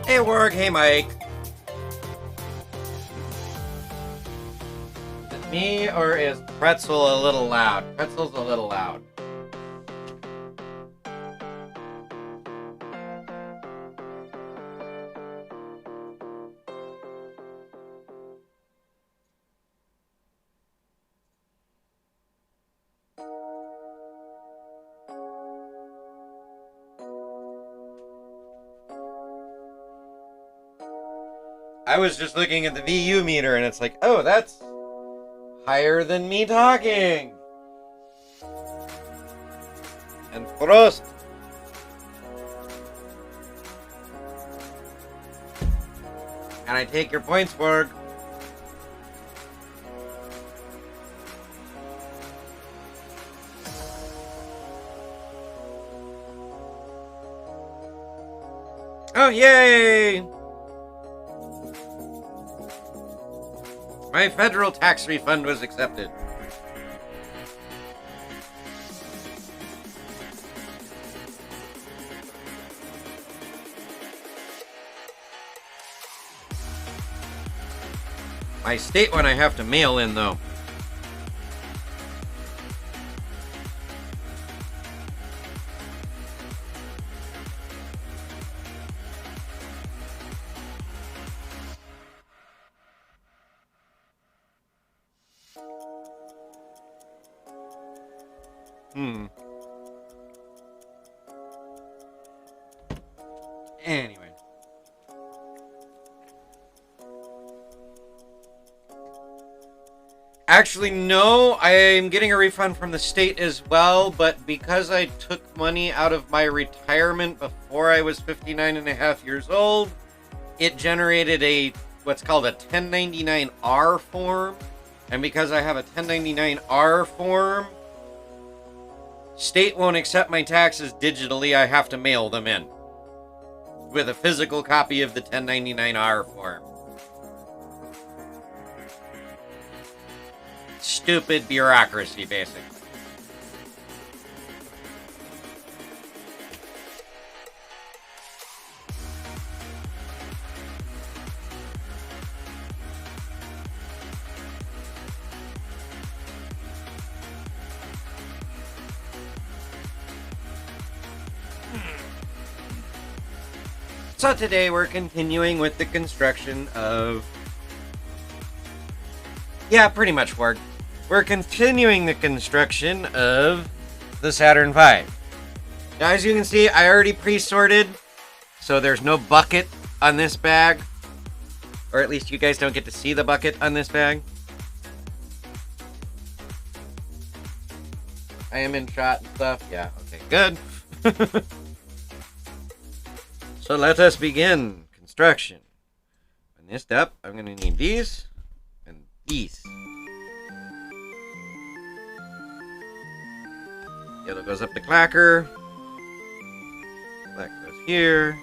Hey, Warg. Hey, Mike. Is it me, or is Pretzel a little loud? Pretzel's a little loud. I was just looking at the VU meter, and it's like, oh, that's higher than me talking. And Prost. And I take your points, Borg. Oh, yay! My federal tax refund was accepted. My state one I have to mail in, though. Anyway. Actually, no, I'm getting a refund from the state as well, but because I took money out of my retirement before I was 59 and a half years old, it generated a what's called a 1099-R form. And because I have a 1099-R form, state won't accept my taxes digitally. I have to mail them in with a physical copy of the 1099-R form. Stupid bureaucracy, basically. So today we're continuing with the construction of... Yeah, pretty much work. We're continuing the construction of the Saturn V. Now, as you can see, I already pre-sorted, so there's no bucket on this bag. Or at least you guys don't get to see the bucket on this bag. I am in shot and stuff. Yeah, okay, good. So let us begin construction. On this step, I'm going to need these and these. Yellow goes up the clacker. Black goes here.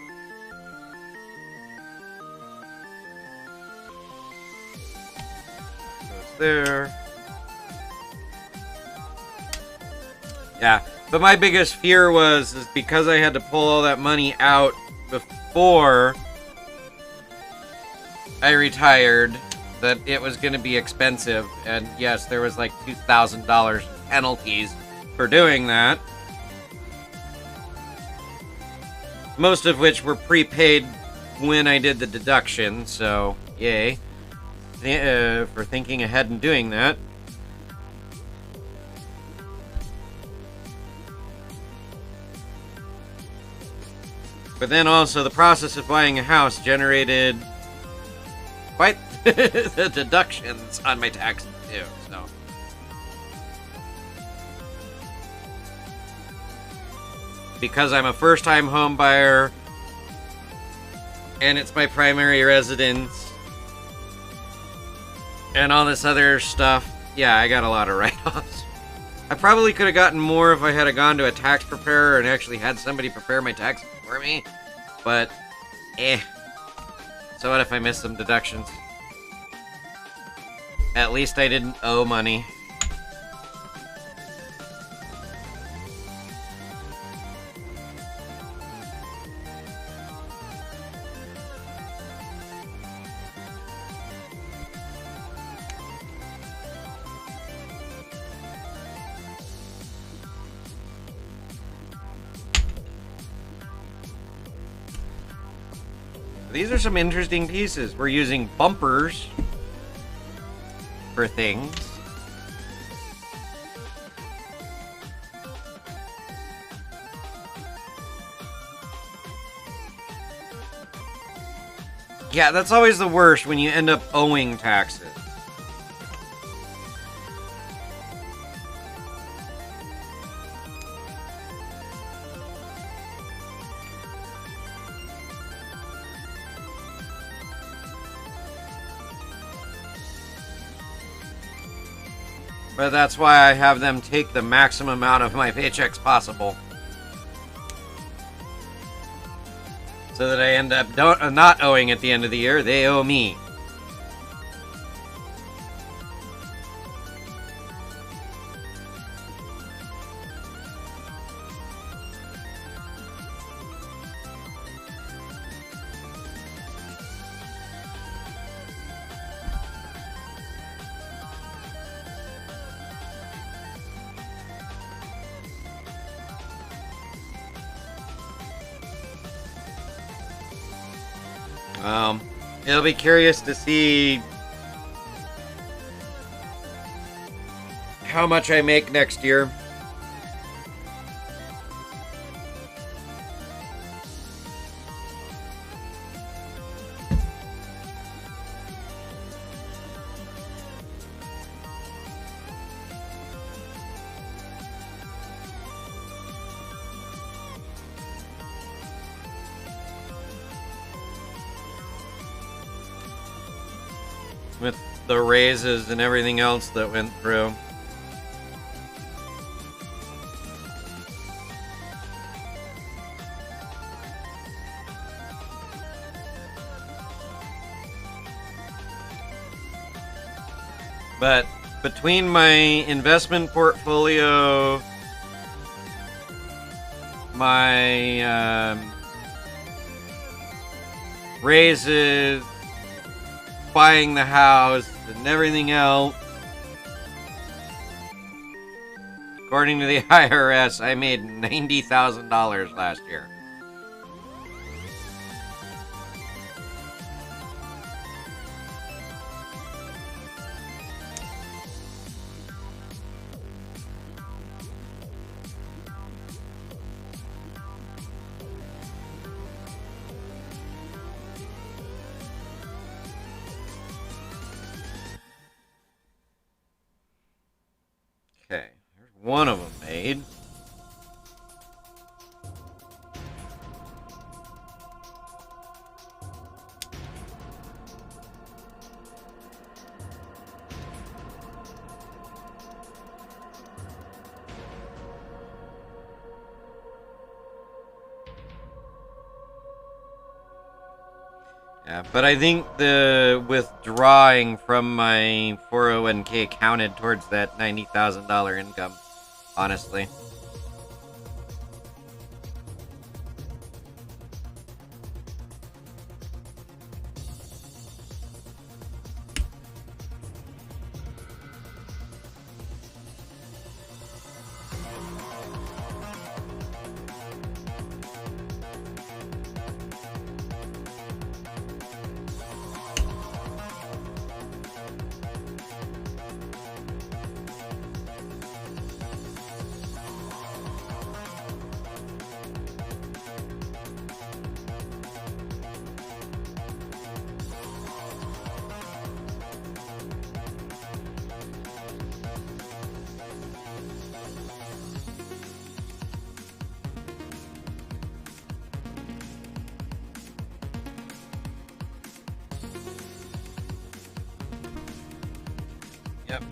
Goes there. Yeah, but my biggest fear is because I had to pull all that money out before I retired, that it was going to be expensive. And yes, there was like $2,000 in penalties for doing that. Most of which were prepaid when I did the deduction, so yay. For thinking ahead and doing that. But then also the process of buying a house generated quite the deductions on my taxes too, so. Because I'm a first-time home buyer and it's my primary residence and all this other stuff, yeah, I got a lot of write-offs. I probably could have gotten more if I had gone to a tax preparer and actually had somebody prepare my taxes for me. But, So what if I missed some deductions? At least I didn't owe money. These are some interesting pieces. We're using bumpers for things. Yeah, that's always the worst when you end up owing taxes. But that's why I have them take the maximum out of my paychecks possible. So that I end up not owing at the end of the year. They owe me. It'll be curious to see how much I make next year. With the raises and everything else that went through. But between my investment portfolio, my raises, buying the house, and everything else, according to the IRS, I made $90,000 last year. Okay, there's one of them made. Yeah, but I think the withdrawing from my 401k counted towards that $90,000 income, honestly. Yep.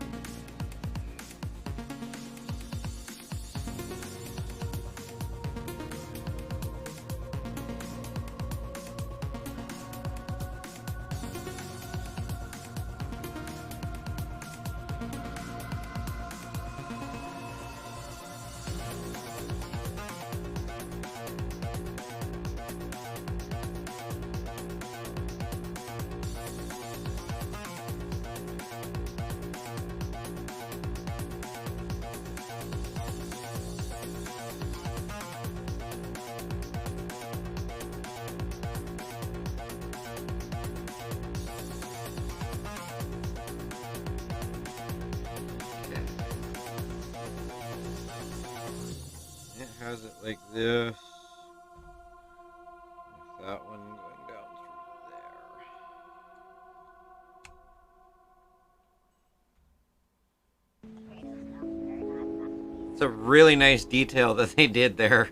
has it like this. With that one going down through there. It's a really nice detail that they did there.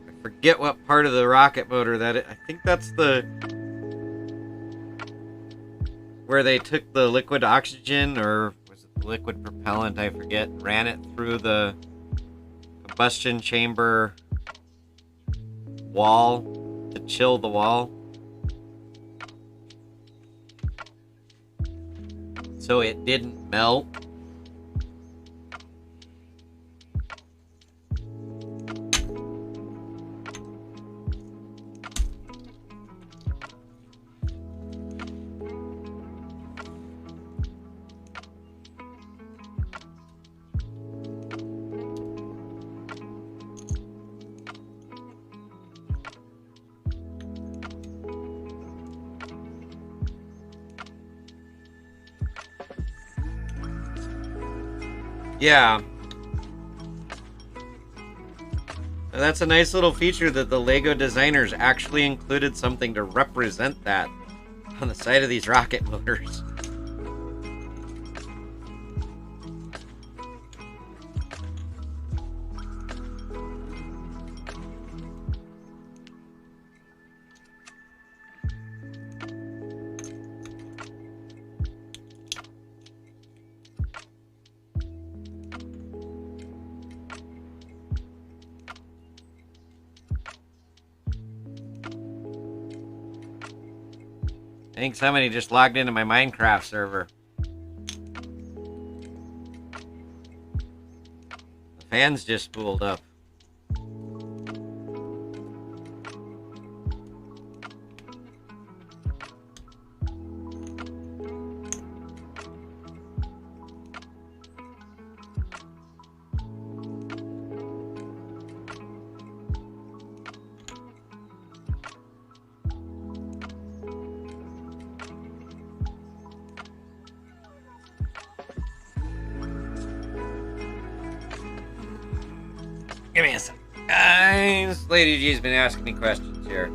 I forget what part of the rocket motor that I think that's the where they took the liquid oxygen, or was it the liquid propellant, I forget, ran it through the combustion chamber wall to chill the wall. So it didn't melt. Yeah. And that's a nice little feature that the LEGO designers actually included something to represent that on the side of these rocket motors. I think somebody just logged into my Minecraft server. The fans just spooled up. Give me a sec. Guys, Lady G's been asking me questions here.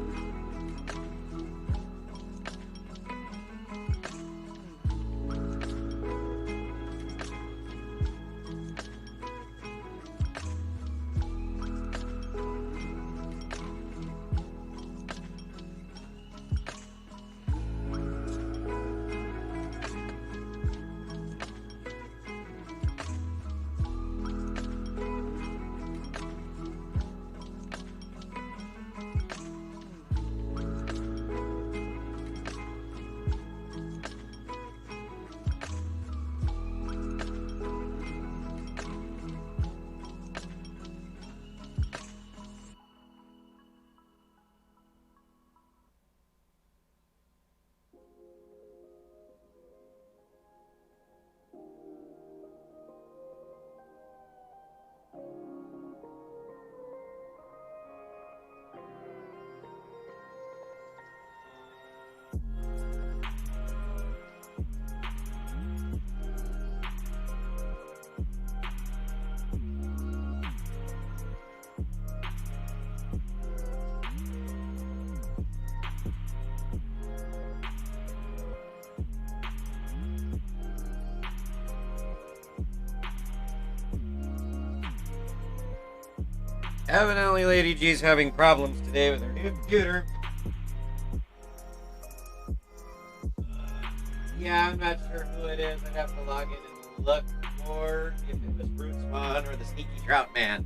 Evidently, Lady G's having problems today with her new computer. Yeah, I'm not sure who it is. I'd have to log in and look for if it was Fruit Spawn or the Sneaky Trout Man.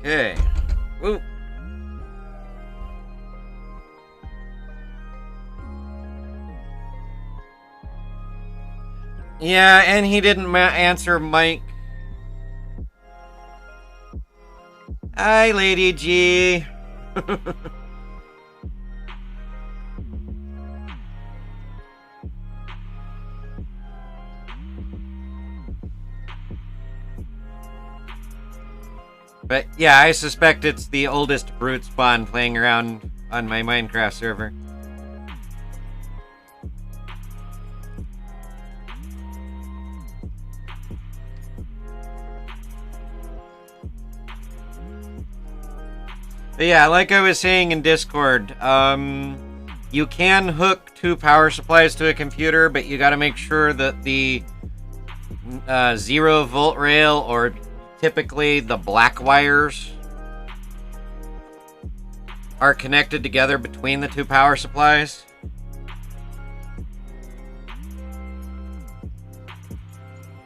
Okay. Woo. Yeah, and he didn't answer Mike. Hi, Lady G. But yeah, I suspect it's the oldest brute spawn playing around on my Minecraft server. But yeah, like I was saying in Discord, you can hook 2 power supplies to a computer, but you gotta make sure that the 0-volt rail, or typically the black wires, are connected together between the 2 power supplies.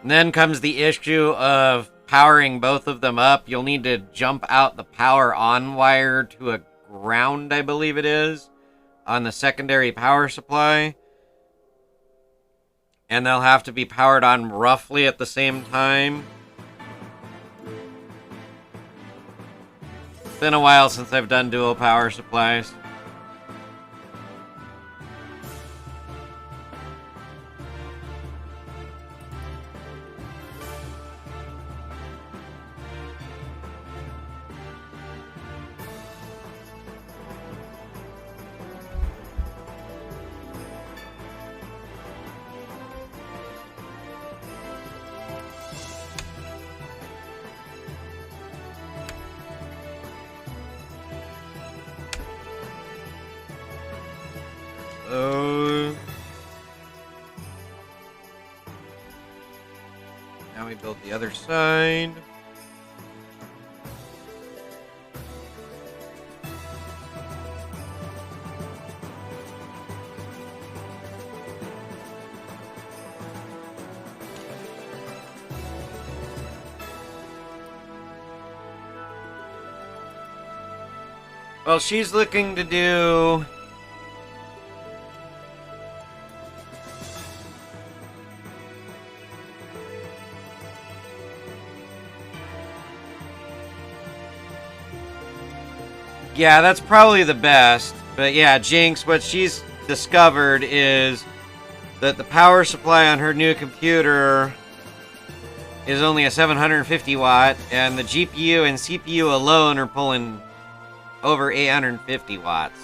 And then comes the issue of powering both of them up. You'll need to jump out the power on wire to a ground, I believe it is, on the secondary power supply. And they'll have to be powered on roughly at the same time. It's been a while since I've done dual power supplies. Now we build the other side. Well, she's looking to do... Yeah, that's probably the best. But yeah, Jinx, what she's discovered is that the power supply on her new computer is only a 750 watt, and the GPU and CPU alone are pulling over 850 watts.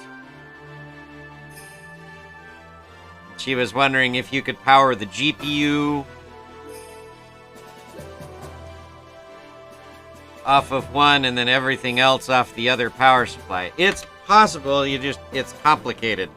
She was wondering if you could power the GPU off of one and then everything else off the other power supply. It's possible, it's complicated.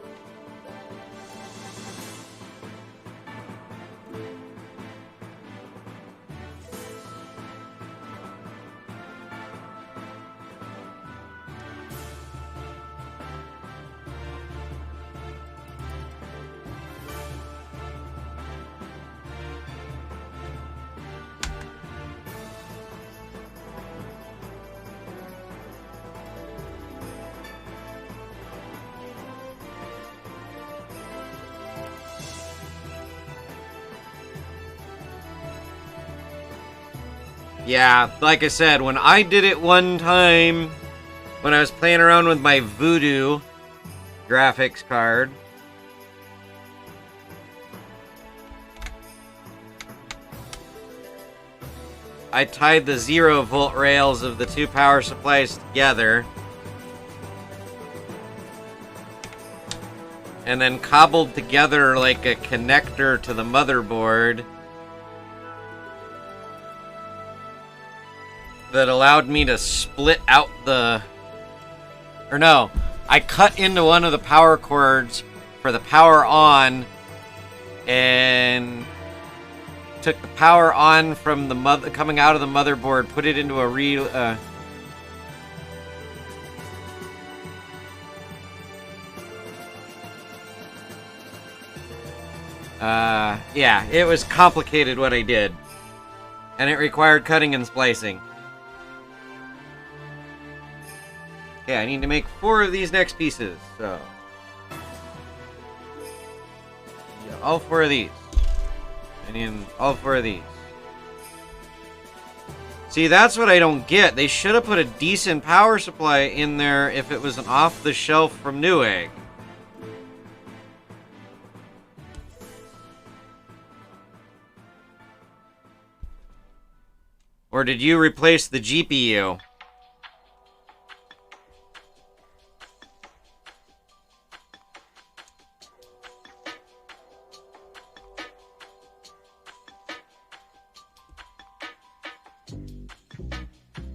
Yeah, like I said, when I did it one time, when I was playing around with my Voodoo graphics card, I tied the 0-volt rails of the 2 power supplies together, and then cobbled together like a connector to the motherboard that allowed me to split out the... Or no, I cut into one of the power cords for the power on and took the power on from the coming out of the motherboard, put it into a yeah, it was complicated what I did. And it required cutting and splicing. Okay, I need to make 4 of these next pieces, so... Yeah, all 4 of these. I need all 4 of these. See, that's what I don't get. They should have put a decent power supply in there if it was an off-the-shelf from Newegg. Or did you replace the GPU?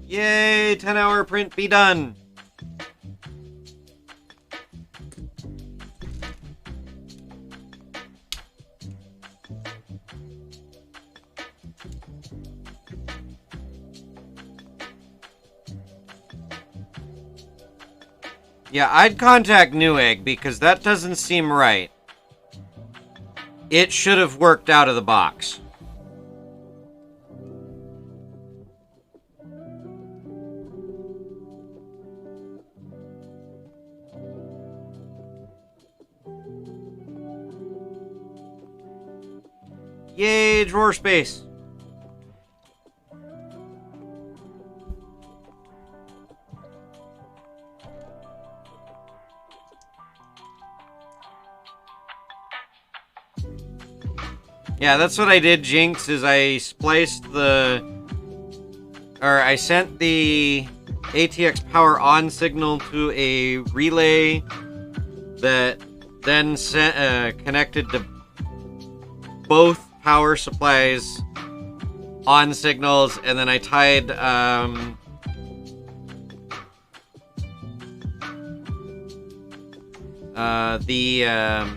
Yay, 10-hour print be done. Yeah, I'd contact Newegg because that doesn't seem right. It should have worked out of the box. Yay, drawer space. Yeah, that's what I did, Jinx, is I spliced the... Or I sent the ATX power on signal to a relay that then connected to both power supplies on signals, and then I tied the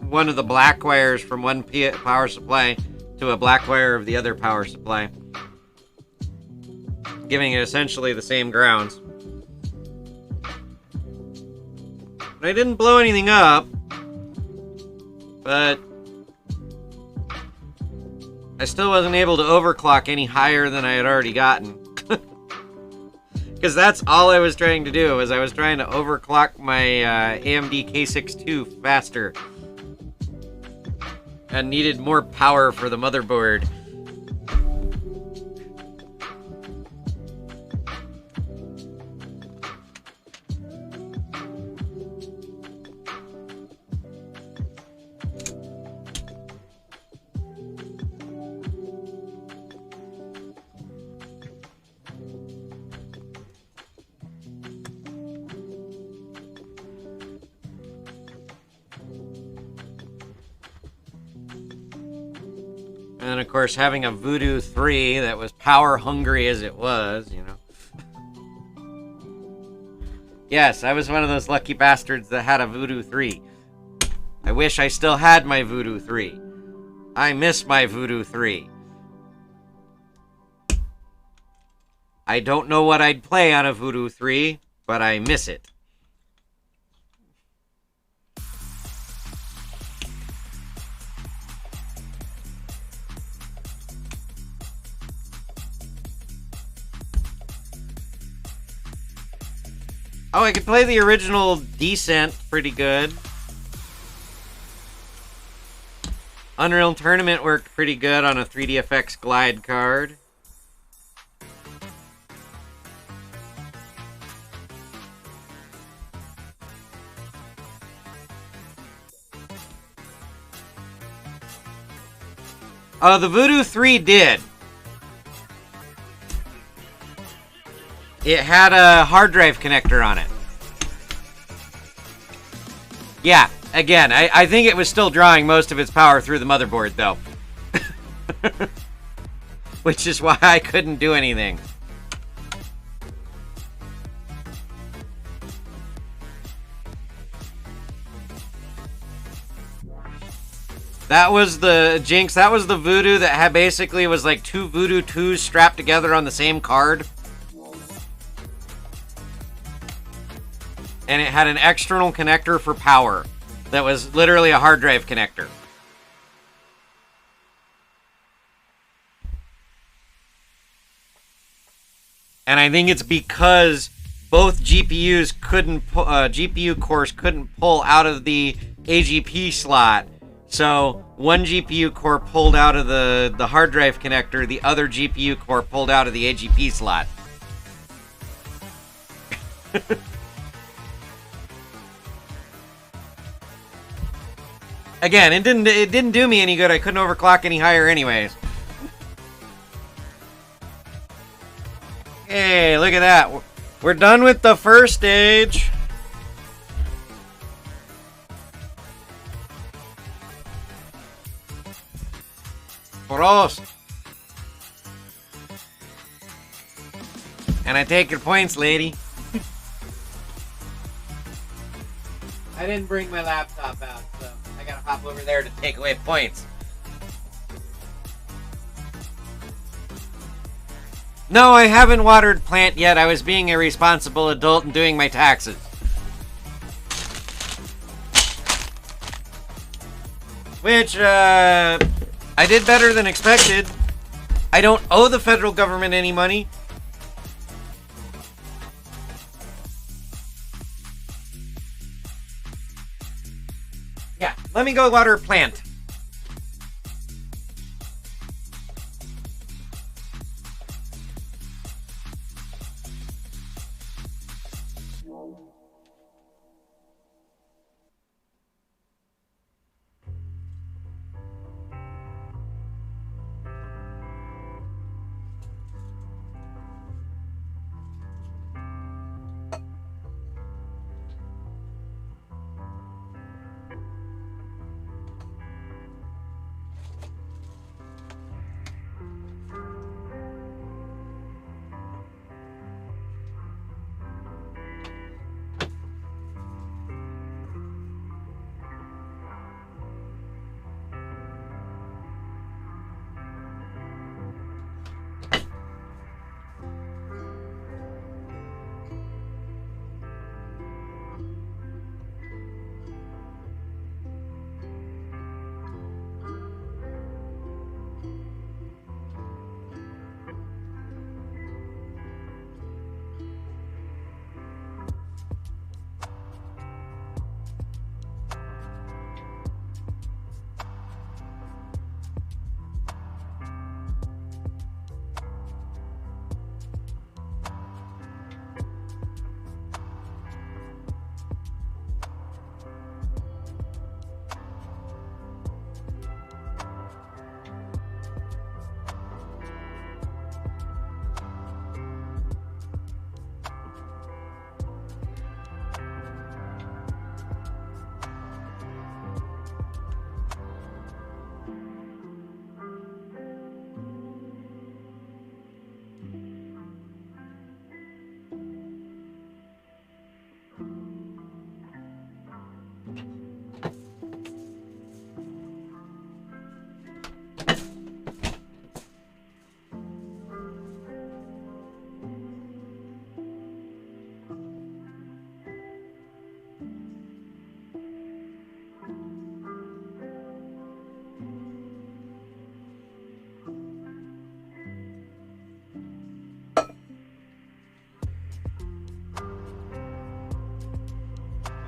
one of the black wires from one power supply to a black wire of the other power supply, giving it essentially the same grounds. But I didn't blow anything up, but I still wasn't able to overclock any higher than I had already gotten. Because that's all I was trying to do, was I was trying to overclock my AMD K62 faster. And needed more power for the motherboard. And of course, having a Voodoo 3 that was power hungry as it was, you know. Yes, I was one of those lucky bastards that had a Voodoo 3. I wish I still had my Voodoo 3. I miss my Voodoo 3. I don't know what I'd play on a Voodoo 3, but I miss it. Oh, I could play the original Descent pretty good. Unreal Tournament worked pretty good on a 3DFX Glide card. Oh, the Voodoo 3 did. It had a hard drive connector on it. Yeah, again, I think it was still drawing most of its power through the motherboard, though. Which is why I couldn't do anything. That was the Jinx, that was the Voodoo that had basically was like two Voodoo 2s strapped together on the same card. And it had an external connector for power that was literally a hard drive connector. And I think it's because both GPUs couldn't, GPU cores couldn't pull out of the AGP slot So one GPU core pulled out of the hard drive connector, the other GPU core pulled out of the AGP slot. Again, it didn't do me any good. I couldn't overclock any higher anyways. Hey, look at that. We're done with the first stage. Prost. And I take your points, lady. I didn't bring my laptop out, so I gotta hop over there to take away points. No, I haven't watered plant yet. I was being a responsible adult and doing my taxes. Which, I did better than expected. I don't owe the federal government any money. Yeah, let me go water a plant.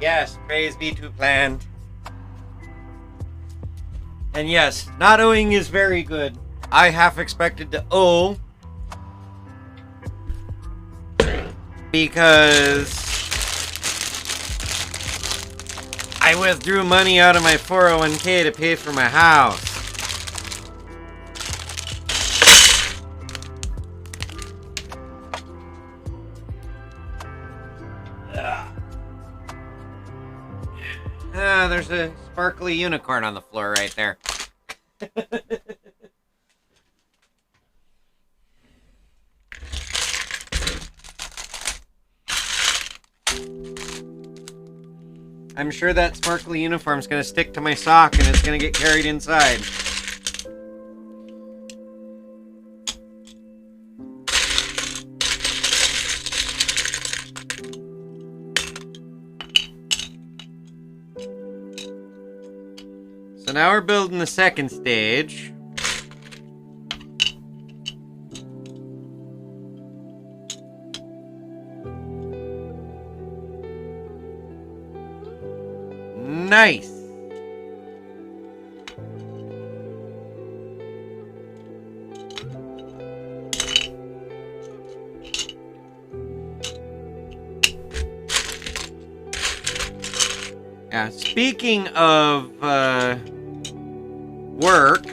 Yes, praise be to plan. And yes, not owing is very good. I half expected to owe because I withdrew money out of my 401k to pay for my house. There's a sparkly unicorn on the floor right there. I'm sure that sparkly uniform's gonna stick to my sock and it's gonna get carried inside. So now we're building the second stage. Nice. Yeah, speaking of work,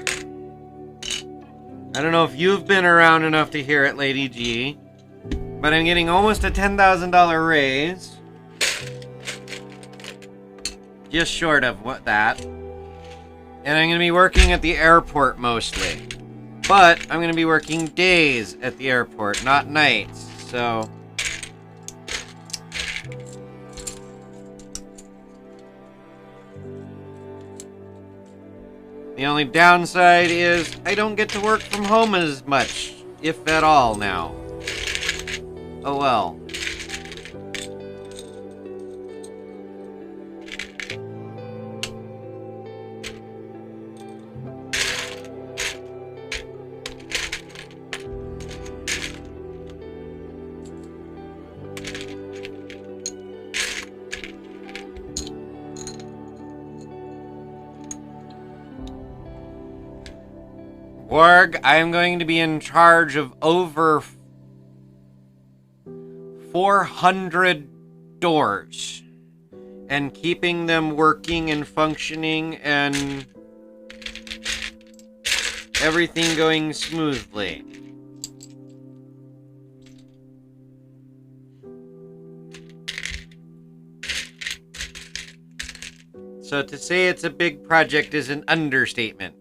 I don't know if you've been around enough to hear it, Lady G, but I'm getting almost a $10,000 raise. Just short of that. And I'm going to be working at the airport mostly. But I'm going to be working days at the airport, not nights. So the only downside is I don't get to work from home as much, if at all now. Oh well. Warg, I'm going to be in charge of over 400 doors and keeping them working and functioning and everything going smoothly. So to say it's a big project is an understatement.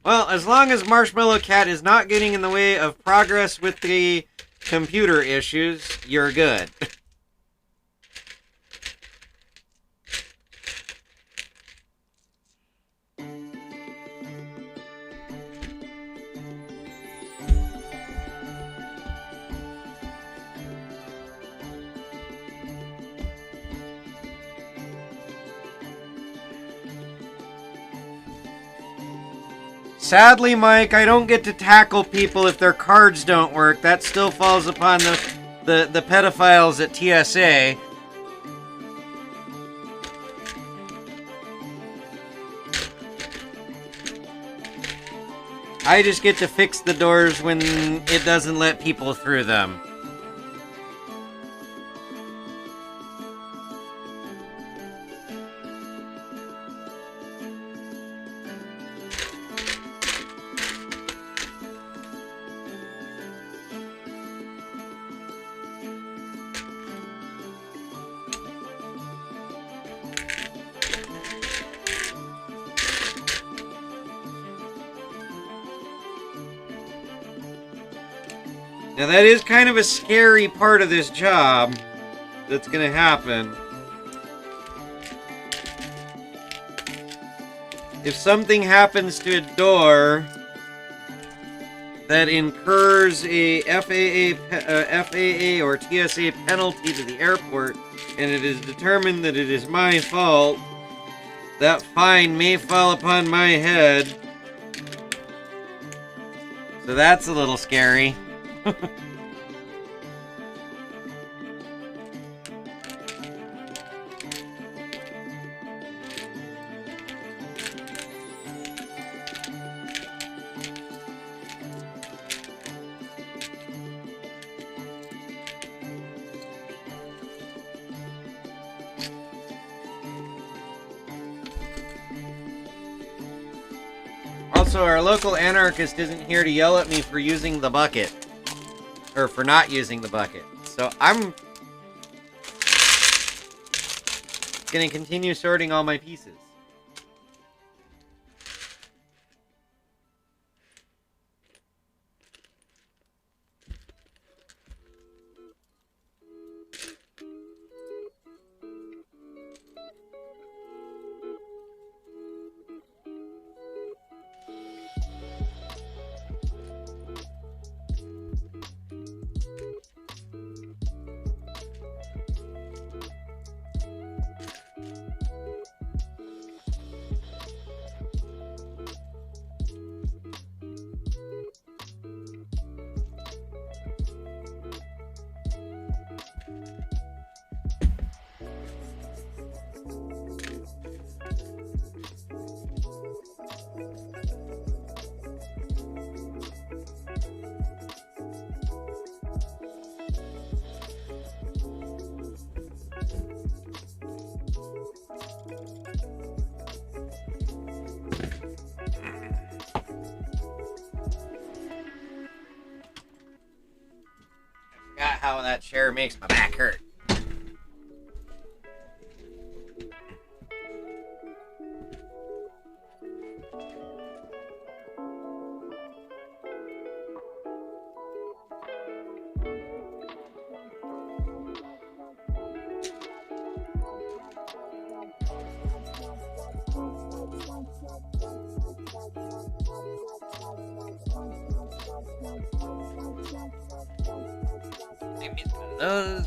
Well, as long as Marshmallow Cat is not getting in the way of progress with the computer issues, you're good. Sadly, Mike, I don't get to tackle people if their cards don't work. That still falls upon the pedophiles at TSA. I just get to fix the doors when it doesn't let people through them. Now that is kind of a scary part of this job that's going to happen. If something happens to a door that incurs a FAA or TSA penalty to the airport, and it is determined that it is my fault, that fine may fall upon my head. So that's a little scary. Also, our local anarchist isn't here to yell at me for using the bucket. Or for not using the bucket. So I'm gonna continue sorting all my pieces. how that chair makes my back hurt. Maybe it's one of those.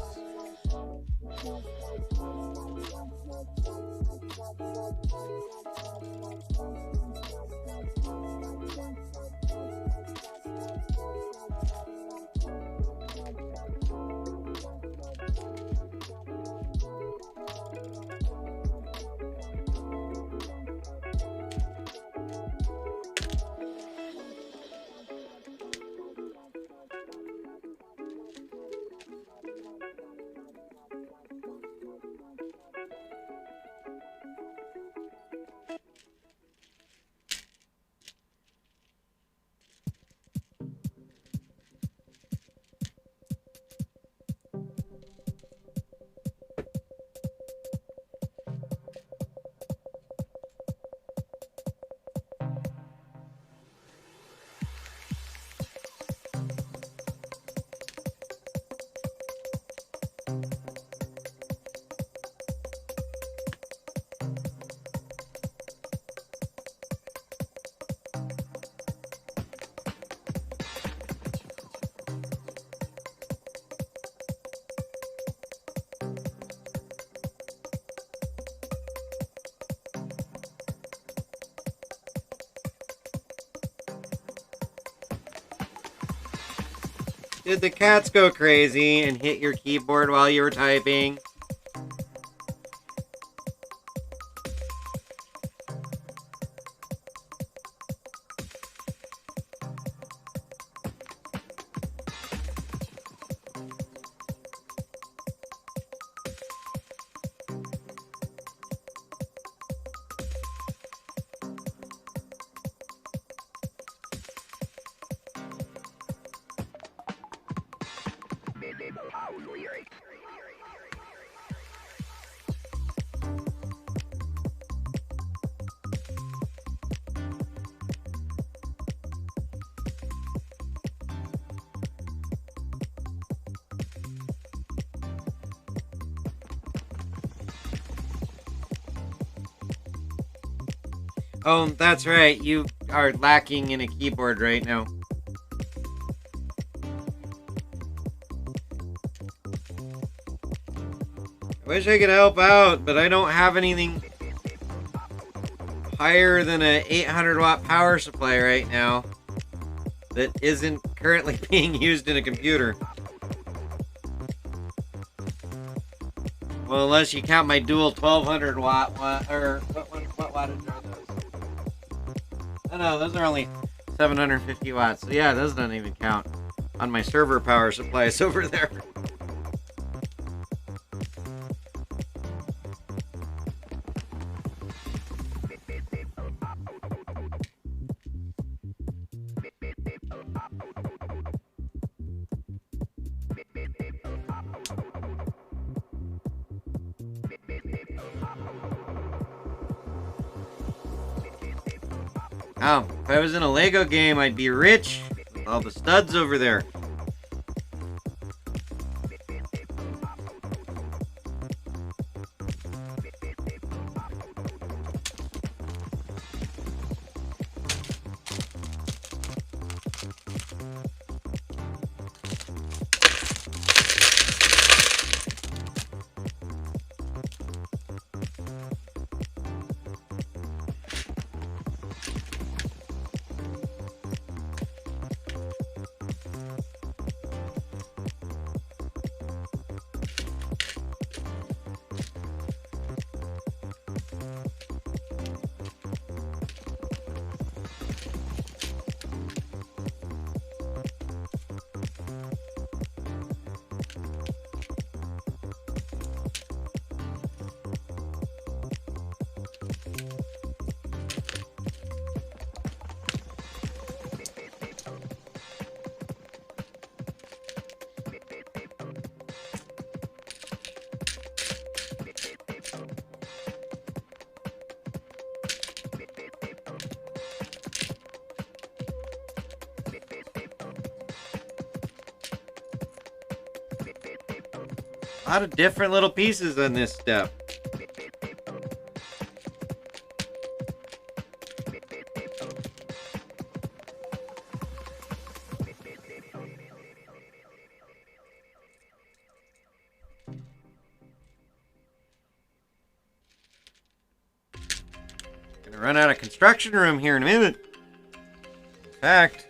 Did the cats go crazy and hit your keyboard while you were typing? Oh, that's right. You are lacking in a keyboard right now. I wish I could help out, but I don't have anything higher than a 800 watt power supply right now that isn't currently being used in a computer. Well, unless you count my dual 1200 watt one, or what wattage are those? Oh no, those are only 750 watts. So yeah, those don't even count on my server power supplies over there. Oh, if I was in a Lego game, I'd be rich with all the studs over there. A lot of different little pieces on this step. Gonna run out of construction room here in a minute. In fact,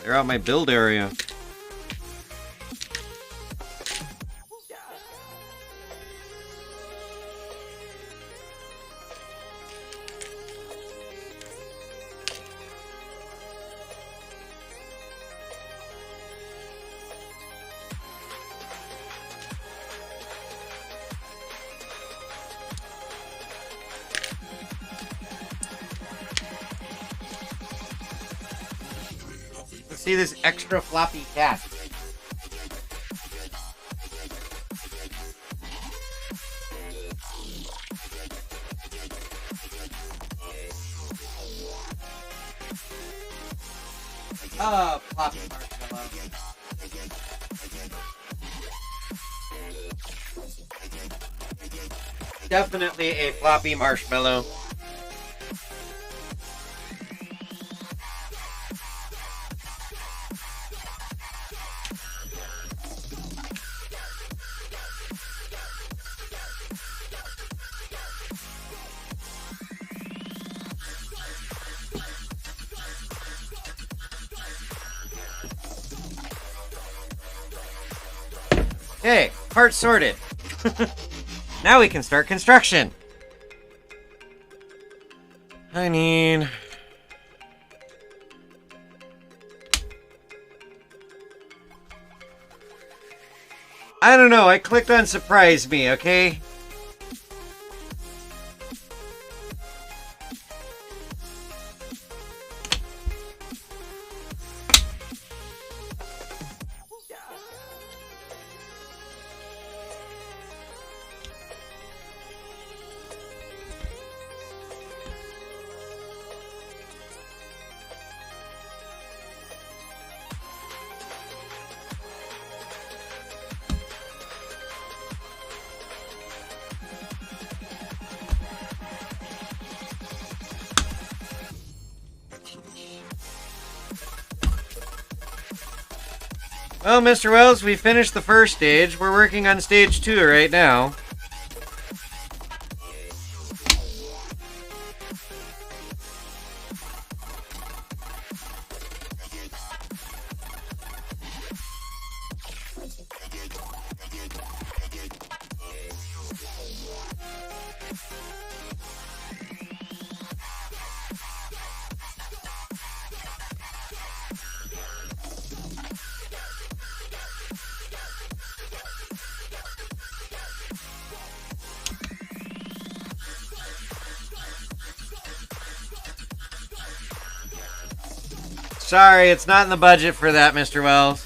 clear out my build area. See this extra floppy cat. Floppy marshmallow. Definitely a floppy marshmallow. Okay, part sorted. Now we can start construction. I don't know, I clicked on surprise me, okay? Well, Mr. Wells, we finished the first stage. We're working on stage 2 right now. Sorry, it's not in the budget for that, Mr. Wells.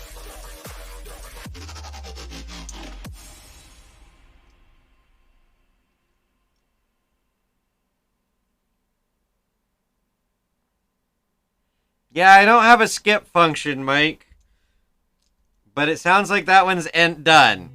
Yeah, I don't have a skip function, Mike. But it sounds like that one's done.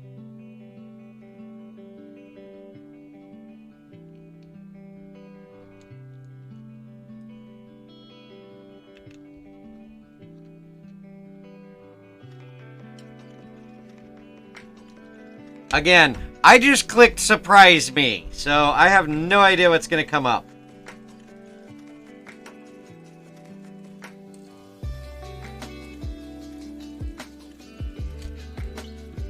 Again, I just clicked surprise me, so I have no idea what's going to come up.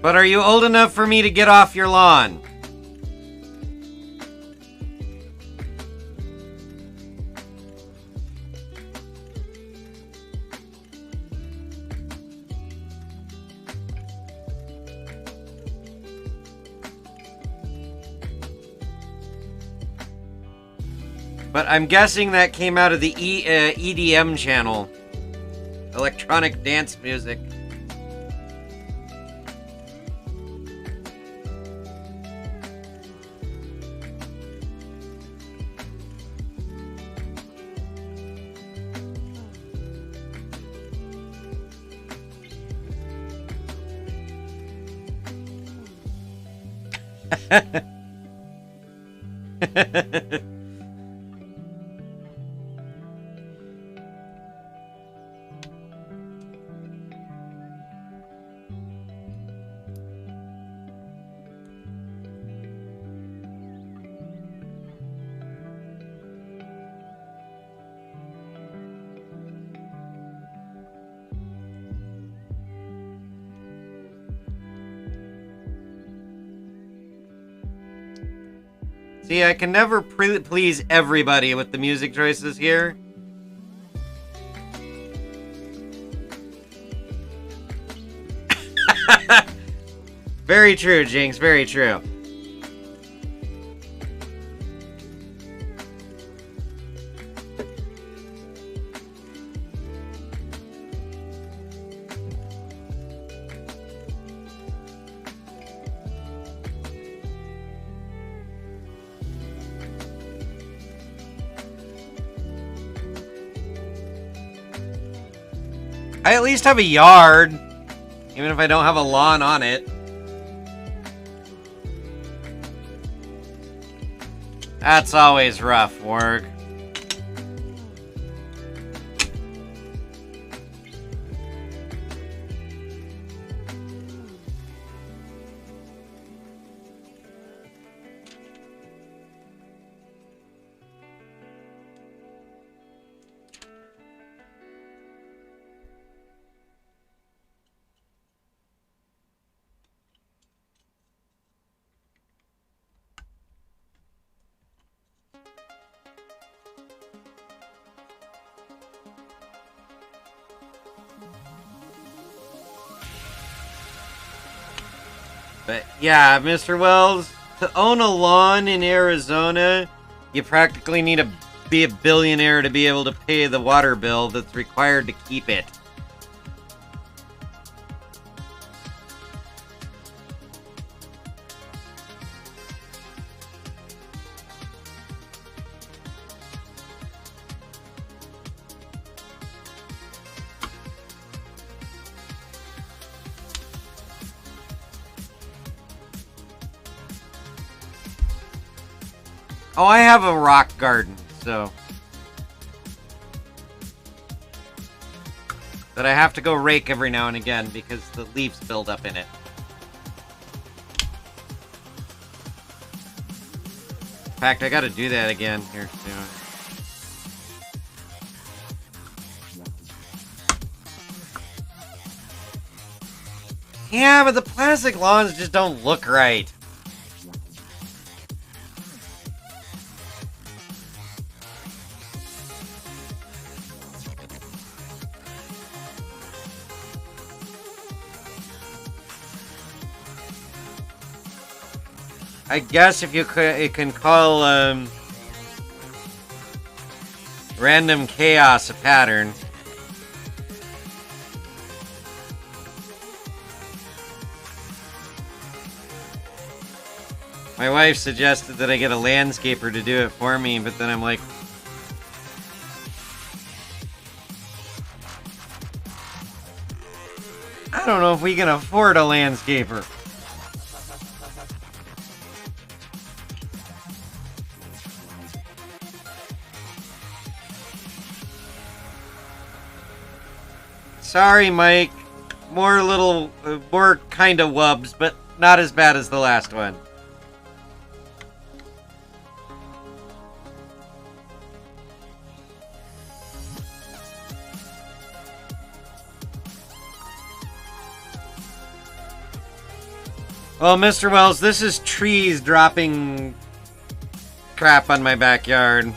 But are you old enough for me to get off your lawn? But I'm guessing that came out of the EDM channel. Electronic dance music. See, I can never please everybody with the music choices here. Very true, Jinx, very true. I at least have a yard, even if I don't have a lawn on it. That's always rough work. But yeah, Mr. Wells, to own a lawn in Arizona, you practically need to be a billionaire to be able to pay the water bill that's required to keep it. Oh, I have a rock garden, so... that I have to go rake every now and again because the leaves build up in it. In fact, I gotta do that again here soon. Yeah, but the plastic lawns just don't look right. I guess if you can call random chaos a pattern. My wife suggested that I get a landscaper to do it for me, but then I'm like, I don't know if we can afford a landscaper. Sorry, Mike. More kind of wubs, but not as bad as the last one. Well, Mr. Wells, this is trees dropping crap on my backyard.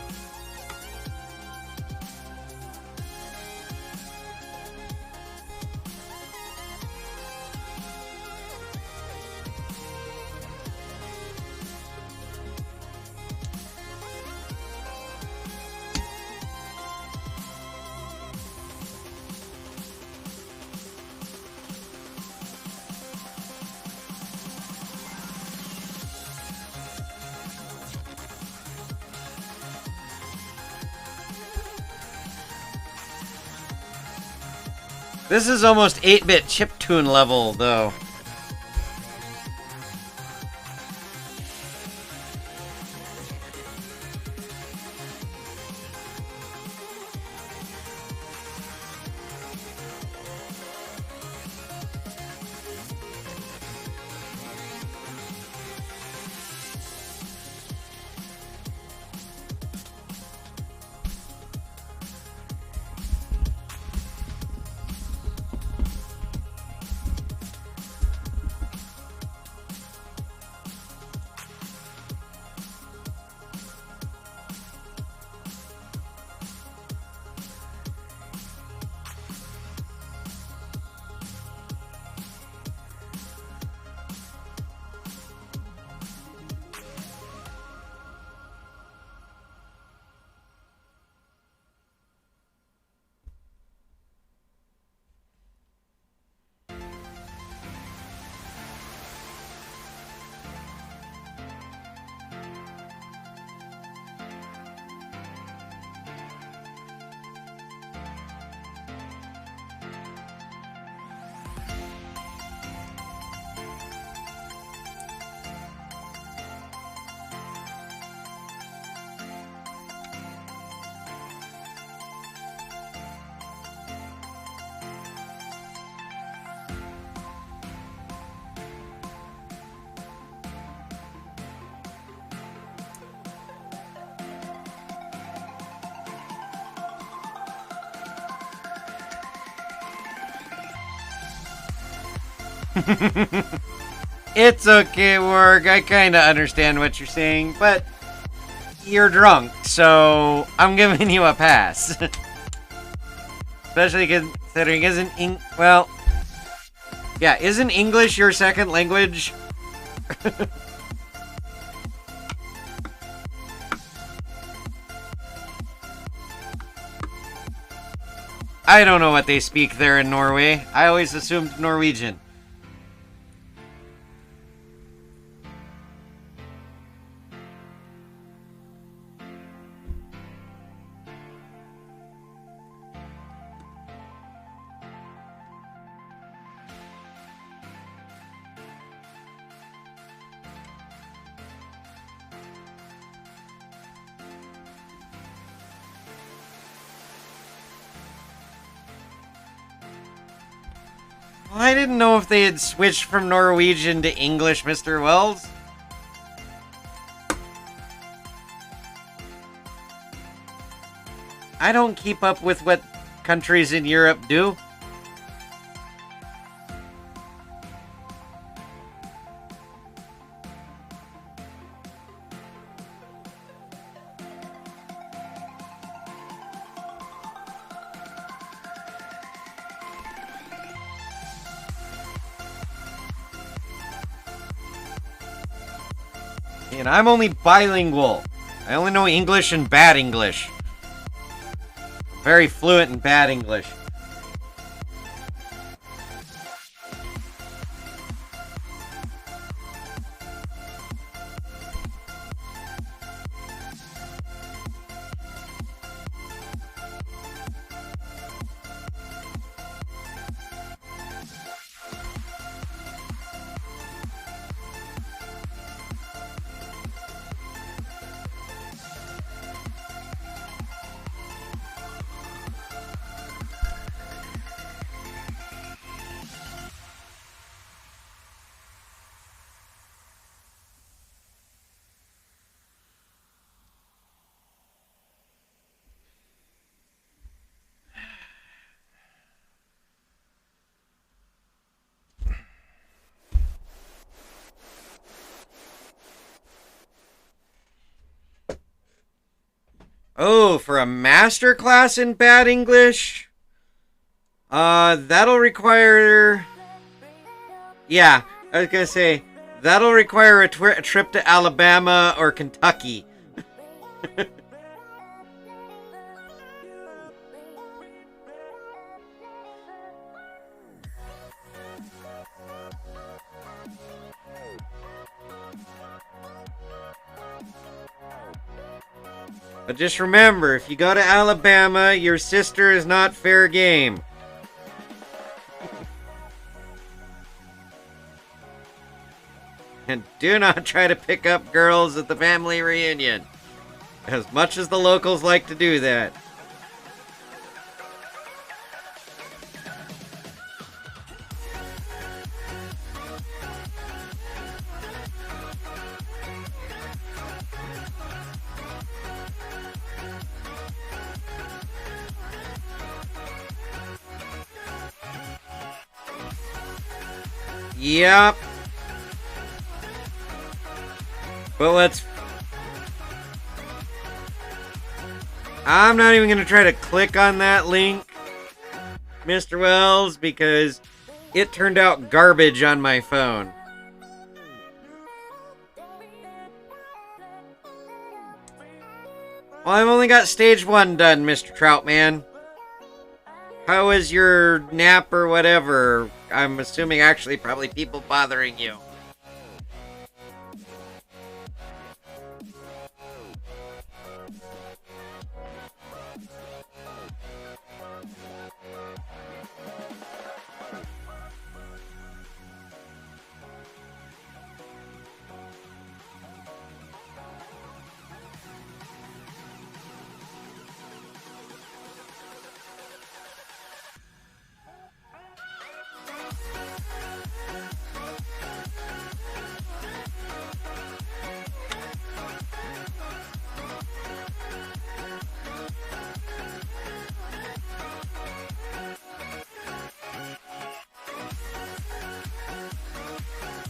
This is almost 8-bit chiptune level, though. It's okay, Warg. I kind of understand what you're saying, but you're drunk, so I'm giving you a pass. Especially considering well, yeah, isn't English your second language? I don't know what they speak there in Norway. I always assumed Norwegian. Well, I didn't know if they had switched from Norwegian to English, Mr. Wells. I don't keep up with what countries in Europe do. And I'm only bilingual. I only know English and bad English. I'm very fluent in bad English. Oh, for a master class in bad English? That'll require... Yeah, I was gonna say, that'll require a trip to Alabama or Kentucky. But just remember, if you go to Alabama, your sister is not fair game. And do not try to pick up girls at the family reunion. As much as the locals like to do that. Yep. But I'm not even going to try to click on that link, Mr. Wells, because it turned out garbage on my phone. Well, I've only got stage 1 done, Mr. Troutman. How was your nap or whatever? I'm assuming actually probably people bothering you.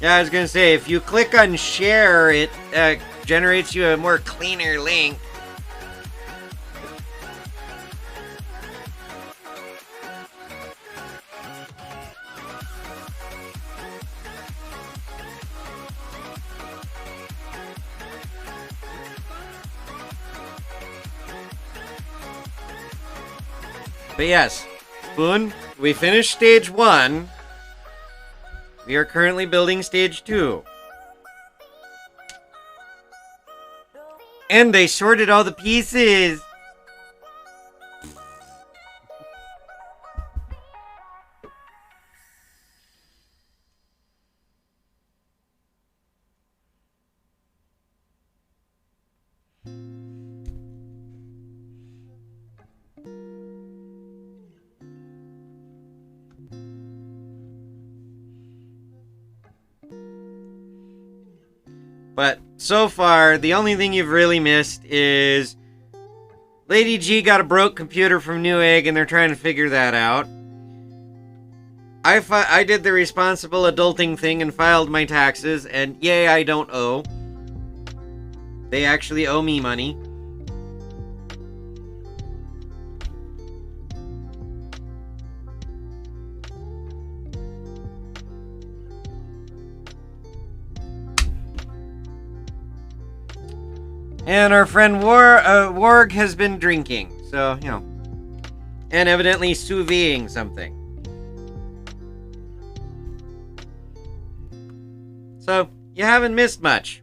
Yeah, I was gonna say, if you click on share, it generates you a more cleaner link. But yes, Spoon, we finished stage 1. We are currently building stage 2. And they sorted all the pieces. But so far, the only thing you've really missed is Lady G got a broke computer from Newegg, and they're trying to figure that out. I did the responsible adulting thing and filed my taxes, and yay, I don't owe. They actually owe me money. And our friend Warg has been drinking, so, you know. And evidently sous videing something. So, you haven't missed much.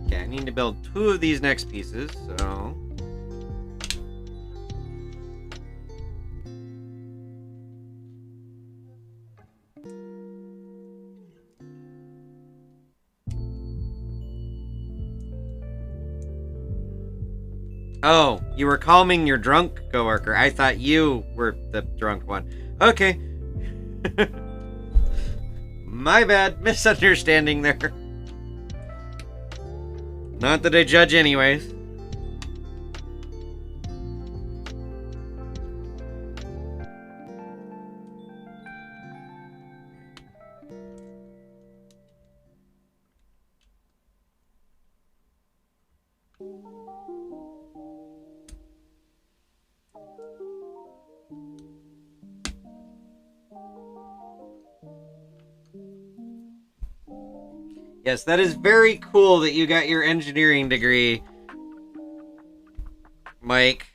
Okay, I need to build 2 of these next pieces, so... Oh, you were calming your drunk coworker. I thought you were the drunk one. Okay. My bad. Misunderstanding there. Not that I judge anyways. Yes, that is very cool that you got your engineering degree, Mike.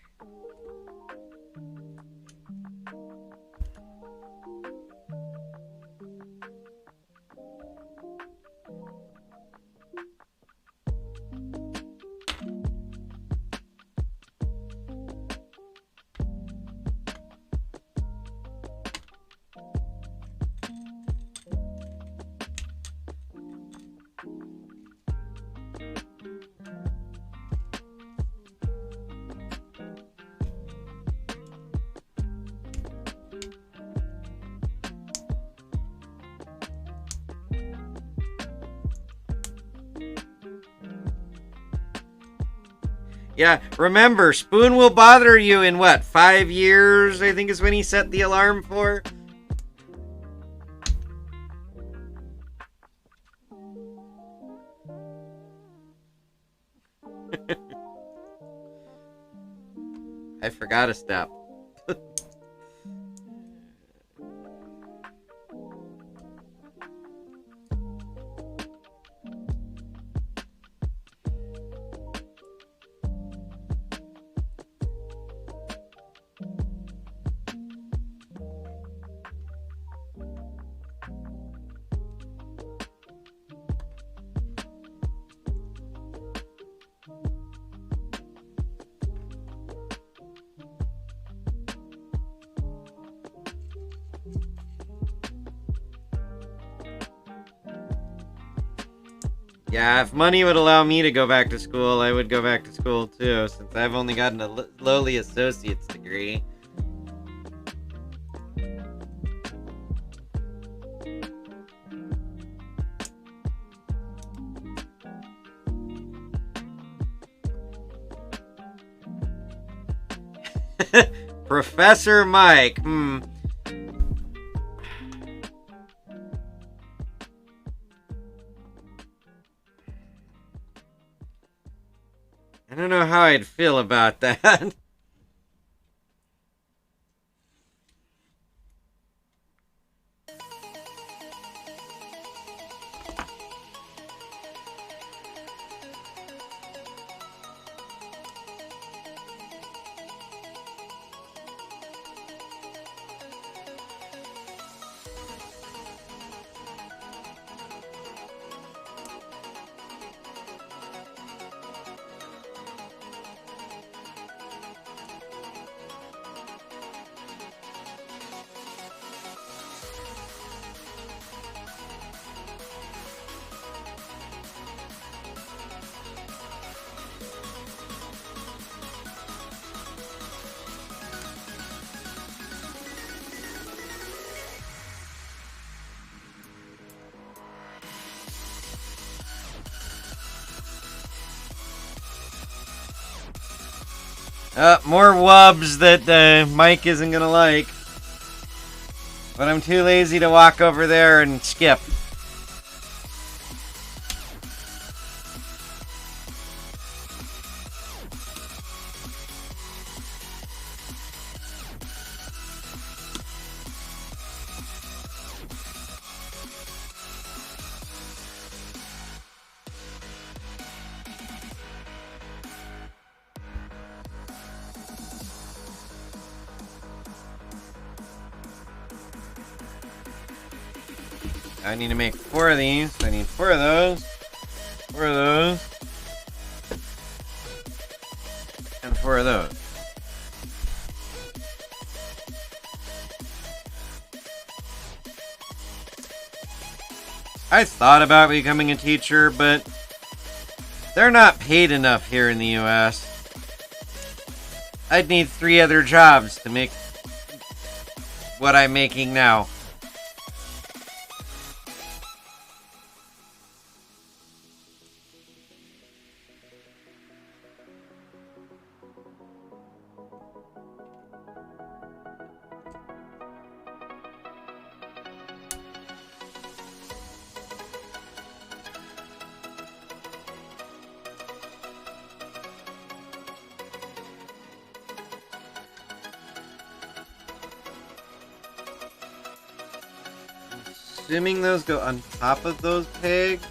Yeah, remember, Spoon will bother you in what, 5 years, I think is when he set the alarm for? I forgot a step. Yeah, if money would allow me to go back to school, I would go back to school too, since I've only gotten a lowly associate's degree. Professor Mike, I don't know how I'd feel about that. More wubs that Mike isn't gonna like. But I'm too lazy to walk over there and skip. I need to make 4 of these. I need 4 of those. 4 of those. And 4 of those. I thought about becoming a teacher, but they're not paid enough here in the US. I'd need 3 other jobs to make what I'm making now. Assuming those go on top of those pegs.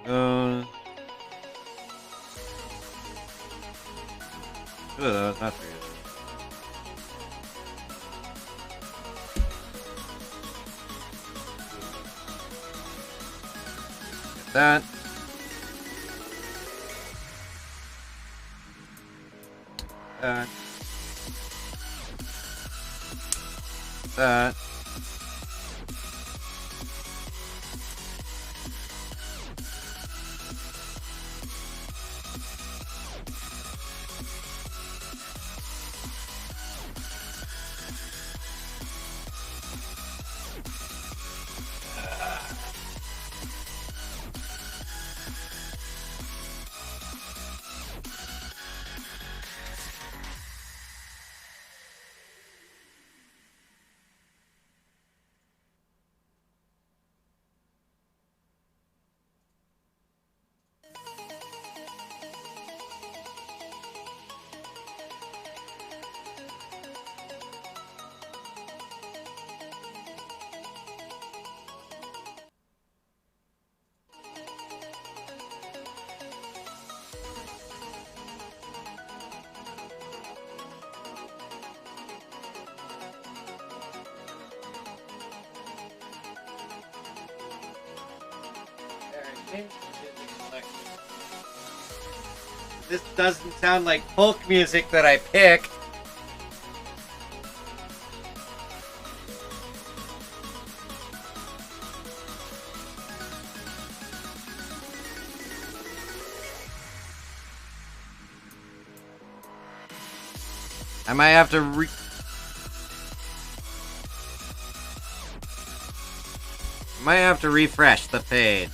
Those. 2 of those, not 3 of those. Get that. That. That. This doesn't sound like folk music that I picked. I might have to refresh the page.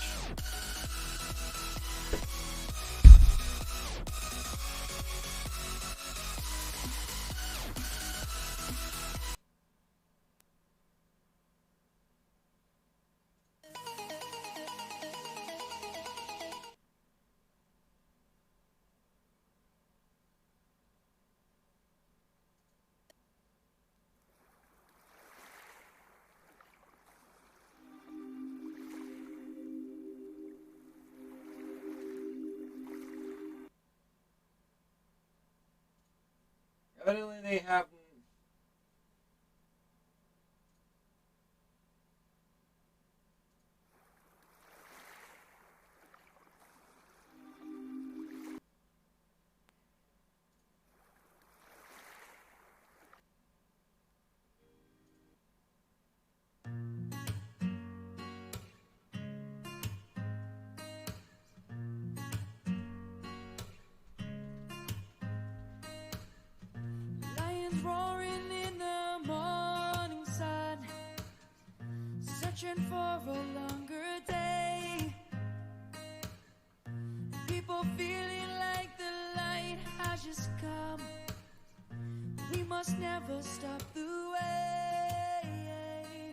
Evidently they haven't. Roaring in the morning sun, searching for a longer day. People feeling like the light has just come. We must never stop the way.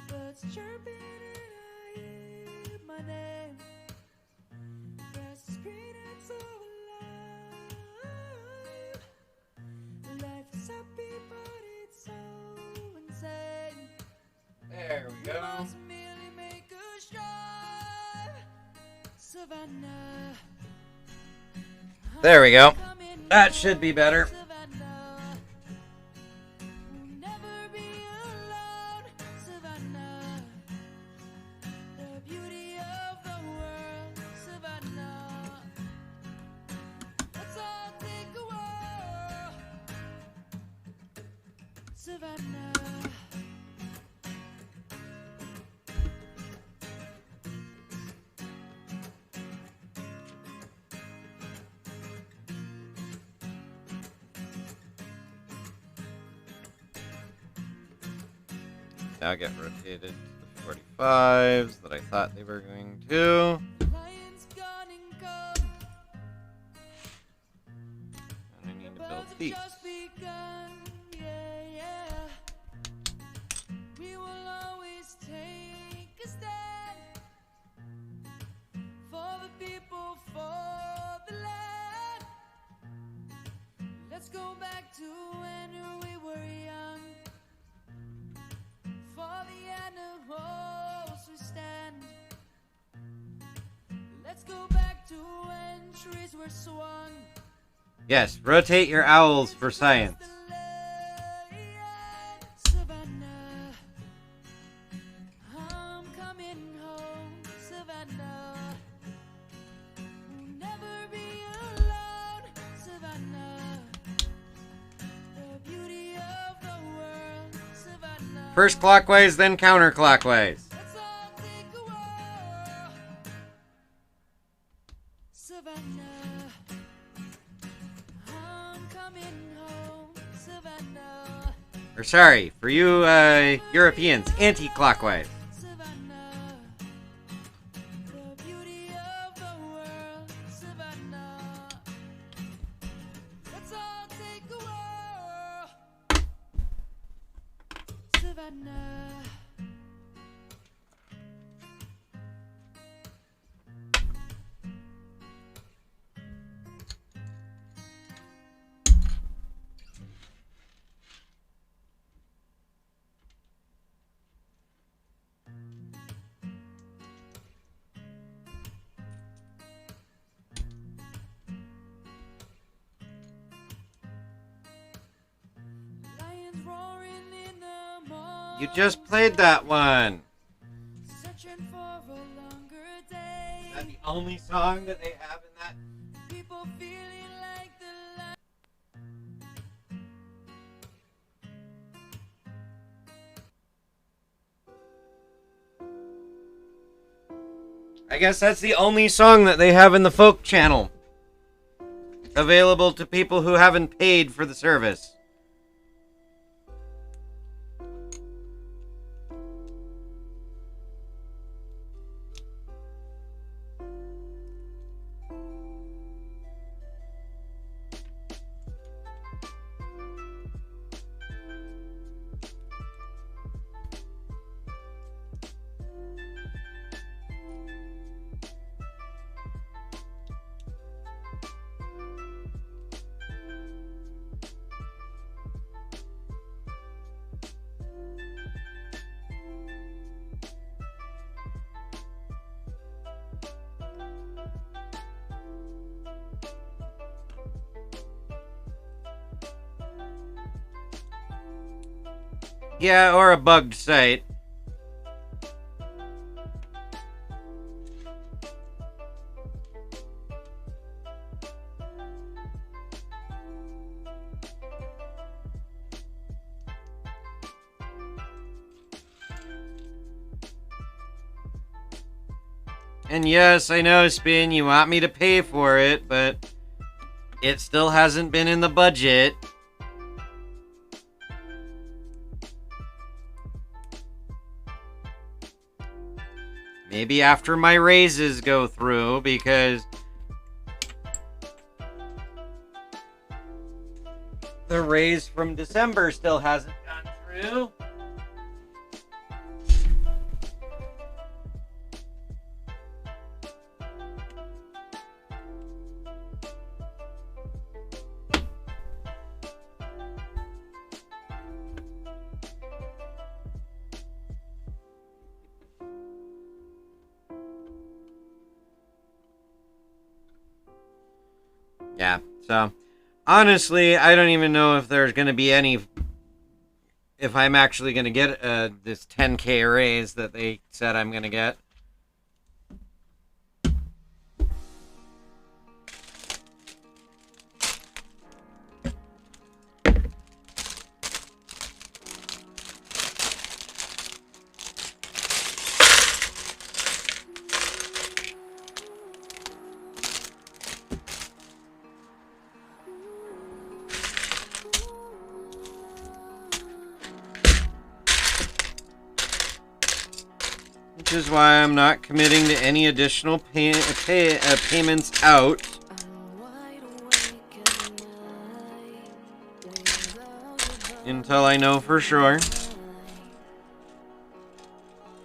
Birds chirping and I hear my name. Grass is green and so alive. Life is happy, but it's so insane. There we go. Must merely make a strive. Savannah. There we go. That should be better. Savannah. We'll never be alone. Savannah. The beauty of the world. Savannah. Let's all take a walk. Savannah. Now get rotated to the 45s that I thought they were going to. Lions gone and come. And I need to build Birds have these. just begun. Yeah, yeah. We will always take a stand for the people, for the land. Let's go back to when we were young. For the animals we stand. Let's go back to when trees were swung. Yes, rotate your owls for science. Savannah, I'm coming home. Savannah, we'll never be alone. Savannah, the beauty of the world. Savannah. First clockwise, then counterclockwise. Let's all take a walk. Savannah, I'm coming home. Savannah, Or sorry, for you Europeans, anti-clockwise. Savannah, the beauty of the world. Savannah, let's all take a walk. Savannah. Lions roaring in the morning. You just played that one. Searching for a longer day. only song that they have in that. People feeling like the light. I guess that's the only song that they have in the folk channel. Available to people who haven't paid for the service. Yeah, or a bugged site. And yes, I know, Spin, you want me to pay for it, but it still hasn't been in the budget. Maybe after my raises go through, because the raise from December still hasn't gone through. Yeah, so honestly, I don't even know if there's going to be any, if I'm actually going to get this 10K raise that they said I'm going to get. Which is why I'm not committing to any additional payments out. Until I know for sure.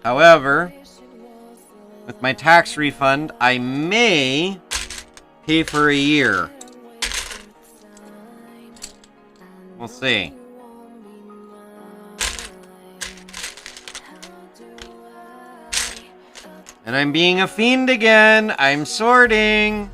However, with my tax refund, I may pay for a year. We'll see. And I'm being a fiend again. I'm sorting.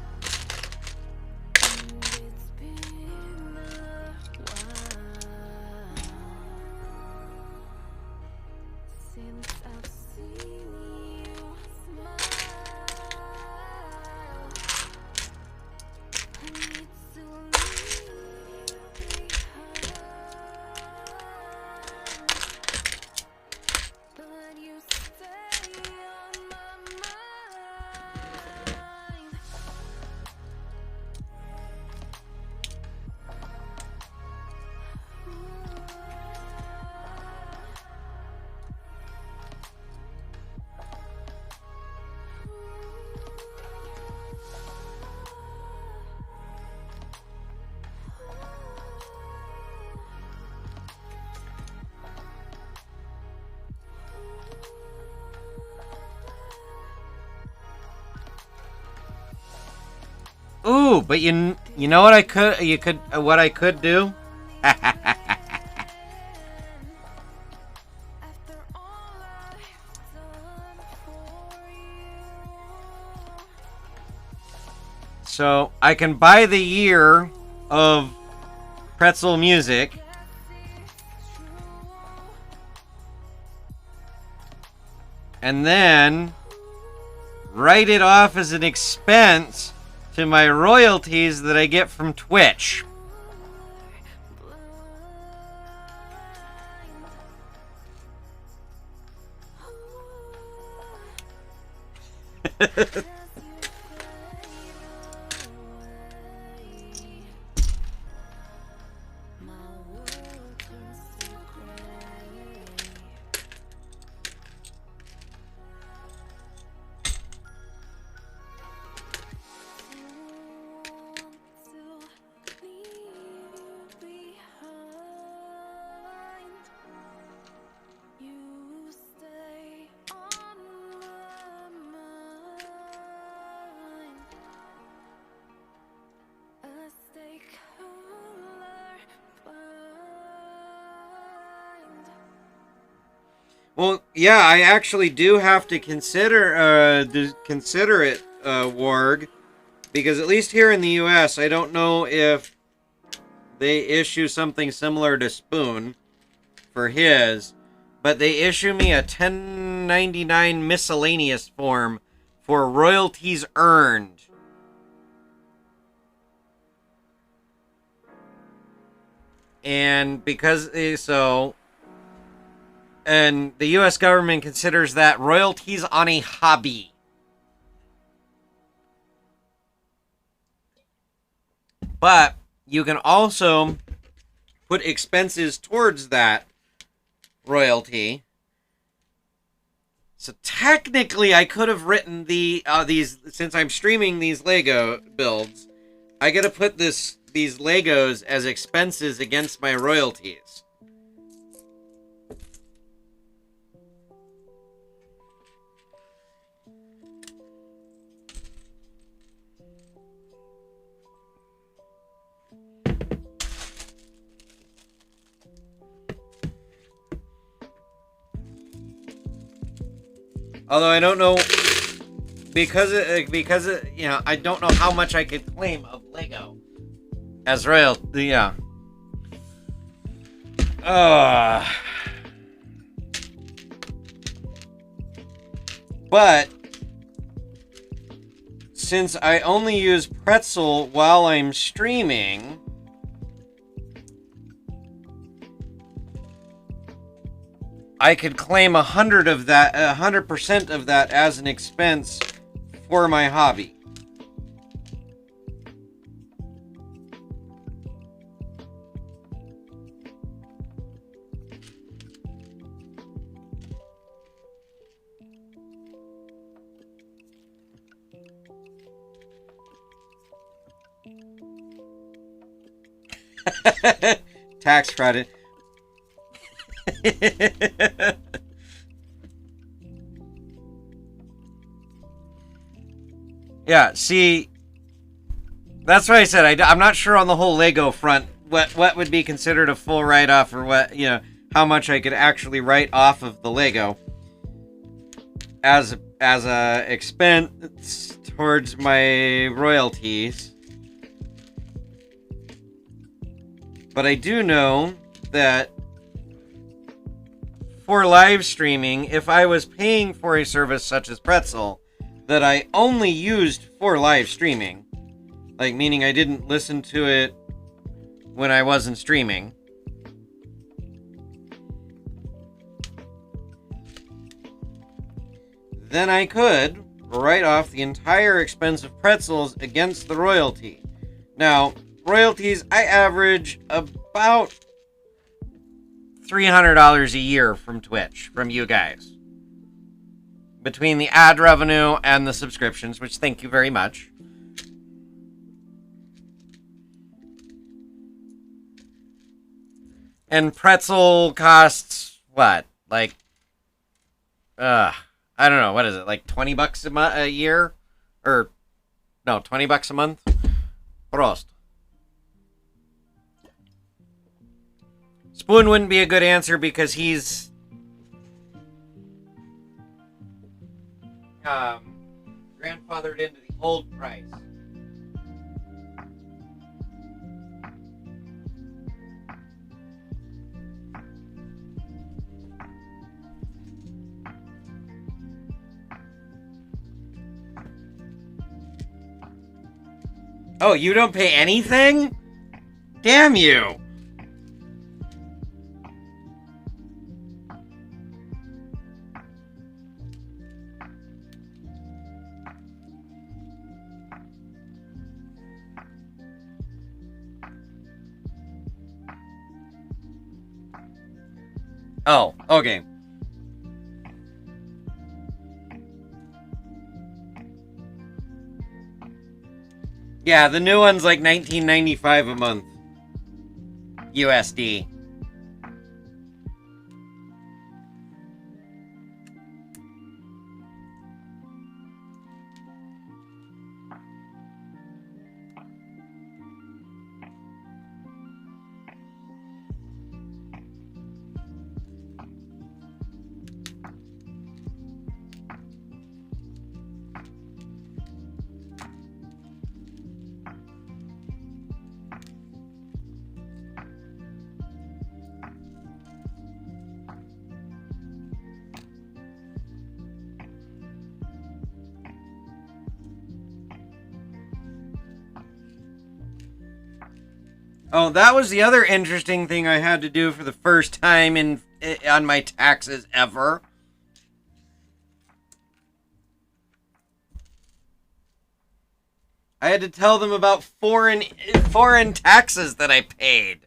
Ooh, but you know what I could do? So I can buy the year of Pretzel Music. And then write it off as an expense to my royalties that I get from Twitch. Well, yeah, I actually do have to consider it, Warg, because at least here in the U.S., I don't know if they issue something similar to Spoon for his, but they issue me a 1099 miscellaneous form for royalties earned. And because so... And the U.S. government considers that royalties on a hobby. But you can also put expenses towards that royalty. So technically, I could have written these, since I'm streaming these Lego builds, I gotta put these Legos as expenses against my royalties. Although I don't know, because you know, I don't know how much I could claim of Lego as royalty. Yeah. But since I only use Pretzel while I'm streaming, I could claim 100% of that as an expense for my hobby. Tax credit. Yeah, see, that's what I said. I'm not sure on the whole Lego front what would be considered a full write-off, or what, you know, how much I could actually write off of the Lego as a expense towards my royalties. But I do know that for live streaming, if I was paying for a service such as Pretzel that I only used for live streaming, like meaning I didn't listen to it when I wasn't streaming, then I could write off the entire expense of Pretzels against the royalty. Now, royalties, I average about $300 a year from Twitch, from you guys. Between the ad revenue and the subscriptions, which thank you very much. And Pretzel costs, what? Like, I don't know, what is it? Like $20 a year? Or, no, $20 a month? Prost. Spoon wouldn't be a good answer because he's grandfathered into the old price. Oh, you don't pay anything? Damn you. Oh, okay. Yeah, the new one's like $19.95 a month. USD. Oh, that was the other interesting thing I had to do for the first time on my taxes ever. I had to tell them about foreign taxes that I paid.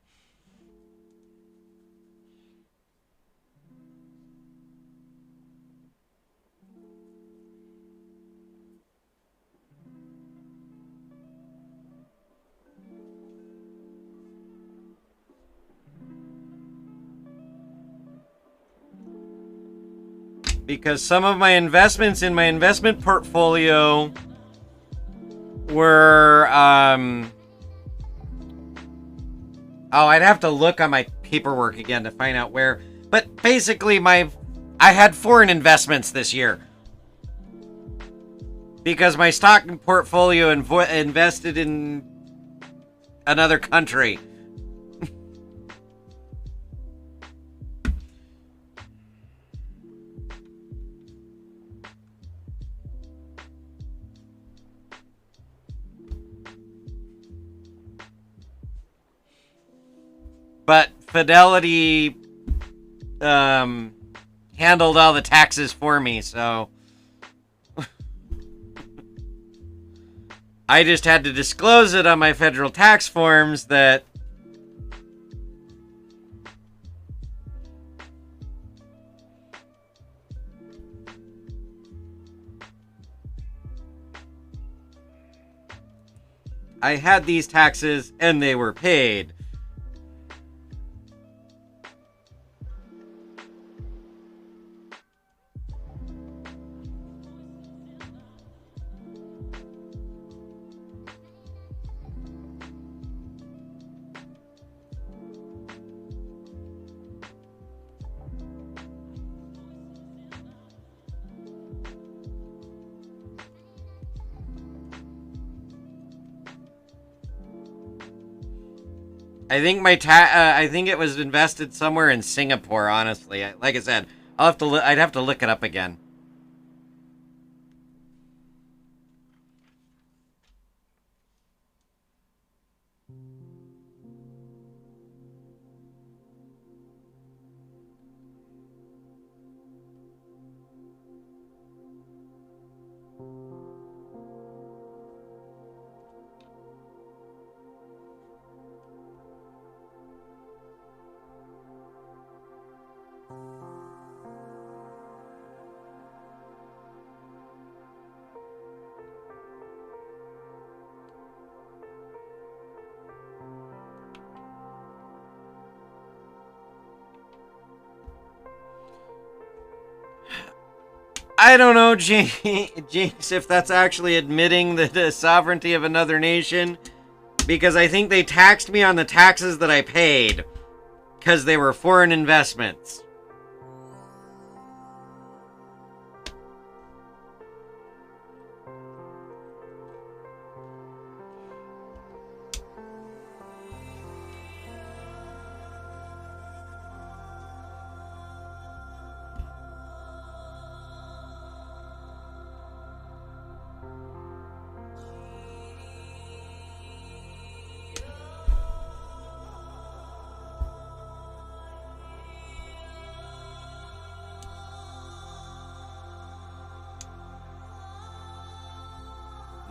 Because some of my investments in my investment portfolio were, oh, I'd have to look on my paperwork again to find out where. But basically, I had foreign investments this year. Because my stock portfolio invested in another country. But Fidelity handled all the taxes for me, so I just had to disclose it on my federal tax forms that I had these taxes and they were paid. I think I think it was invested somewhere in Singapore. Honestly, like I said, I'd have to look it up again. I don't know, Jinx, if that's actually admitting the sovereignty of another nation, because I think they taxed me on the taxes that I paid, because they were foreign investments.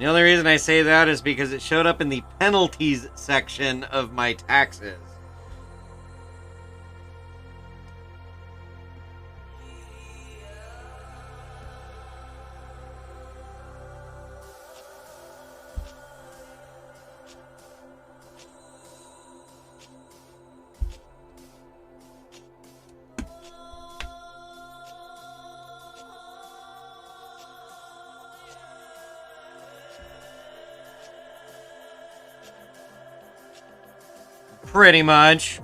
The only reason I say that is because it showed up in the penalties section of my taxes. Pretty much.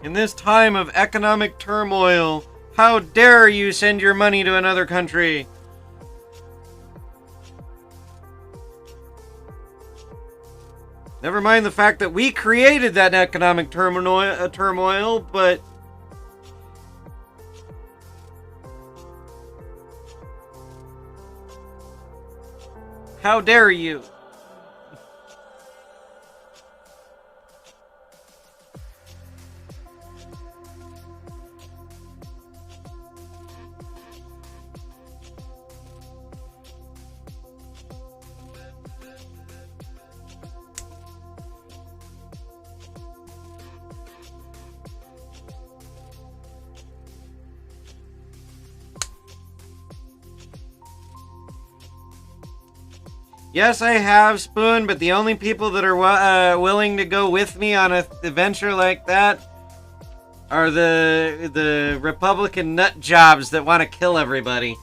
In this time of economic turmoil, how dare you send your money to another country? Never mind the fact that we created that economic turmoil, but how dare you? Yes, I have, Spoon, but the only people that are willing to go with me on a adventure like that are the Republican nut jobs that want to kill everybody.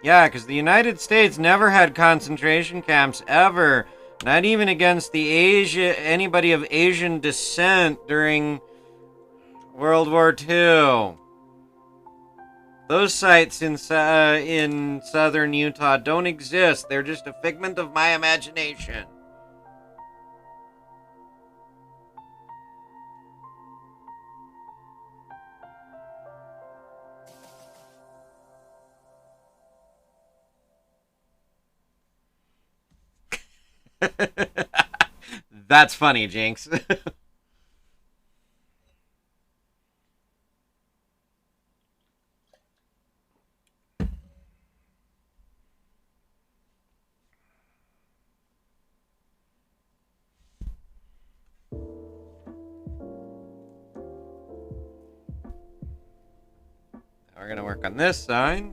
Yeah, because the United States never had concentration camps ever. Not even against anybody of Asian descent during World War II. Those sites in southern Utah don't exist. They're just a figment of my imagination. That's funny, Jinx. We're going to work on this side.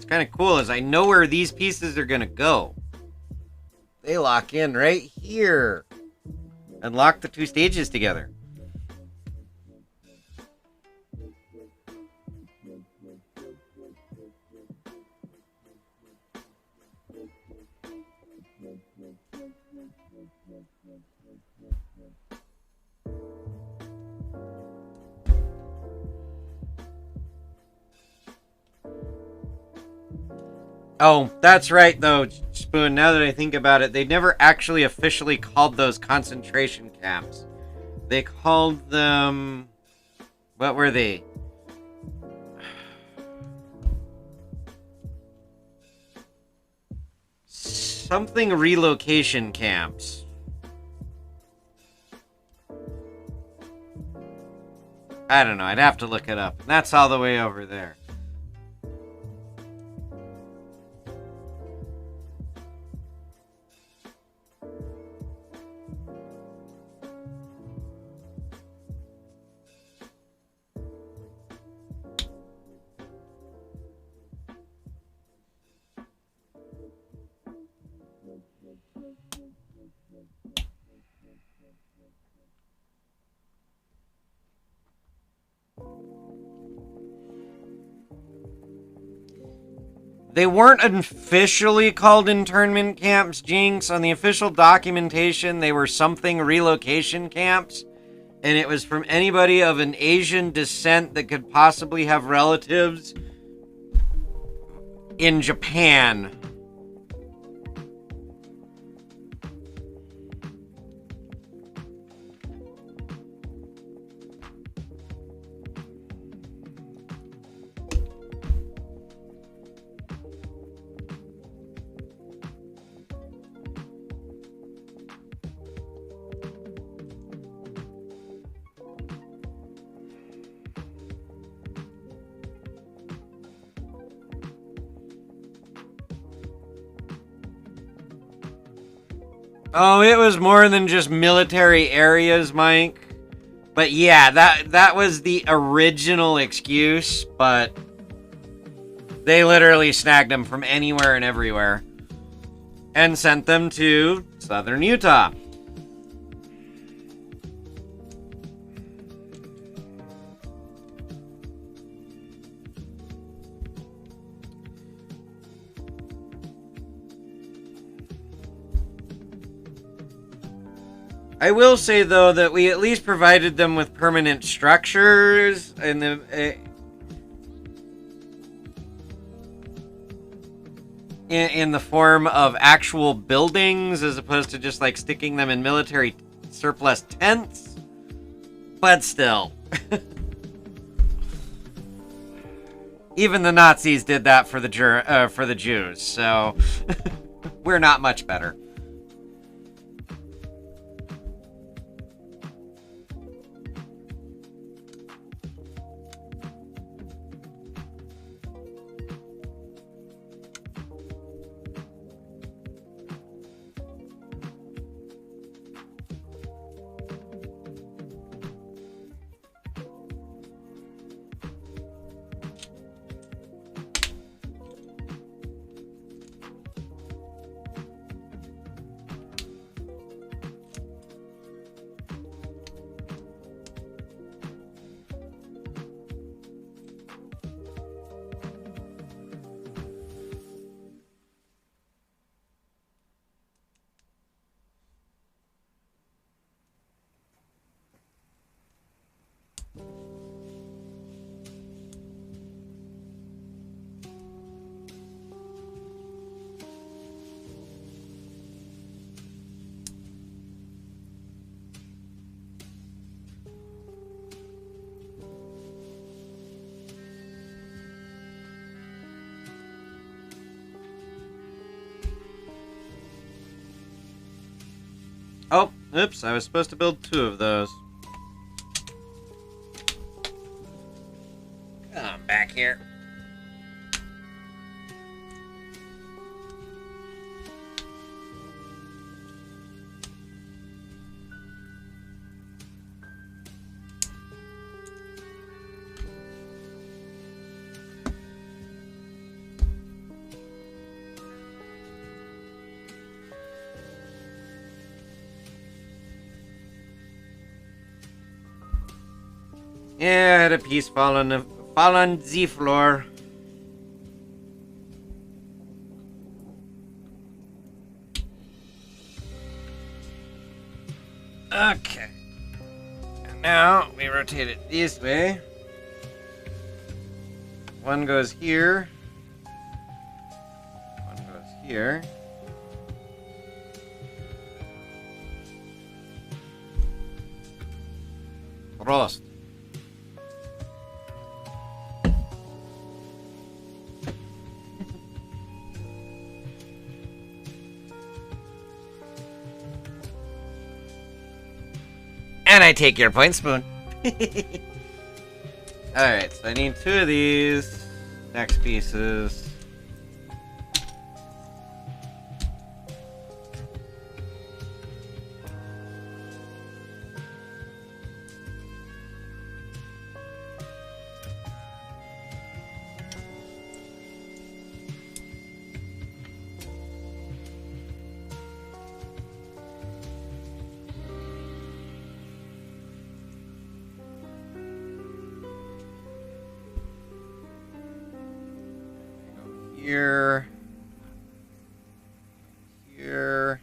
what's kind of cool is I know where these pieces are going to go. They lock in right here and lock the two stages together. Oh, that's right, though, Spoon. Now that I think about it, they never actually officially called those concentration camps. They called them... What were they? Something relocation camps. I don't know. I'd have to look it up. And that's all the way over there. They weren't officially called internment camps, Jinx. On the official documentation, they were something relocation camps. And it was from anybody of an Asian descent that could possibly have relatives in Japan. Oh, it was more than just military areas, Mike. But yeah, that was the original excuse, but they literally snagged them from anywhere and everywhere and sent them to southern Utah. I will say, though, that we at least provided them with permanent structures in the form of actual buildings, as opposed to just like sticking them in military surplus tents. But still, even the Nazis did that for the Jews, so we're not much better. Oh, oops, I was supposed to build 2 of those. Come back here. Yeah, I had a piece fall on the floor. Okay. And now we rotate it this way. One goes here. One goes here. Prost. And I take your point spoon. Alright, so I need 2 of these. Next pieces. Here. Here.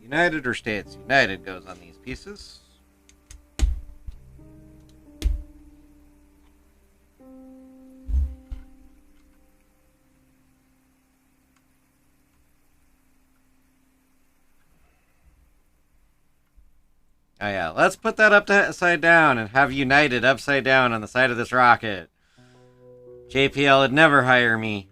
United or States United goes on these pieces. Oh yeah, let's put that upside down and have United upside down on the side of this rocket. JPL would never hire me.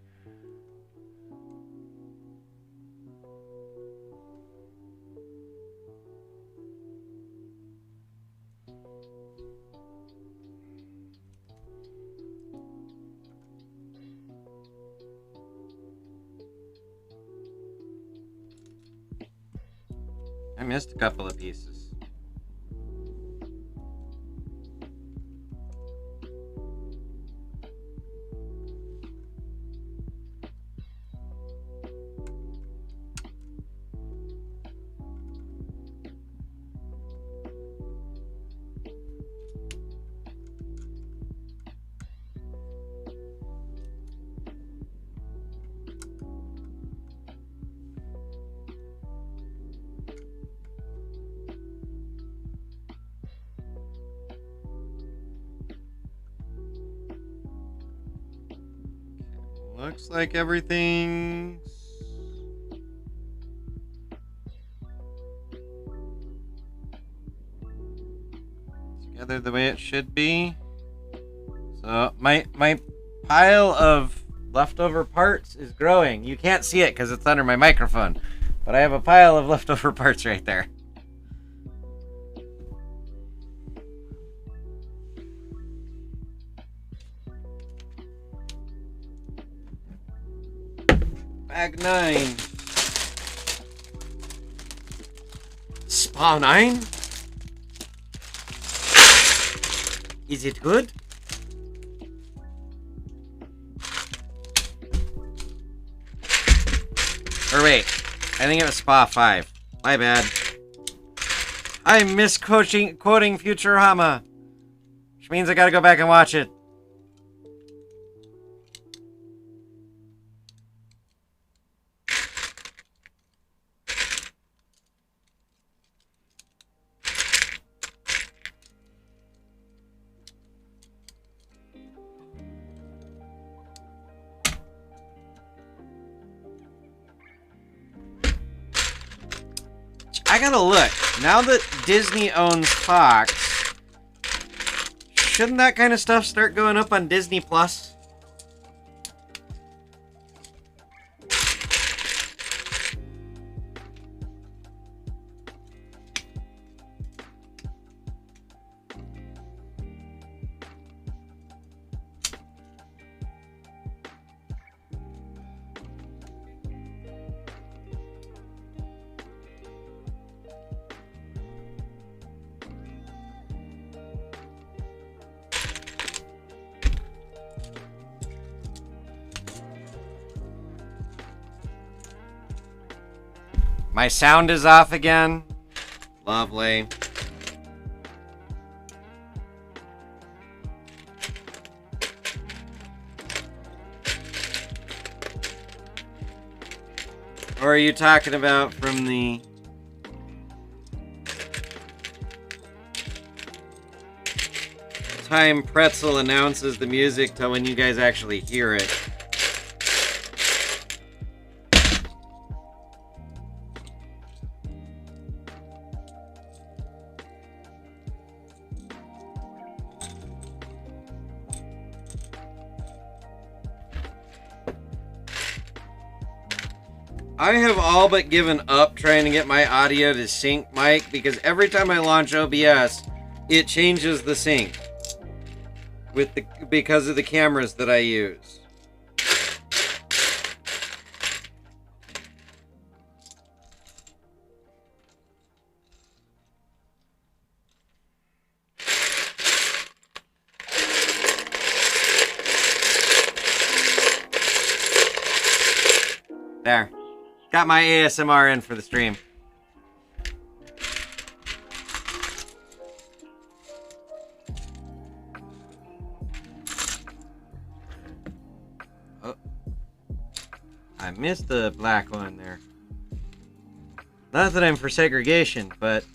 I missed a couple of pieces. Looks like everything's together the way it should be. So my pile of leftover parts is growing. You can't see it because it's under my microphone, but I have a pile of leftover parts right there. Bag 9. Spa 9? Is it good? Or wait, I think it was Spa 5. My bad. I'm misquoting Futurama. Which means I gotta go back and watch it. I gotta look. Now that Disney owns Fox, shouldn't that kind of stuff start going up on Disney Plus? My sound is off again. Lovely. Or are you talking about from the... time Pretzel announces the music to when you guys actually hear it? I have all but given up trying to get my audio to sync mic because every time I launch OBS, it changes the sync because of the cameras that I use. There. Got my ASMR in for the stream. Oh. I missed the black one there. Not that I'm for segregation, but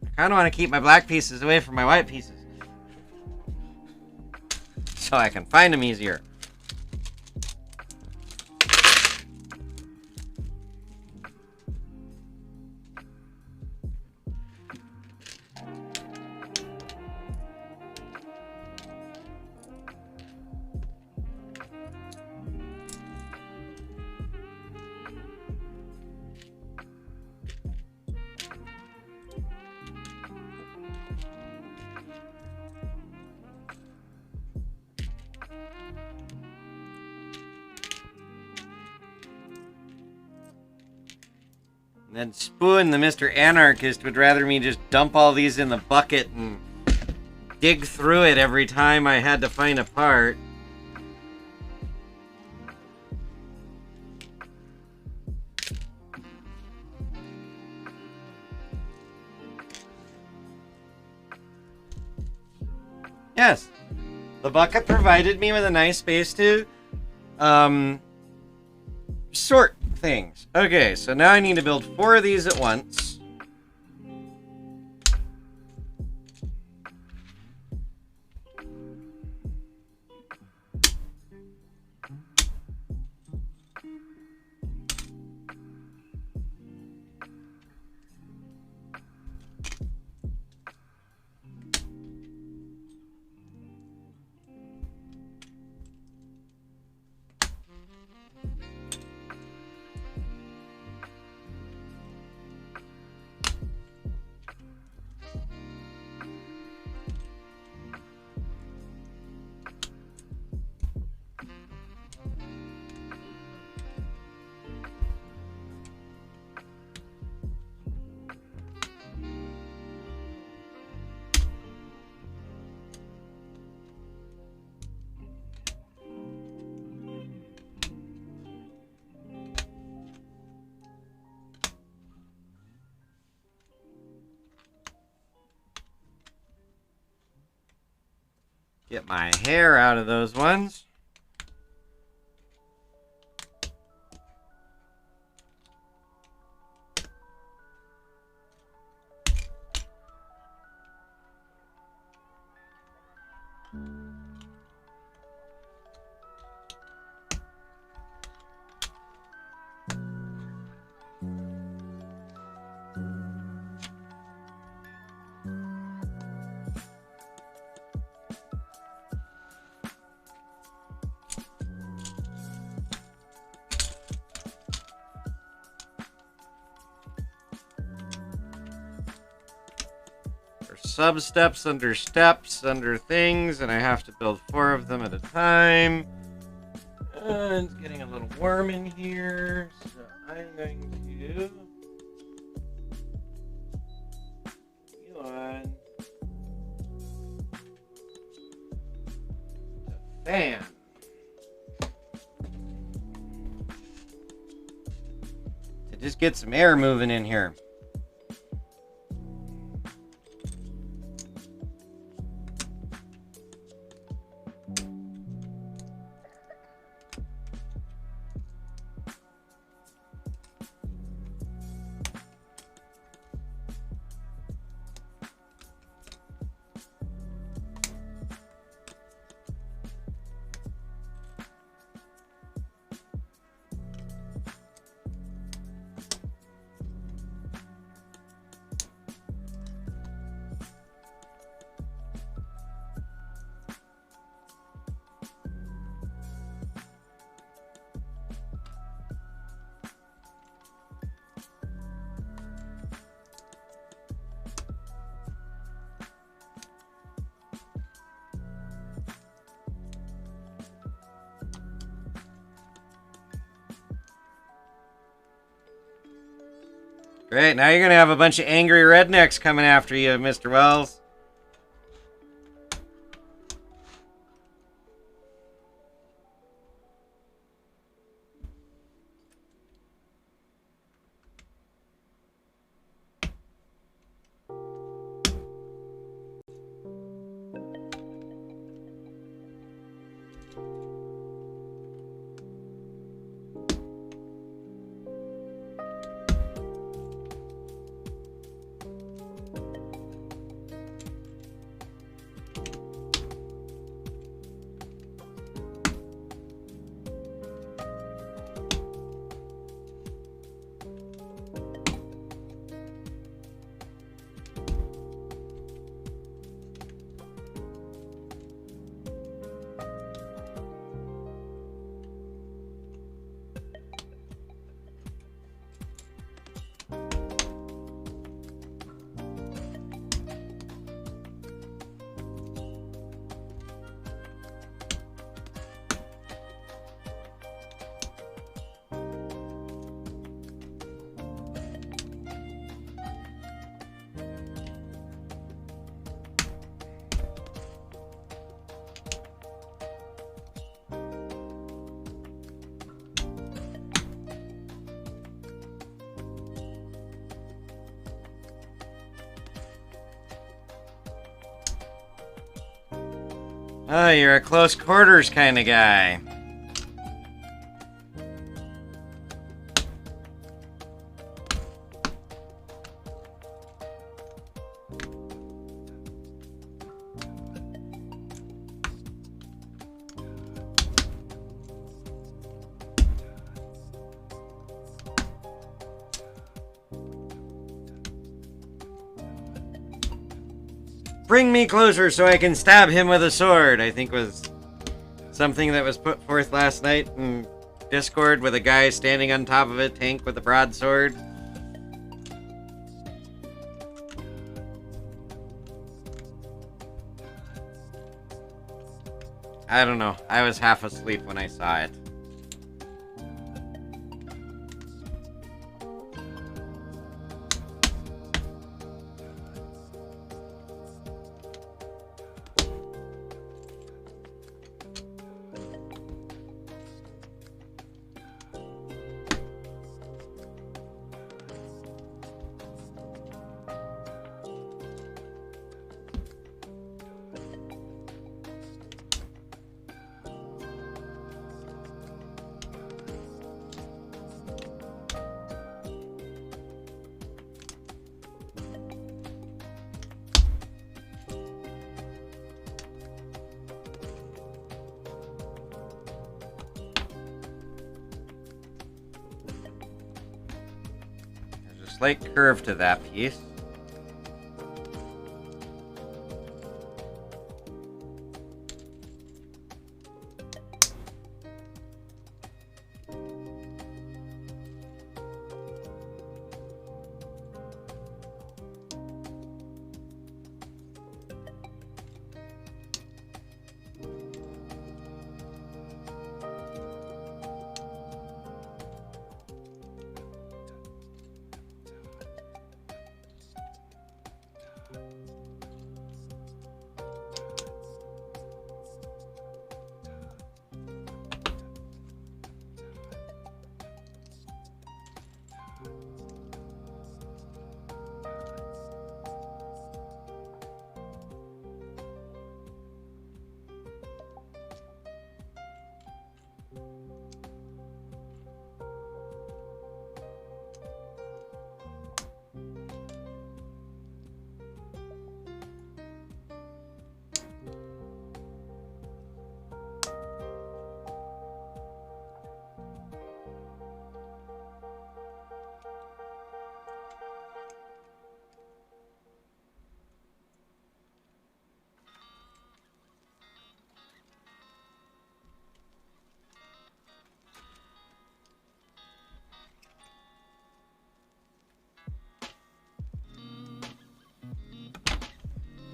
I kind of want to keep my black pieces away from my white pieces. So I can find them easier. And then Spoon, the Mr. Anarchist, would rather me just dump all these in the bucket and dig through it every time I had to find a part. Yes, the bucket provided me with a nice space to sort things. Okay, so now I need to build 4 of these at once. Get my hair out of those ones. sub-steps under steps under things, and I have to build 4 of them at a time. It's getting a little warm in here, so I'm going to... Elon... The fan. To just get some air moving in here. Great, now you're going to have a bunch of angry rednecks coming after you, Mr. Wells. Oh, you're a close quarters kind of guy. Bring me closer so I can stab him with a sword, I think was something that was put forth last night in Discord with a guy standing on top of a tank with a broadsword. I don't know. I was half asleep when I saw it. Slight curve to that piece.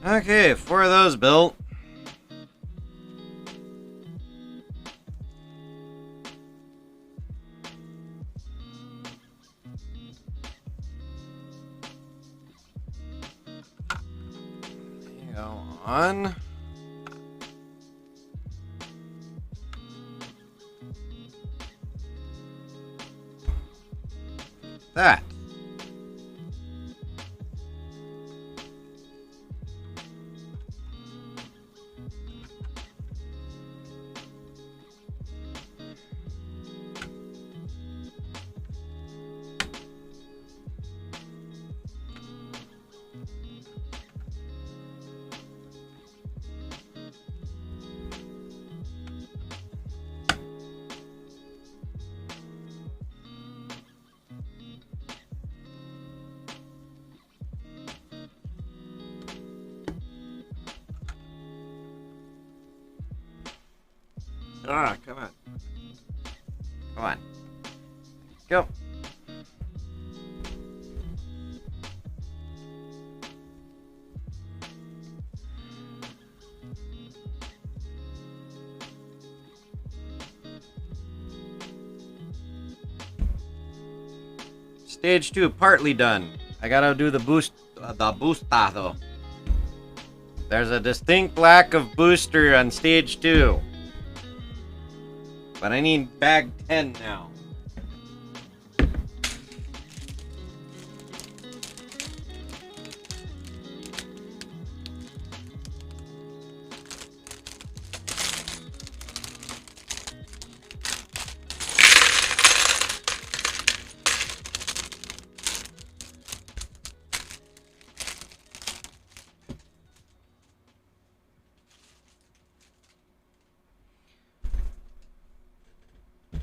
Okay, 4 of those built. Go on. That. Ah, come on. Come on. Go. Stage 2 partly done. I gotta do the booster though. There's a distinct lack of booster on stage 2. But I need bag 10 now.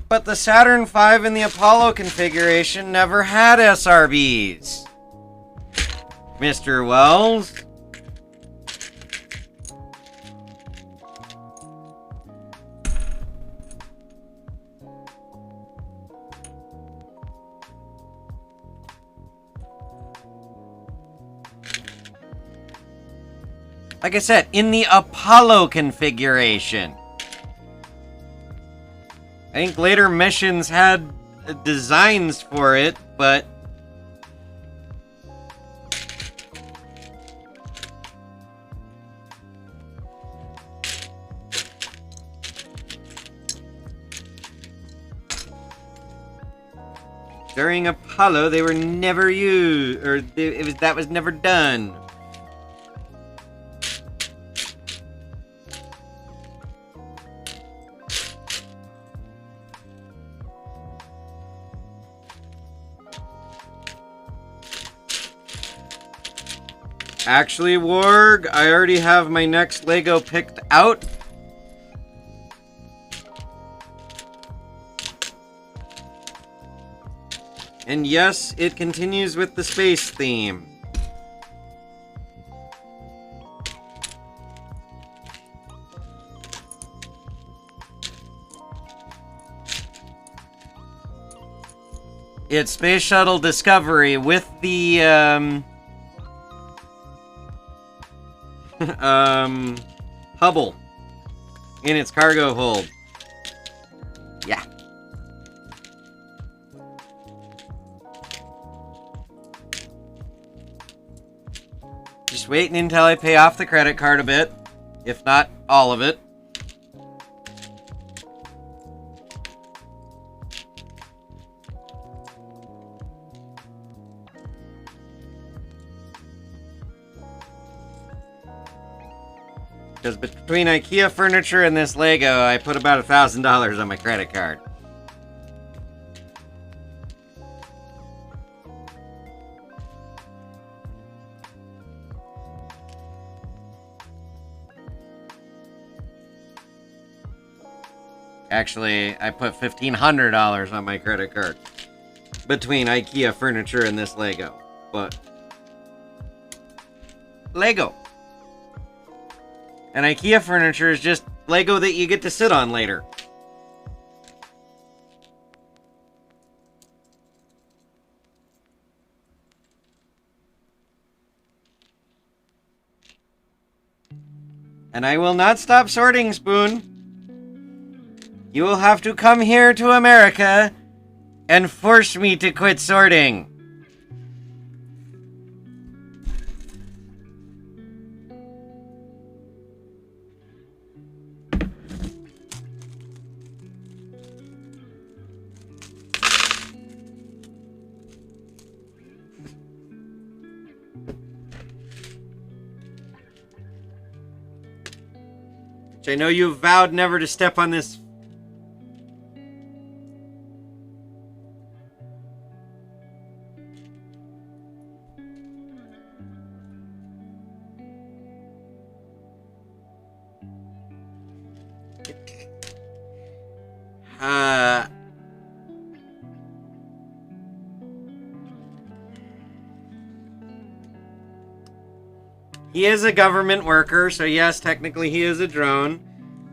But the Saturn V and the Apollo configuration never had SRBs. Mr. Wells? Like I said, in the Apollo configuration. I think later missions had designs for it, but during Apollo they were never used, or that was never done. Actually, Warg, I already have my next Lego picked out. And yes, it continues with the space theme. It's Space Shuttle Discovery with the, Hubble in its cargo hold. Yeah. Just waiting until I pay off the credit card a bit, if not all of it. Because between IKEA furniture and this Lego, I put about $1,000 on my credit card. Actually, I put $1,500 on my credit card. Between IKEA furniture and this Lego. But Lego. And IKEA furniture is just Lego that you get to sit on later. And I will not stop sorting, Spoon. You will have to come here to America and force me to quit sorting. Which I know you've vowed never to step on this. He is a government worker, so yes, technically he is a drone.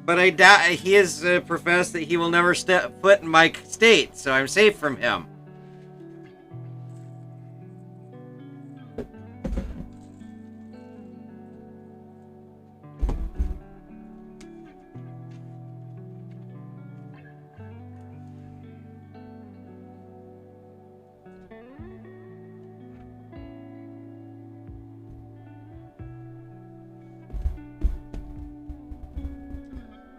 But I doubt he has professed that he will never step foot in my state, so I'm safe from him.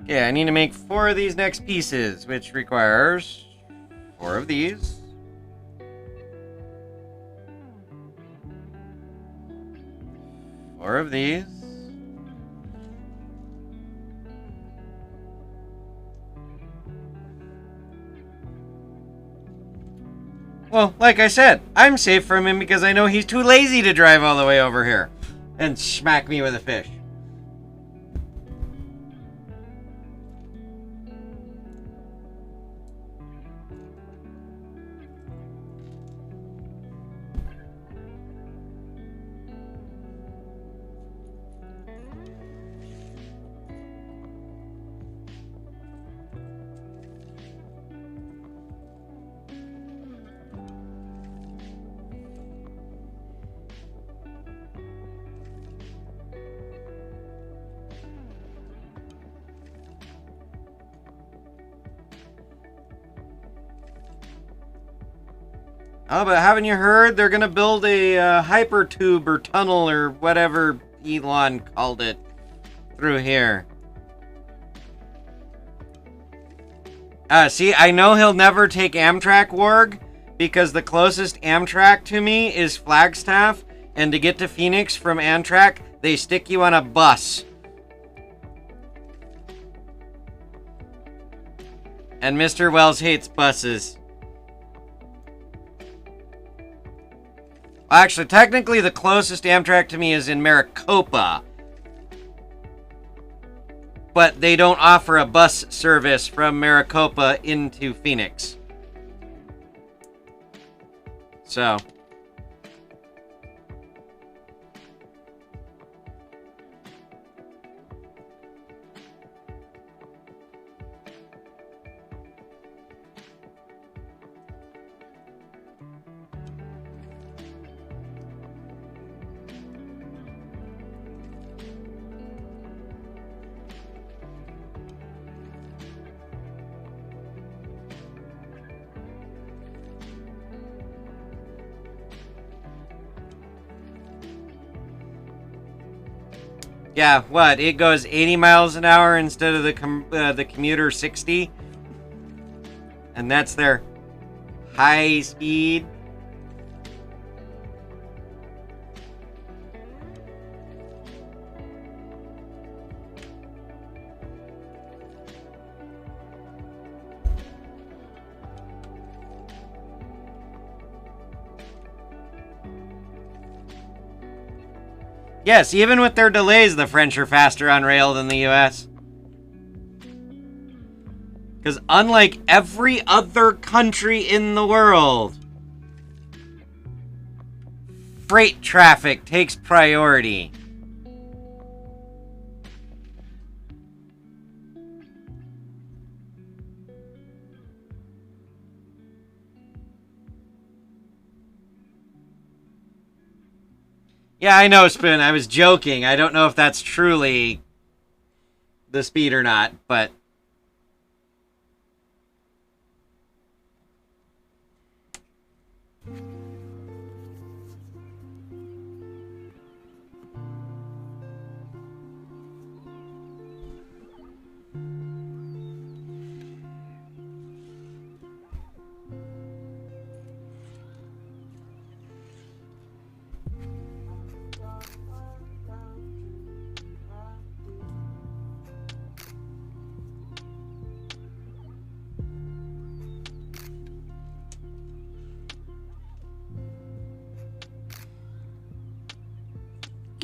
Yeah, I need to make 4 of these next pieces, which requires 4 of these. 4 of these. Well, like I said, I'm safe from him because I know he's too lazy to drive all the way over here and smack me with a fish. Oh, but haven't you heard? They're gonna build a hyper tube or tunnel or whatever Elon called it through here. See, I know he'll never take Amtrak Warg because the closest Amtrak to me is Flagstaff, and to get to Phoenix from Amtrak, they stick you on a bus. And Mr. Wells hates buses. Actually, technically, the closest Amtrak to me is in Maricopa. But they don't offer a bus service from Maricopa into Phoenix. So. Yeah, what? It goes 80 miles an hour instead of the commuter 60? And that's their high speed? Yes, even with their delays, the French are faster on rail than the US. Because unlike every other country in the world, freight traffic takes priority. Yeah, I know, Spoon. I was joking. I don't know if that's truly the speed or not, but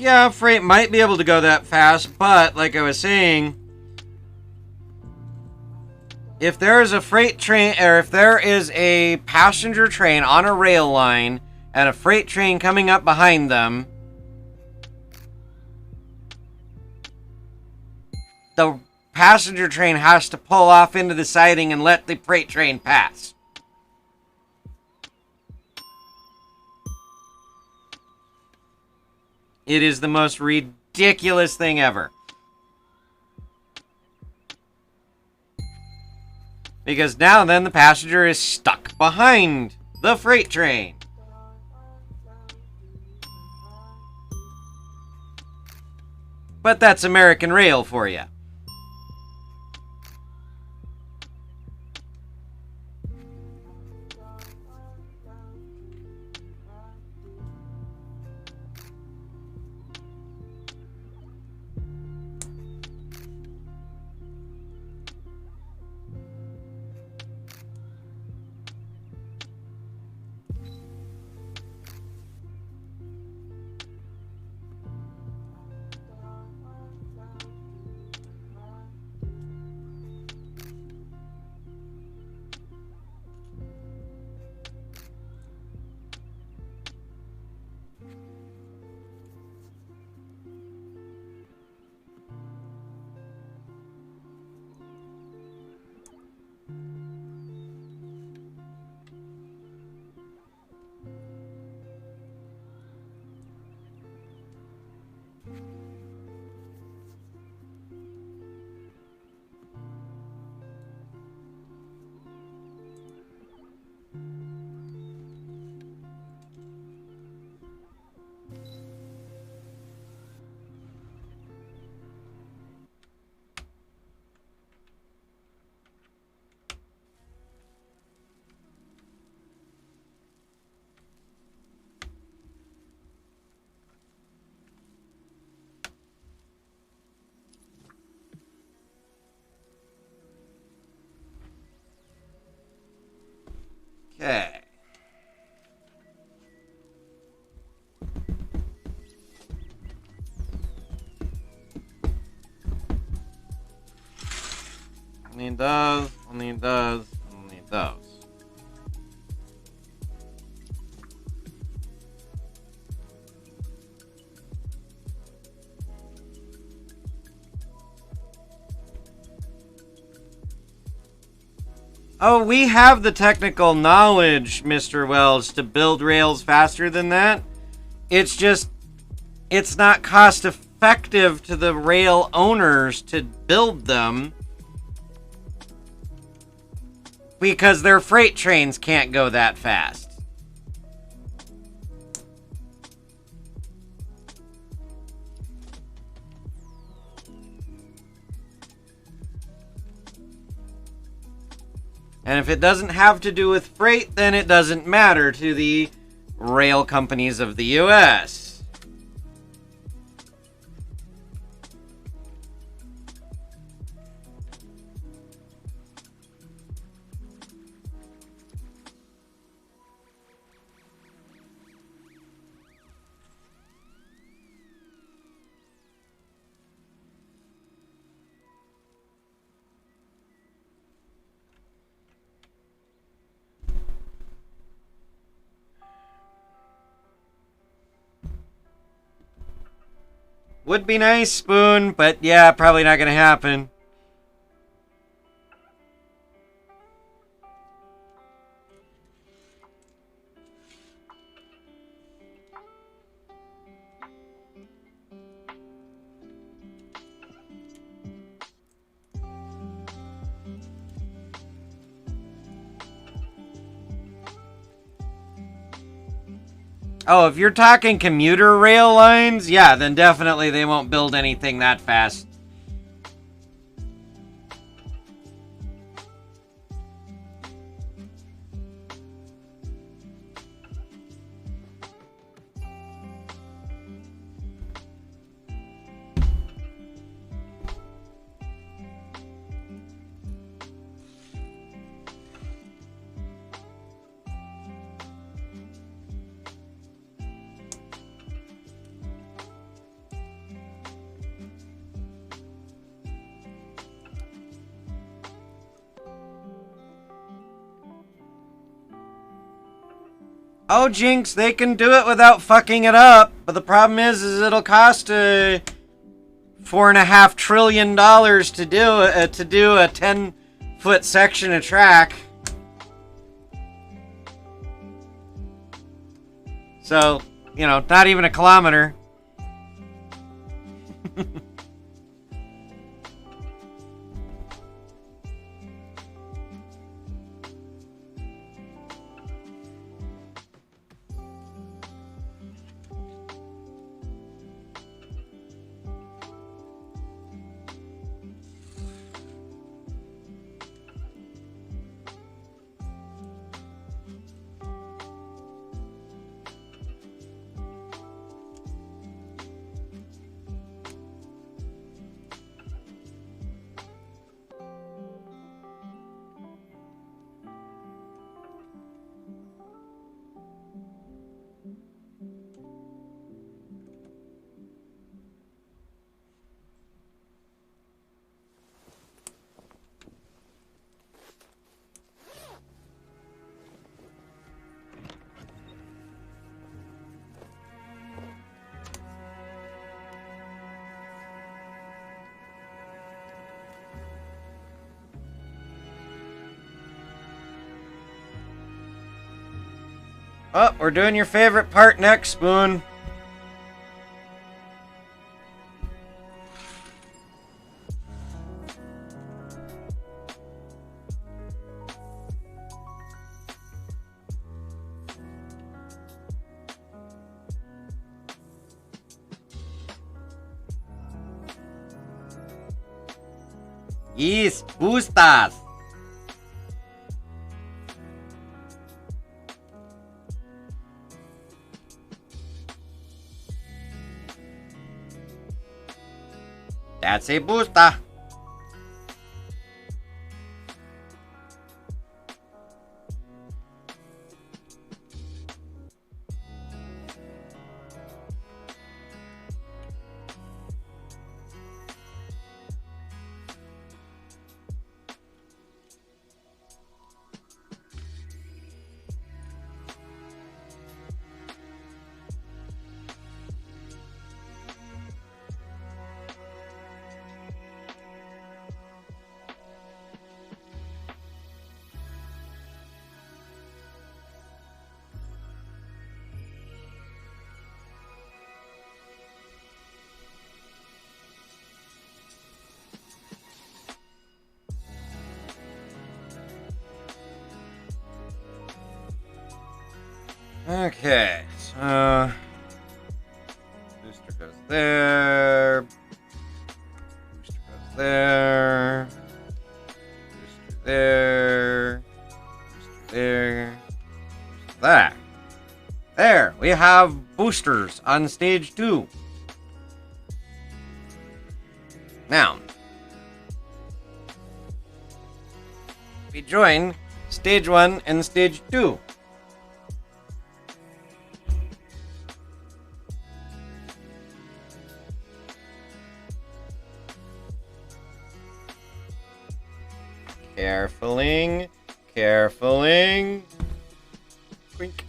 yeah, freight might be able to go that fast, but like I was saying, if there is a freight train, or if there is a passenger train on a rail line and a freight train coming up behind them, the passenger train has to pull off into the siding and let the freight train pass. It is the most ridiculous thing ever. Because now then the passenger is stuck behind the freight train. But that's American Rail for you. Okay. I'll need those, I'll need those, I'll need those. Oh, we have the technical knowledge, Mr. Wells, to build rails faster than that. It's just, it's not cost effective to the rail owners to build them because their freight trains can't go that fast. And if it doesn't have to do with freight, then it doesn't matter to the rail companies of the US. Would be nice, Spoon, but yeah, probably not gonna happen. Oh, if you're talking commuter rail lines, yeah, then definitely they won't build anything that fast. Oh, Jinx, they can do it without fucking it up. But the problem is it'll cost $4.5 trillion to do a 10-foot section of track. So, you know, not even a kilometer. Oh, we're doing your favorite part next, Spoon. Yes, boostas. That's a booster. Okay, so booster goes there. Booster goes there. Booster there. Booster there. Booster there. There, we have boosters on stage 2. Now, we join stage 1 and stage 2. Carefuling, carefuling. Wink.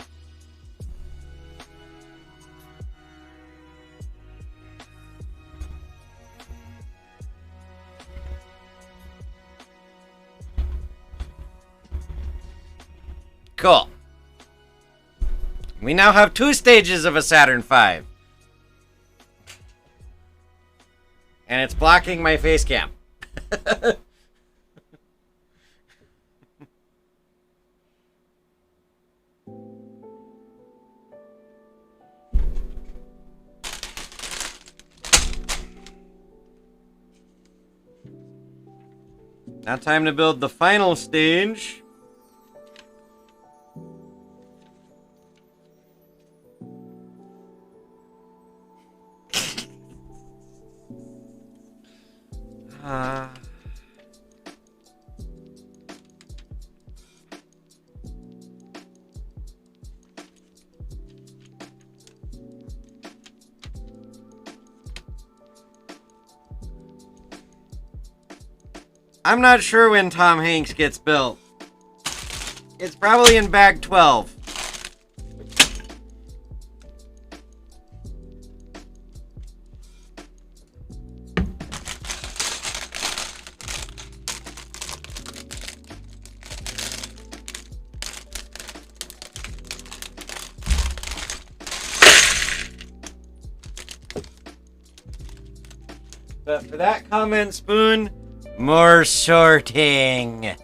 Cool. We now have 2 stages of a Saturn V. And it's blocking my face cam. Now time to build the final stage. I'm not sure when Tom Hanks gets built. It's probably in bag 12. But for that comment, Spoon, more sorting.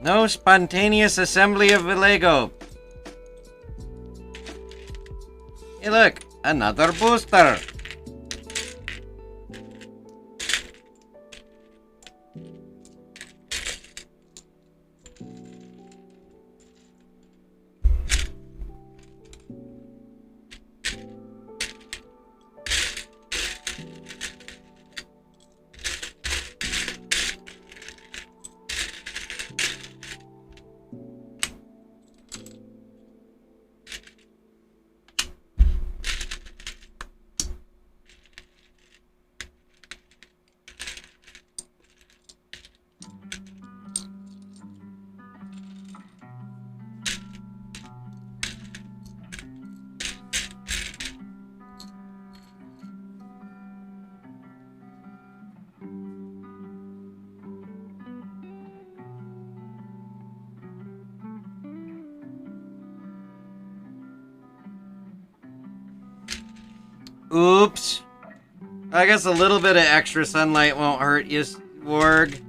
No spontaneous assembly of the Lego. Hey look, another booster. Oops. I guess a little bit of extra sunlight won't hurt you, Warg.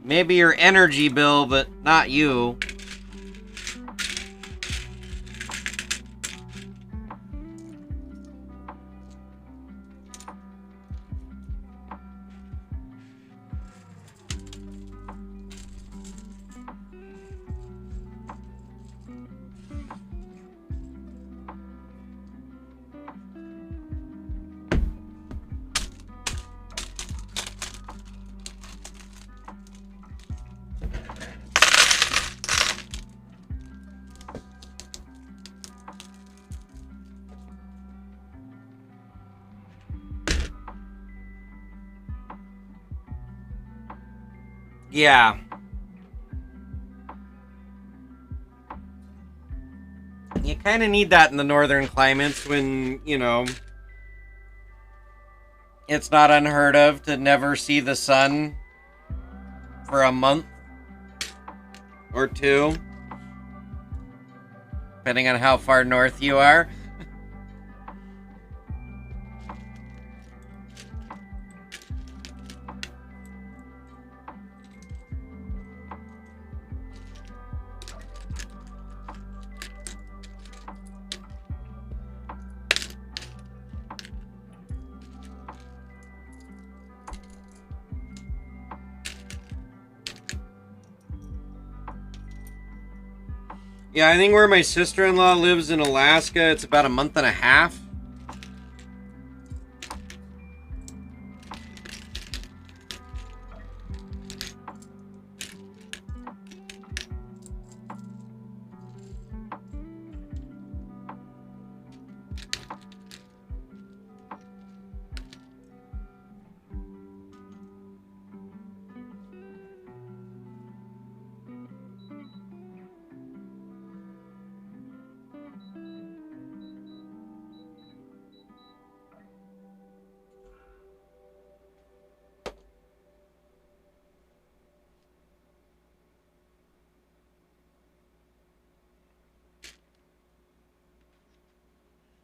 Maybe your energy bill, but not you. Yeah. You kind of need that in the northern climates when, you know, it's not unheard of to never see the sun for a month or two, depending on how far north you are. Yeah, I think where my sister-in-law lives in Alaska, it's about a month and a half.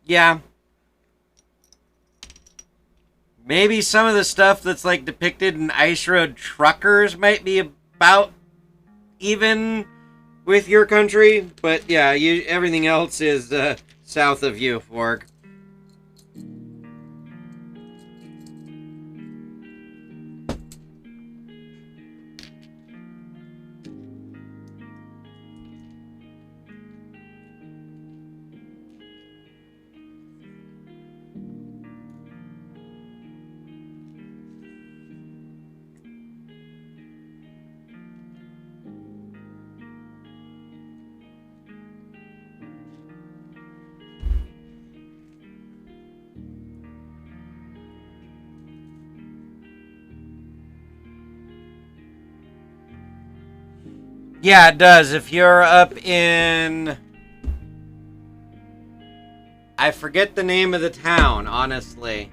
Yeah. Maybe some of the stuff that's like depicted in Ice Road Truckers might be about even with your country, but yeah, everything else is south of you, Fork. Yeah, it does. If you're up in. I forget the name of the town, honestly.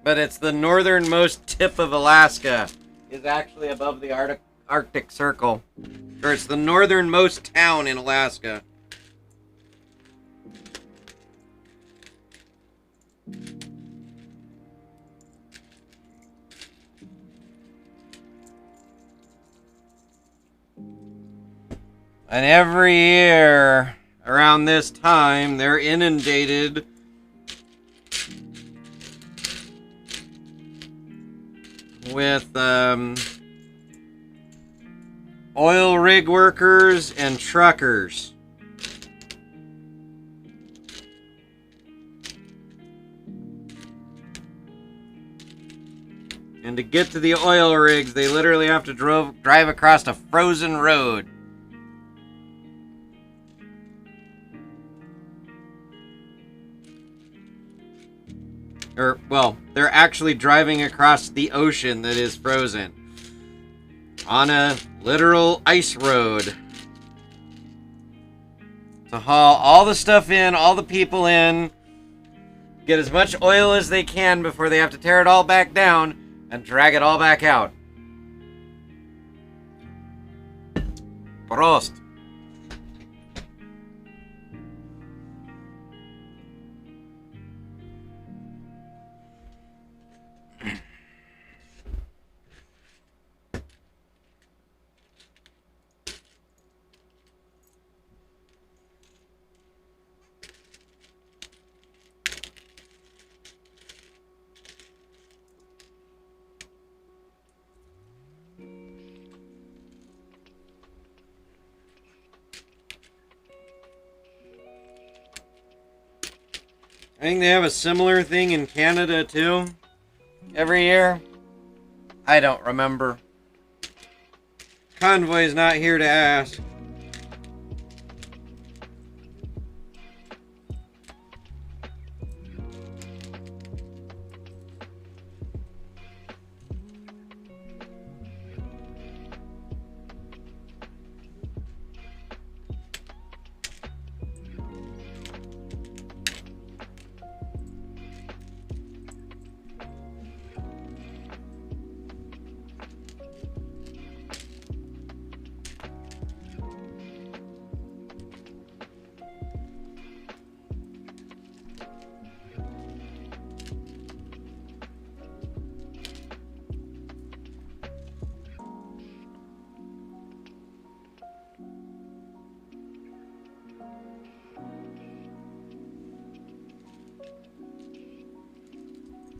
But it's the northernmost tip of Alaska. Is actually above the Arctic Circle. Or it's the northernmost town in Alaska. And every year around this time, they're inundated with oil rig workers and truckers. And to get to the oil rigs, they literally have to drive across a frozen road. Or, well, they're actually driving across the ocean that is frozen. On a literal ice road. To haul all the stuff in, all the people in, get as much oil as they can before they have to tear it all back down and drag it all back out. Prost. I think they have a similar thing in Canada too. Every year. I don't remember. Convoy's not here to ask.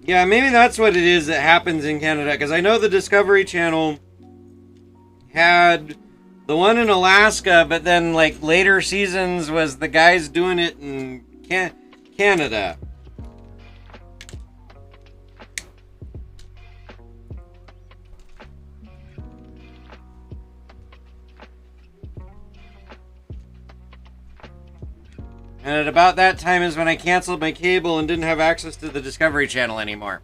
Yeah, maybe that's what it is that happens in Canada, because I know the Discovery Channel had the one in Alaska, but then like later seasons was the guys doing it in Canada. And at about that time is when I canceled my cable and didn't have access to the Discovery Channel anymore.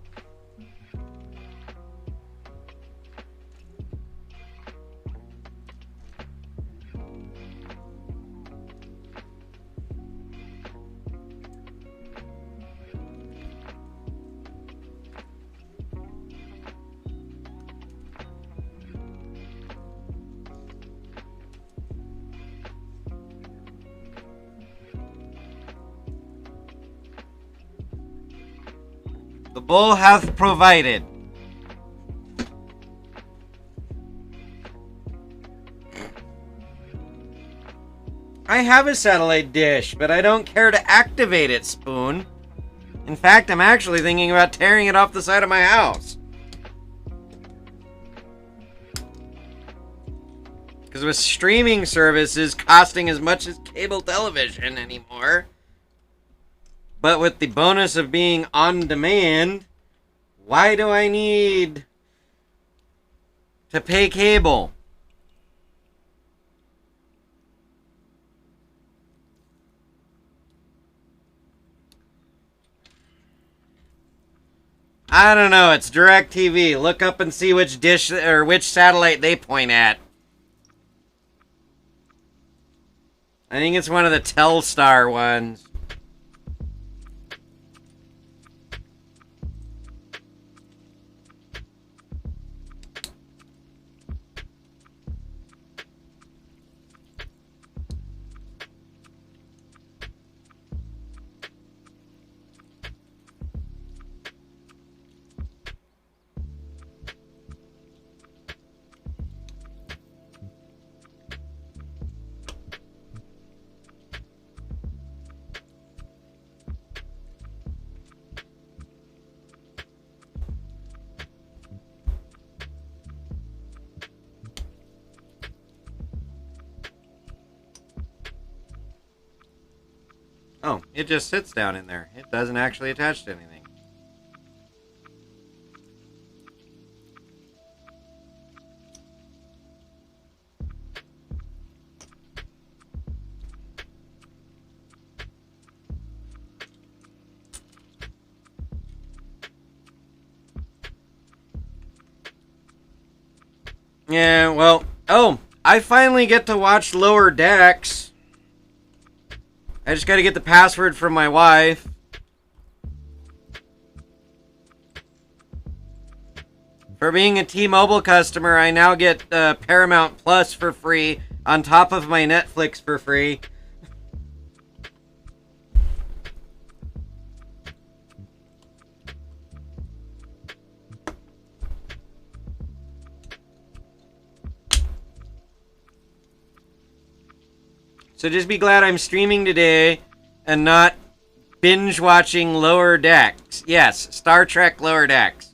bull hath provided. I have a satellite dish, but I don't care to activate it, Spoon. In fact, I'm actually thinking about tearing it off the side of my house. Because with streaming services costing as much as cable television anymore, but with the bonus of being on demand, why do I need to pay cable? I don't know, it's DirecTV. Look up and see which dish or which satellite they point at. I think it's one of the Telstar ones. Oh, it just sits down in there. It doesn't actually attach to anything. Yeah, well, oh, I finally get to watch Lower Decks. I just gotta get the password from my wife. For being a T-Mobile customer, I now get Paramount Plus for free on top of my Netflix for free. So just be glad I'm streaming today and not binge watching Lower Decks. Yes, Star Trek Lower Decks.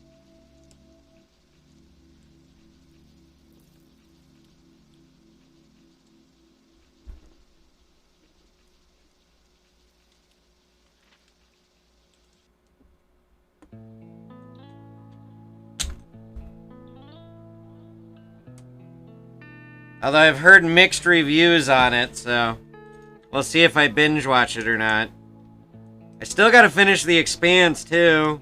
Although I've heard mixed reviews on it, so we'll see if I binge watch it or not. I still gotta finish The Expanse, too.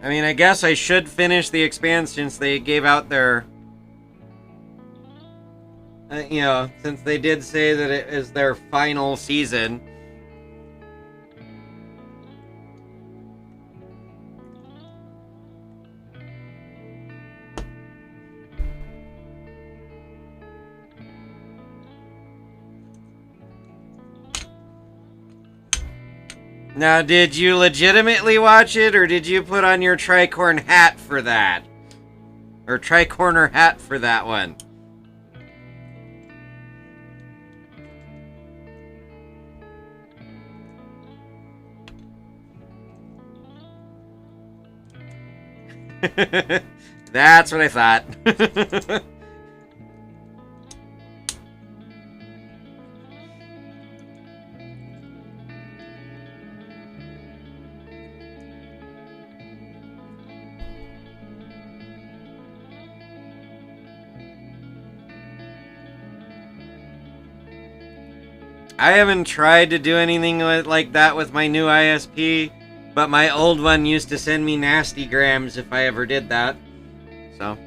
I mean, I guess I should finish The Expanse since they gave out their... you know, since they did say that it is their final season. Now, did you legitimately watch it, or did you put on your tricorn hat for that? Or tricorner hat for that one? That's what I thought. I haven't tried to do anything like that with my new ISP, but my old one used to send me nasty grams if I ever did that. So.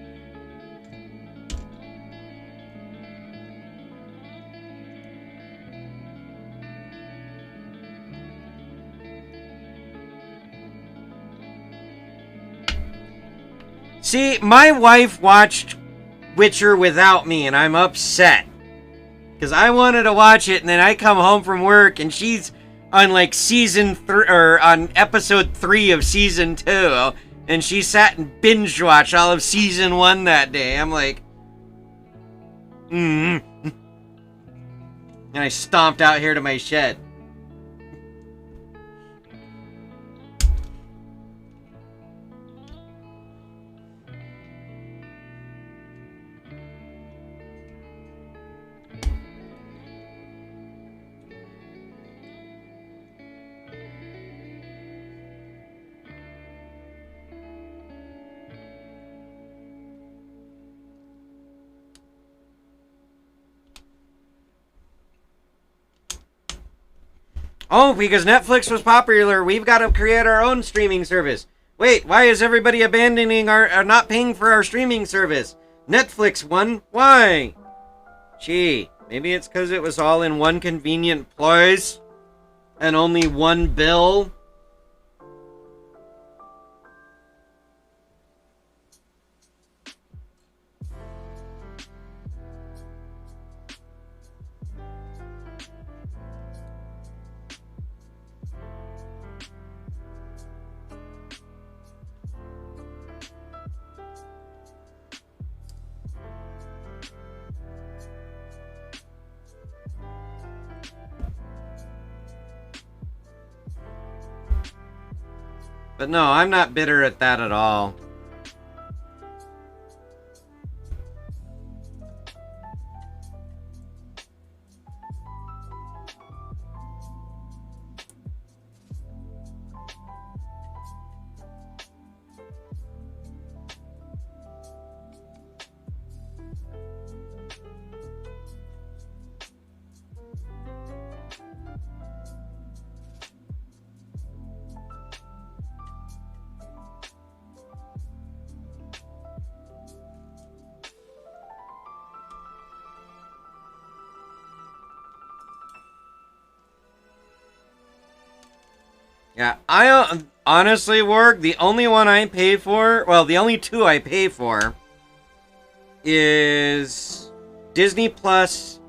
See, my wife watched Witcher without me, and I'm upset. Because I wanted to watch it, and then I come home from work, and she's on like season 3, or on episode 3 of season 2, and she sat and binge watched all of season 1 that day. I'm like, And I stomped out here to my shed. Oh, because Netflix was popular, we've got to create our own streaming service. Wait, why is everybody abandoning or not paying for our streaming service? Netflix won? Why? Gee, maybe it's because it was all in one convenient place and only one bill? But no, I'm not bitter at that at all. Yeah, I honestly, Warg, the only one I pay for, well, the only two I pay for is Disney Plus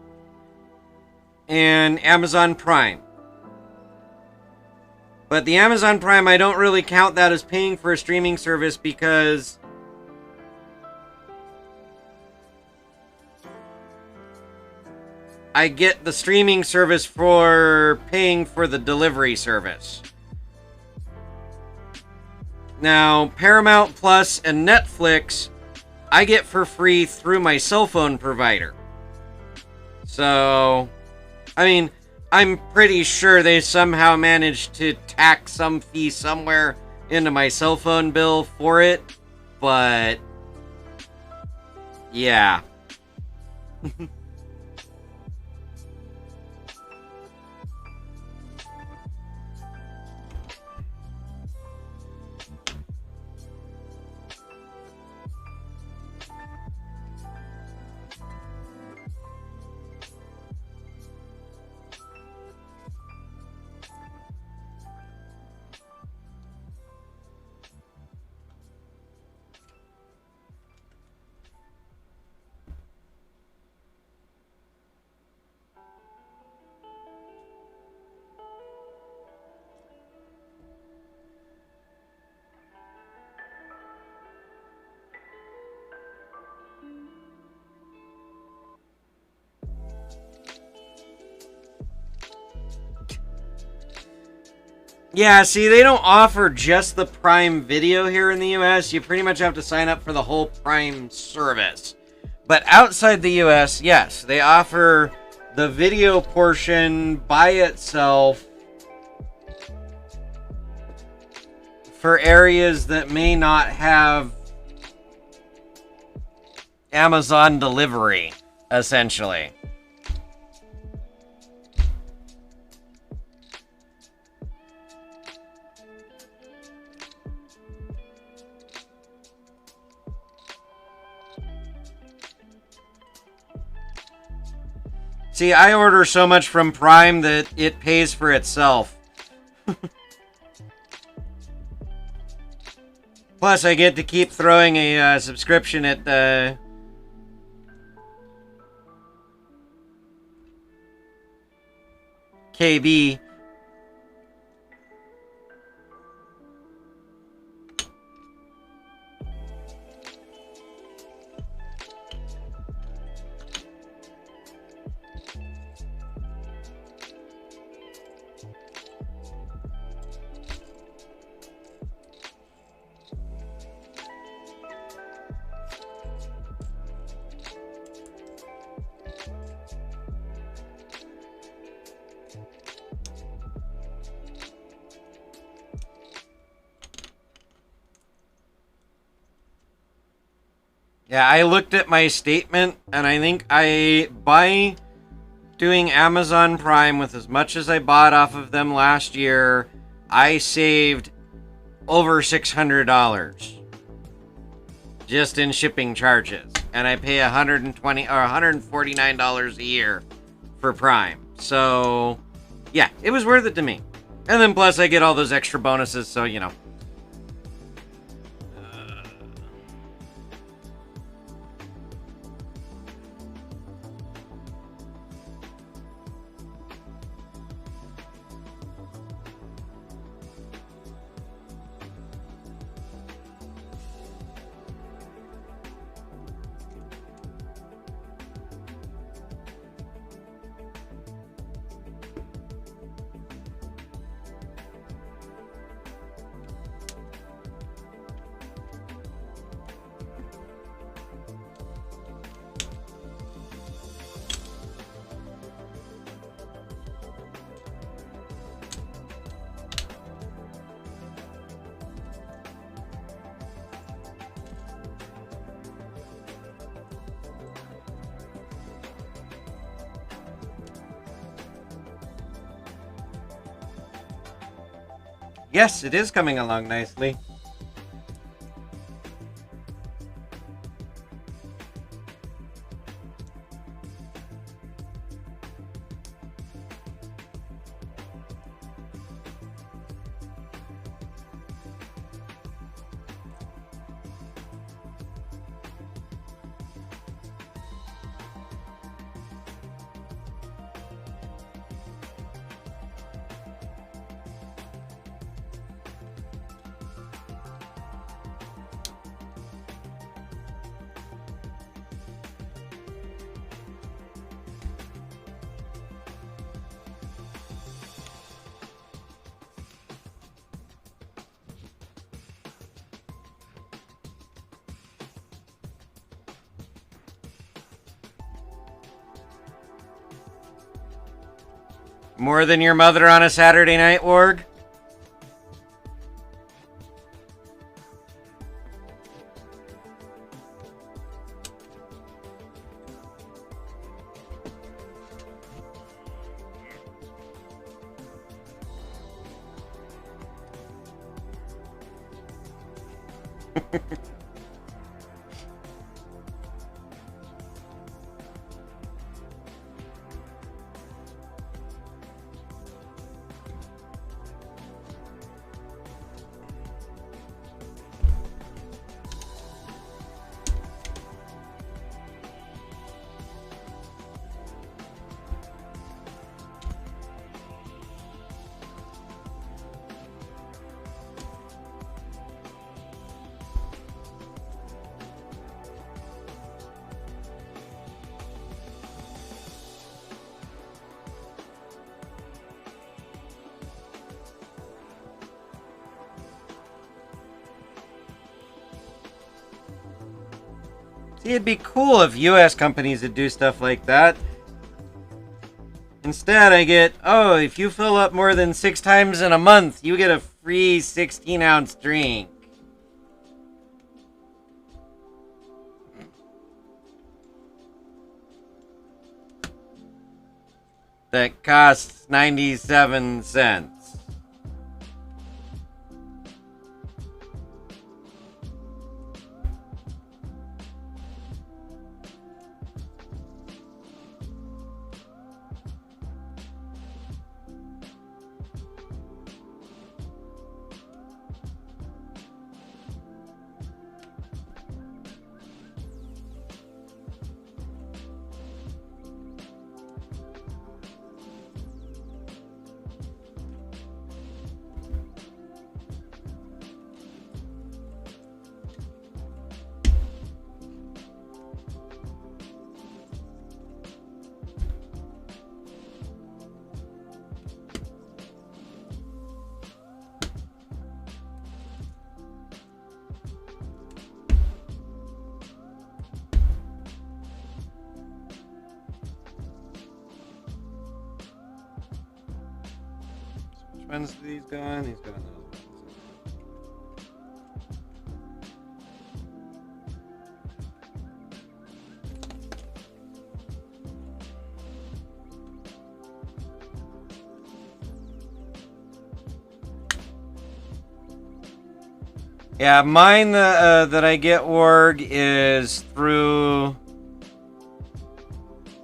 and Amazon Prime. But the Amazon Prime, I don't really count that as paying for a streaming service because I get the streaming service for paying for the delivery service. Now, Paramount Plus and Netflix, I get for free through my cell phone provider. So, I mean, I'm pretty sure they somehow managed to tack some fee somewhere into my cell phone bill for it, but yeah. Yeah, see, they don't offer just the Prime Video here in the US. You pretty much have to sign up for the whole Prime service. But outside the US, yes, they offer the video portion by itself for areas that may not have Amazon delivery, essentially. See, I order so much from Prime that it pays for itself. Plus, I get to keep throwing a subscription at the KB. Yeah, I looked at my statement, and I think by doing Amazon Prime with as much as I bought off of them last year, I saved over $600 just in shipping charges. And I pay $120 or $149 a year for Prime. So, yeah, it was worth it to me. And then plus I get all those extra bonuses, so, you know. Yes, it is coming along nicely. More than your mother on a Saturday night, Warg? See, it'd be cool if US companies would do stuff like that. Instead, I get, oh, if you fill up more than 6 times in a month, you get a free 16-ounce drink. That costs 97 cents. ones that he's gone? He's gone those ones. Yeah, mine that I get org is through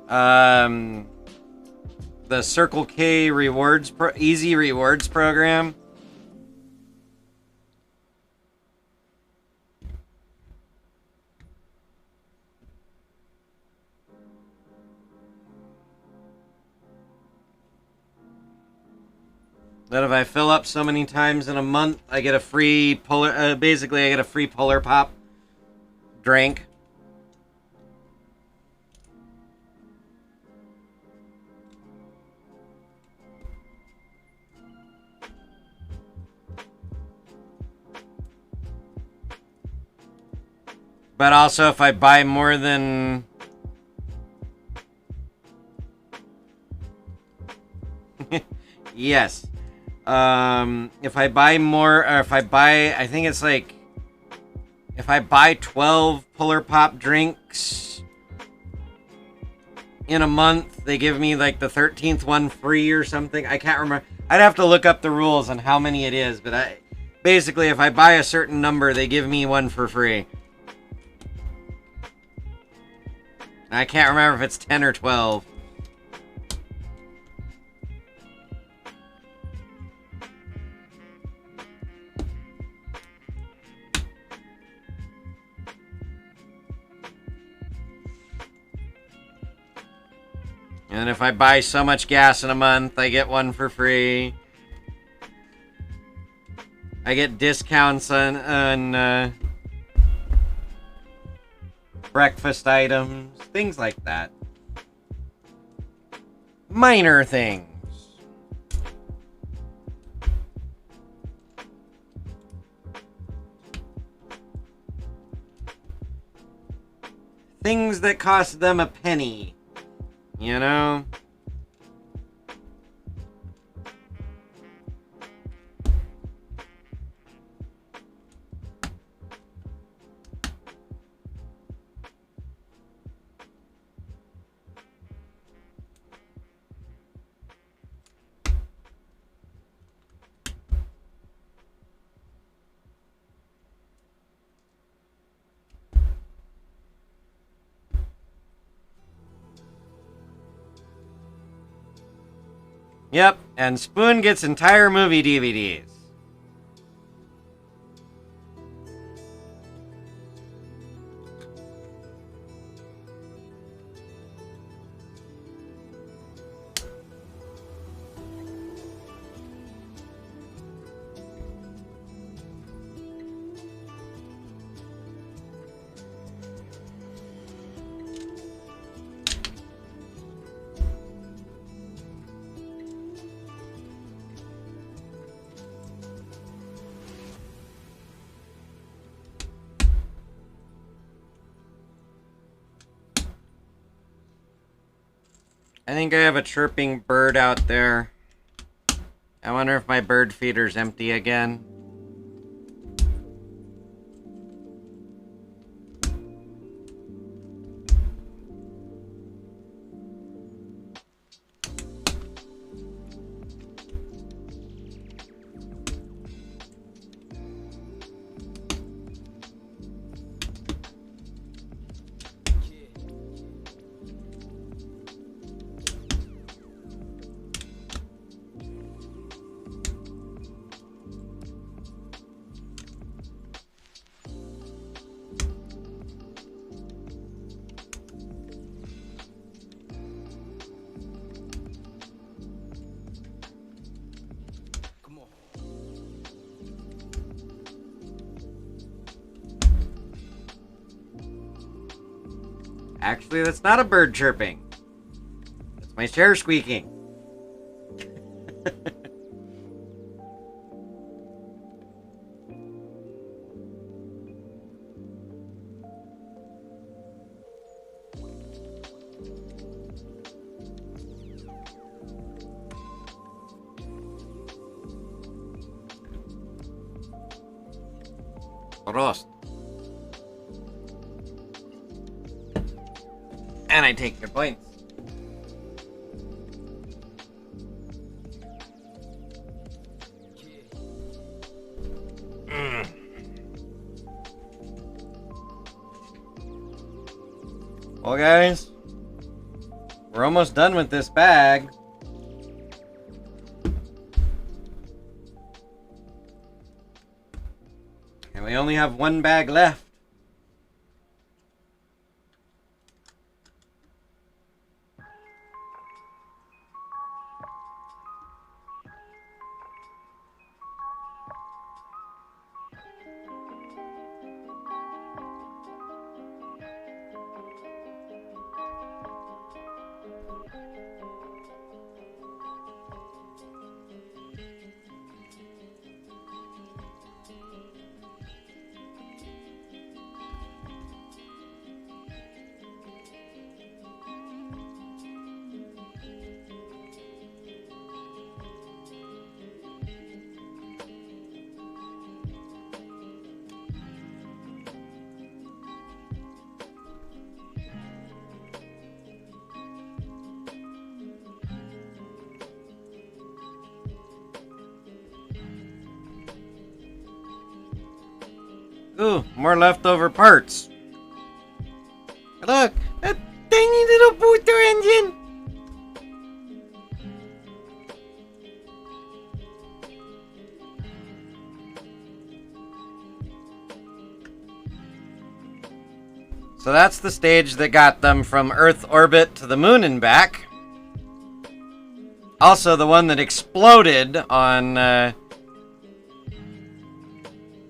the Circle K rewards easy rewards program. That if I fill up so many times in a month, I get a free polar. Basically, I get a free Polar Pop drink. But also, if I buy more than... yes. If I buy more, or if I buy, I think it's like, if I buy 12 Polar Pop drinks in a month, they give me like the 13th one free or something. I can't remember. I'd have to look up the rules on how many it is, but basically, if I buy a certain number, they give me one for free. I can't remember if it's 10 or 12. And if I buy so much gas in a month, I get one for free. I get discounts on breakfast items, things like that. Minor things. Things that cost them a penny. You know? Yep, and Spoon gets entire movie DVDs. I think I have a chirping bird out there. I wonder if my bird feeder's empty again. Actually, that's not a bird chirping. That's my chair squeaking. Prost. And I take your points. Well, guys, we're almost done with this bag. And we only have one bag left. Ooh, more leftover parts. Look, a tiny little booster engine. So that's the stage that got them from Earth orbit to the moon and back. Also the one that exploded on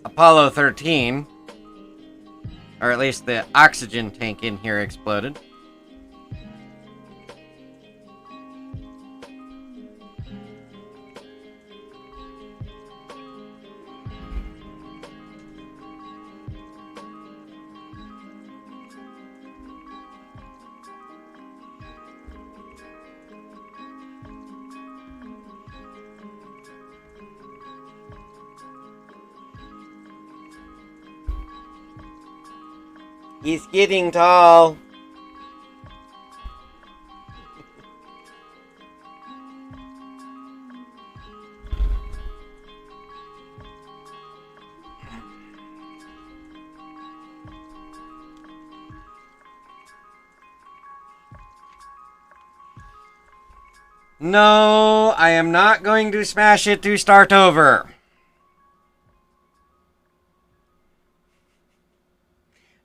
Apollo 13. Or at least the oxygen tank in here exploded. He's getting tall. No, I am not going to smash it to start over.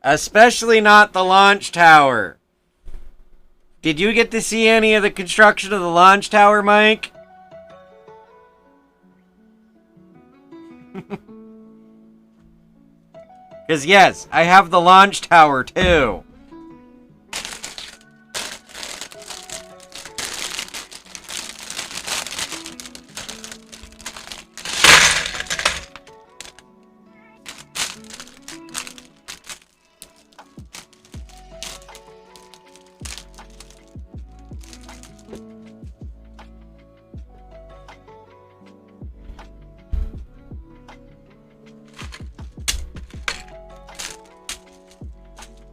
Especially not the launch tower. Did you get to see any of the construction of the launch tower, Mike? Because yes, I have the launch tower too.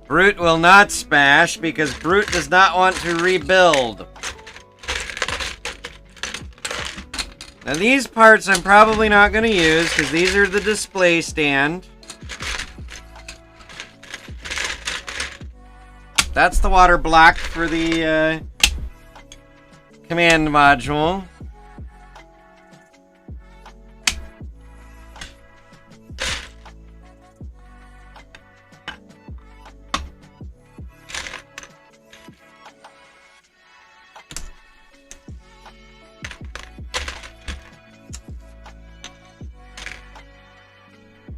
Brute will not smash because Brute does not want to rebuild. Now these parts I'm probably not going to use because these are the display stand. That's the water block for the command module.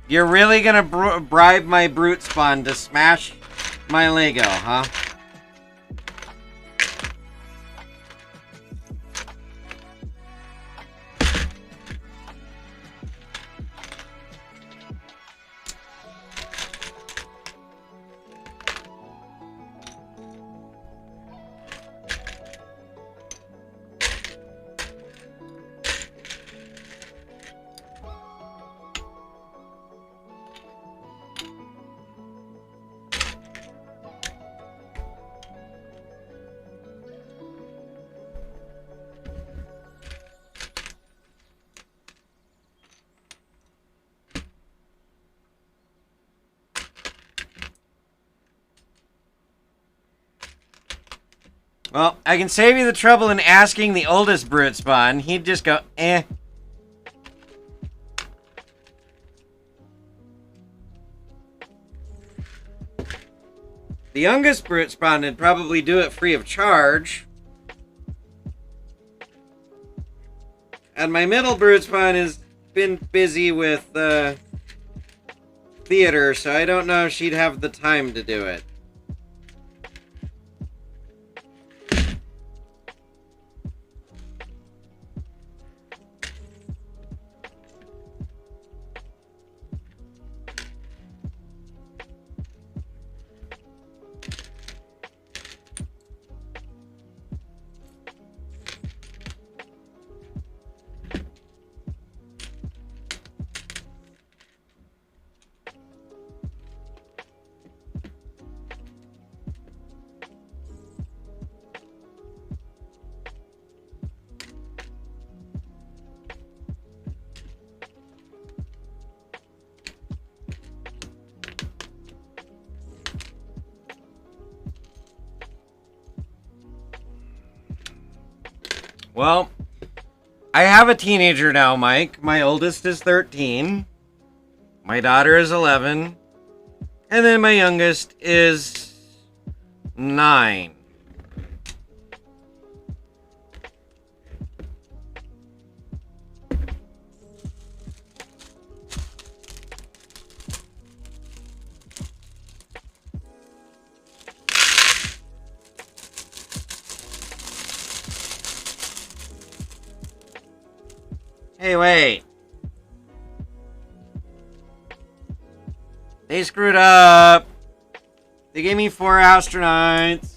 You're really gonna bribe my brute spawn to smash my Lego, huh? Well, I can save you the trouble in asking the oldest brute spawn. He'd just go, eh. The youngest brute spawn would probably do it free of charge. And my middle brute spawn has been busy with theater, so I don't know if she'd have the time to do it. Well, I have a teenager now, Mike. My oldest is 13. My daughter is 11. And then my youngest is 9. Hey, wait. They screwed up. They gave me 4 astronauts.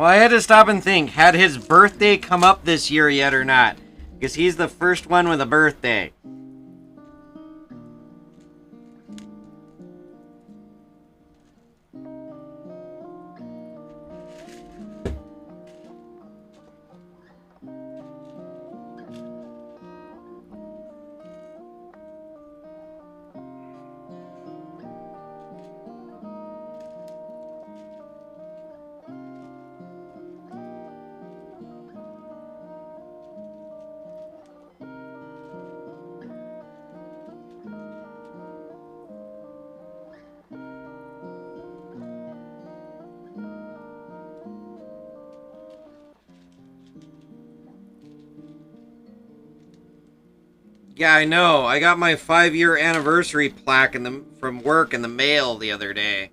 Well, I had to stop and think, had his birthday come up this year yet or not? Because he's the first one with a birthday. Yeah, I know. I got my 5-year anniversary plaque from work in the mail the other day.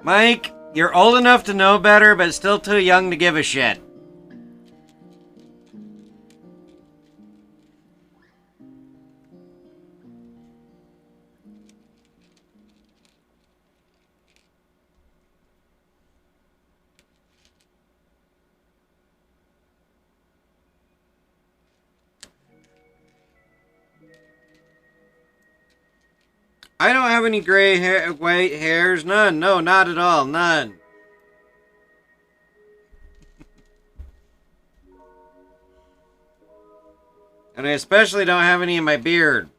Mike, you're old enough to know better, but still too young to give a shit. I don't have any gray hair, white hairs. None. No, not at all. None. And I especially don't have any in my beard.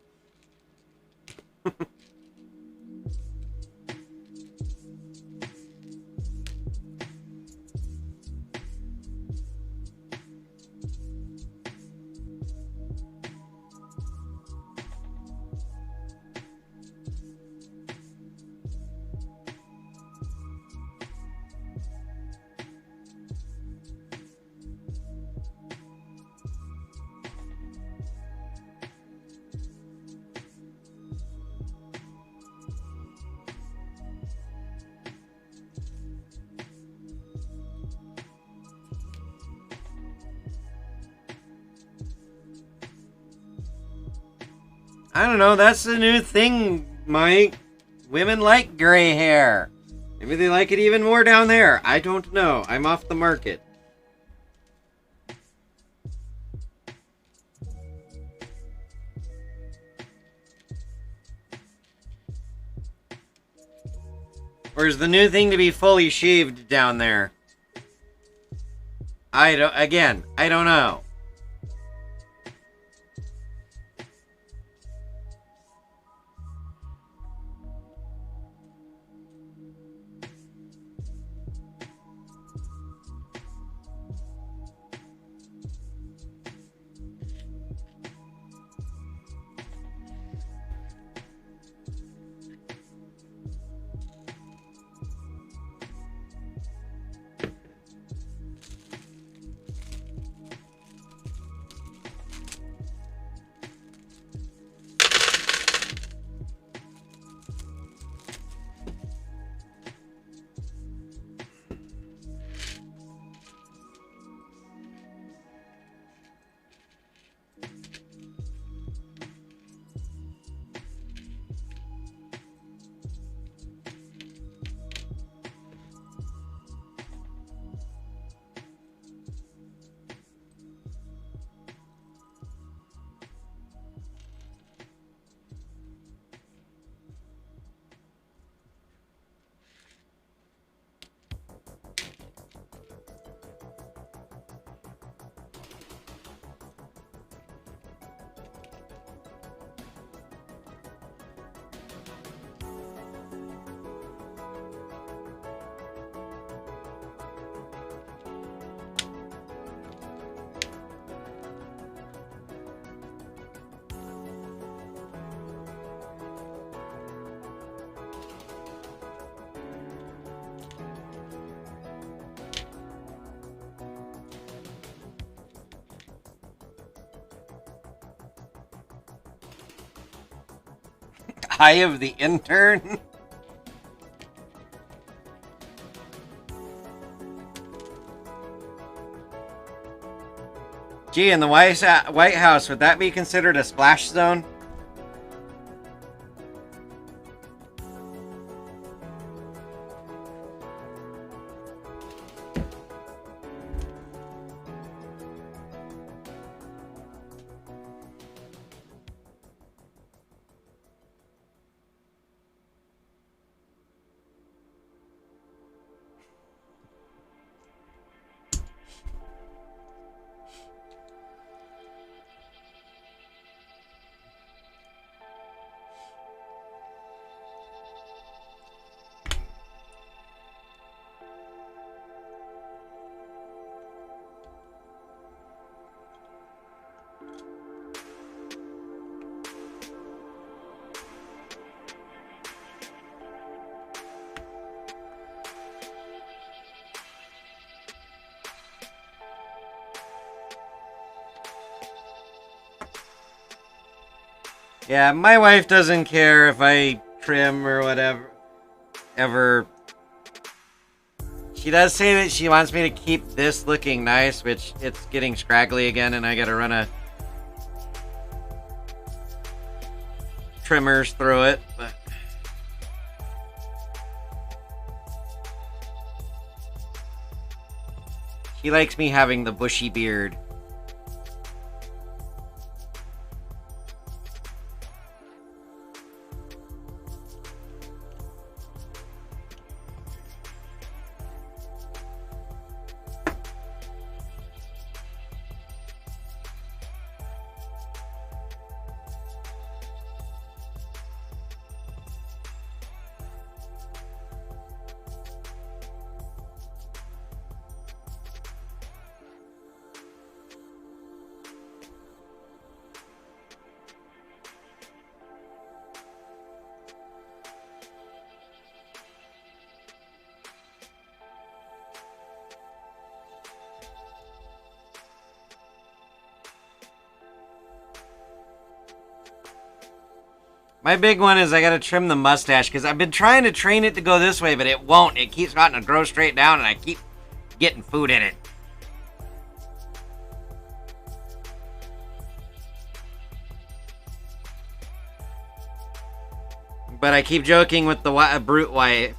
I don't know. That's the new thing, Mike. Women like gray hair. Maybe they like it even more down there. I don't know. I'm off the market. Or is the new thing to be fully shaved down there? I don't know. Eye of the intern? Gee, in the White House, would that be considered a splash zone? Yeah, my wife doesn't care if I trim or whatever. Ever. She does say that she wants me to keep this looking nice, which it's getting scraggly again, and I gotta run a trimmers through it, but she likes me having the bushy beard. My big one is I gotta trim the mustache, because I've been trying to train it to go this way, but it won't. It keeps wanting to grow straight down, and I keep getting food in it. But I keep joking with the brute wife.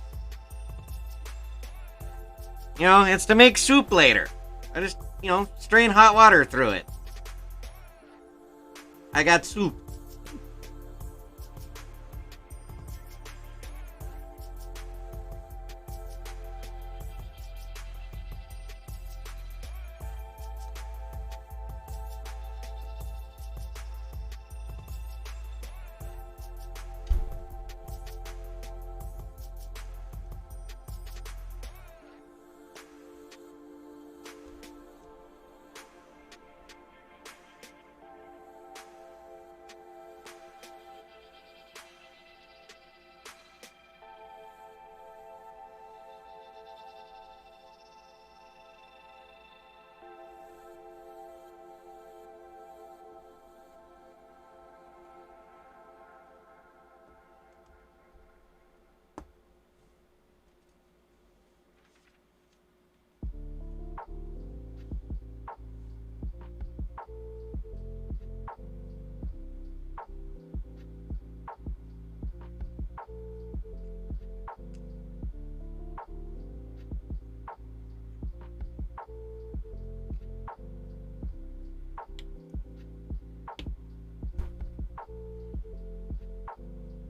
You know, it's to make soup later. I just, strain hot water through it. I got soup.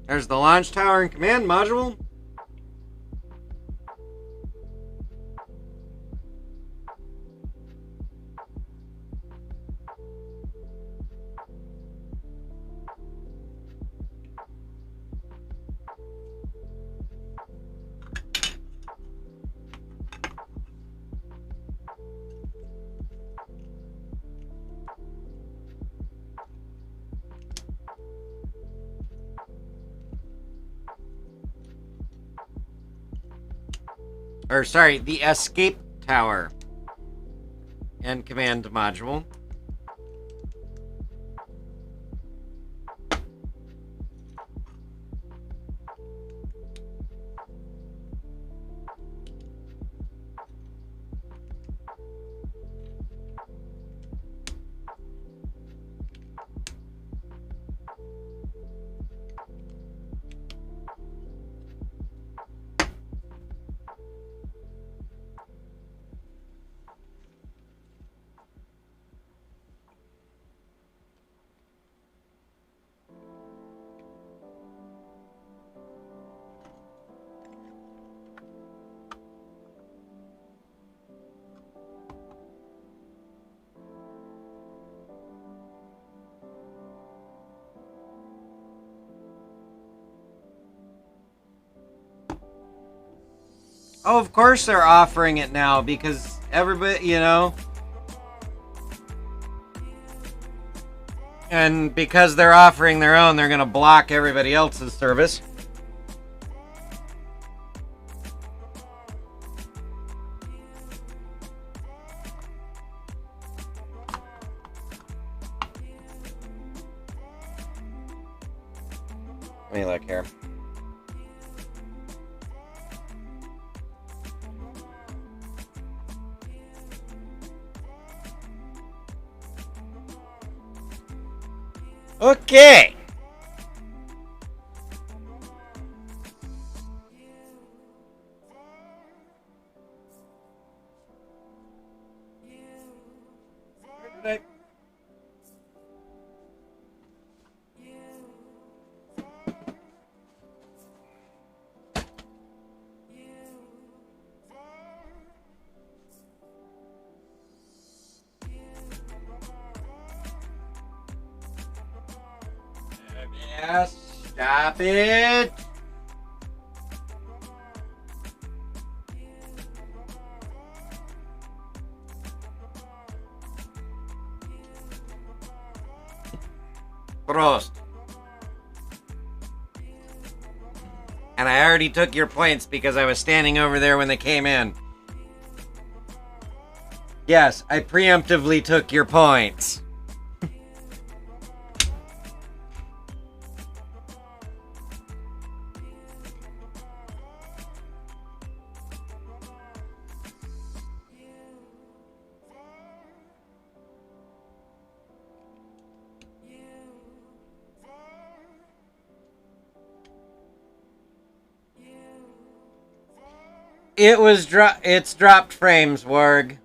There's the launch tower and command module. Or, sorry, the escape tower and command module. Oh, of course they're offering it now because everybody, and because they're offering their own, they're going to block everybody else's service. Let me look here. Okay. Where did I... Yes, stop it. Prost. And I already took your points because I was standing over there when they came in. Yes, I preemptively took your points. It's dropped frames, Warg.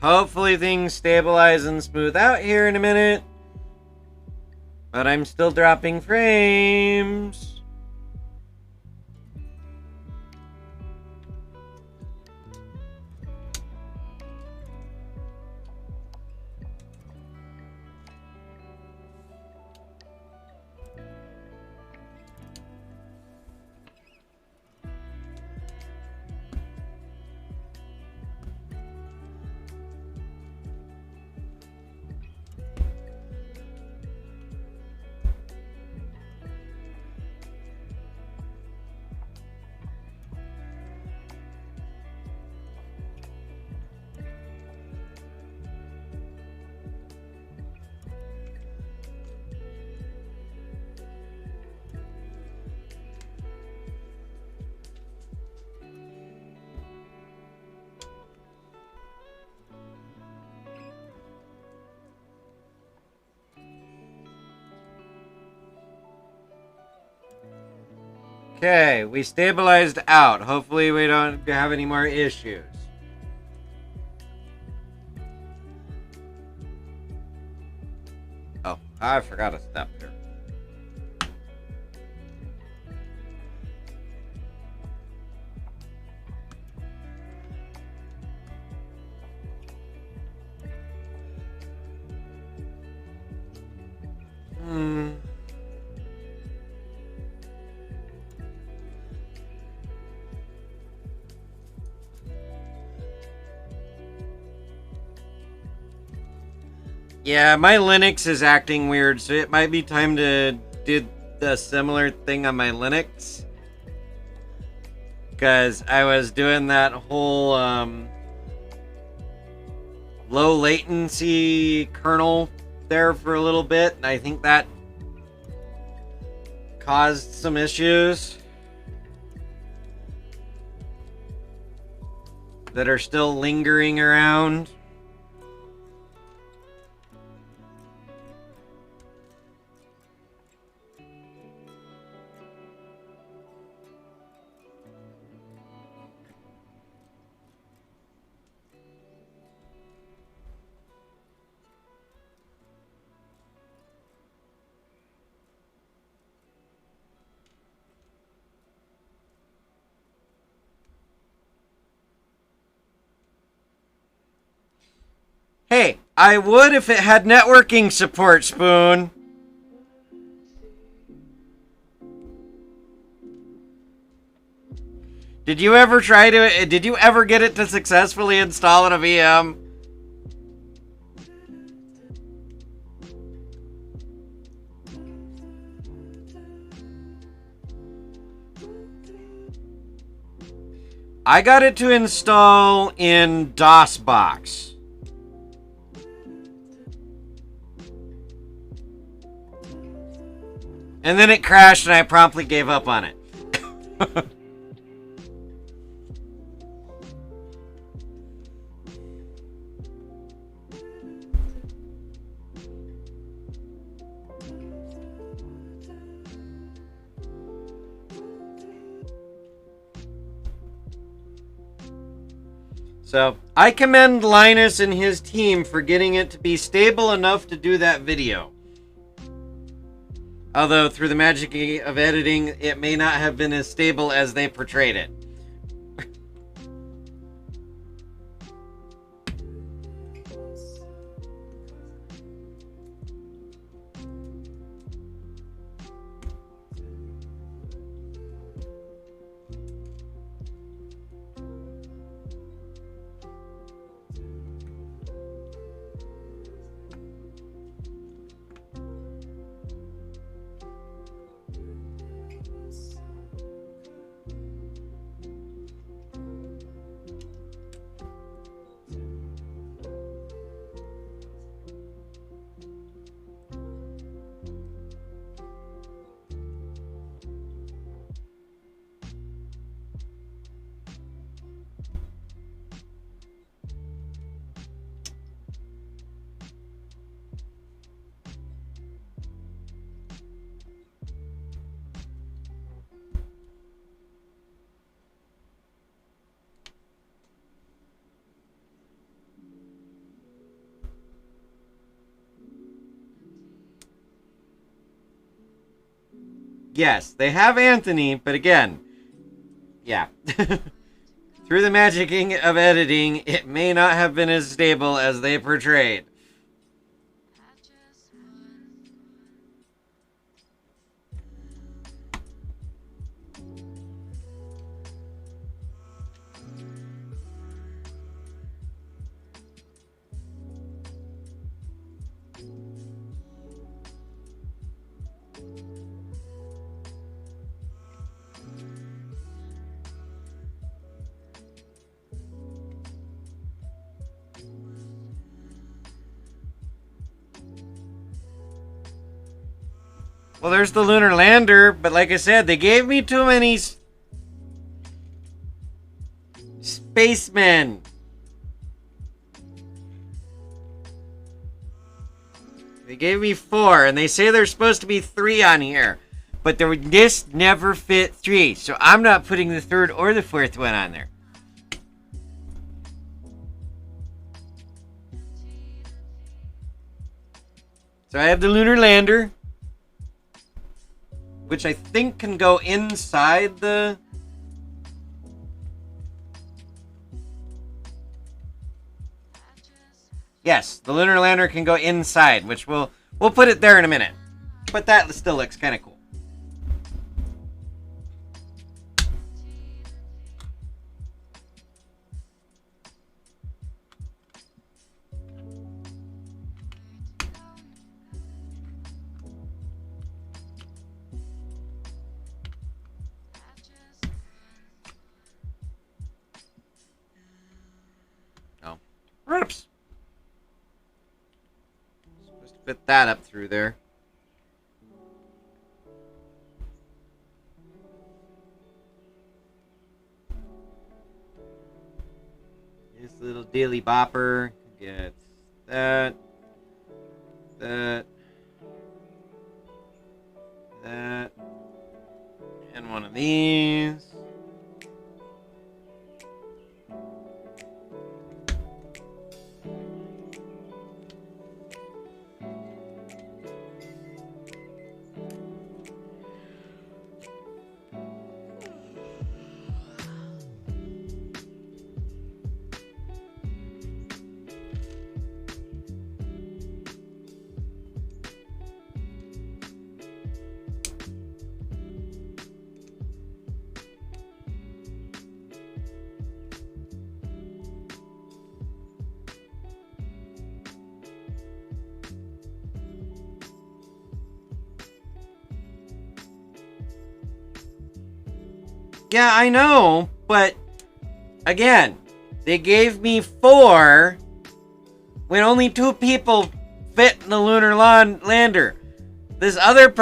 Hopefully things stabilize and smooth out here in a minute. But I'm still dropping frames. Okay, we stabilized out. Hopefully we don't have any more issues. Oh, I forgot a step here. Yeah, my Linux is acting weird, so it might be time to do the similar thing on my Linux. Because I was doing that whole low latency kernel there for a little bit, and I think that caused some issues that are still lingering around. Hey, I would if it had networking support, Spoon. Did you ever get it to successfully install in a VM? I got it to install in DOSBox. And then it crashed and I promptly gave up on it. So, I commend Linus and his team for getting it to be stable enough to do that video. Although, through the magic of editing, it may not have been as stable as they portrayed it. Yes, they have Anthony, but again, yeah. Through the magicking of editing, it may not have been as stable as they portrayed. Well, there's the lunar lander, but like I said, they gave me too many spacemen. They gave me 4, and they say there's supposed to be 3 on here. But this never fit 3, so I'm not putting the 3rd or the 4th one on there. So I have the lunar lander, which I think can go inside the... Yes, the lunar lander can go inside, which we'll put it there in a minute. But that still looks kind of cool. Oh. Oops. Supposed to fit that up through there. This little daily bopper gets that, that, and one of these. Yeah, I know, but again, they gave me 4 when only 2 people fit in the lunar lander. This other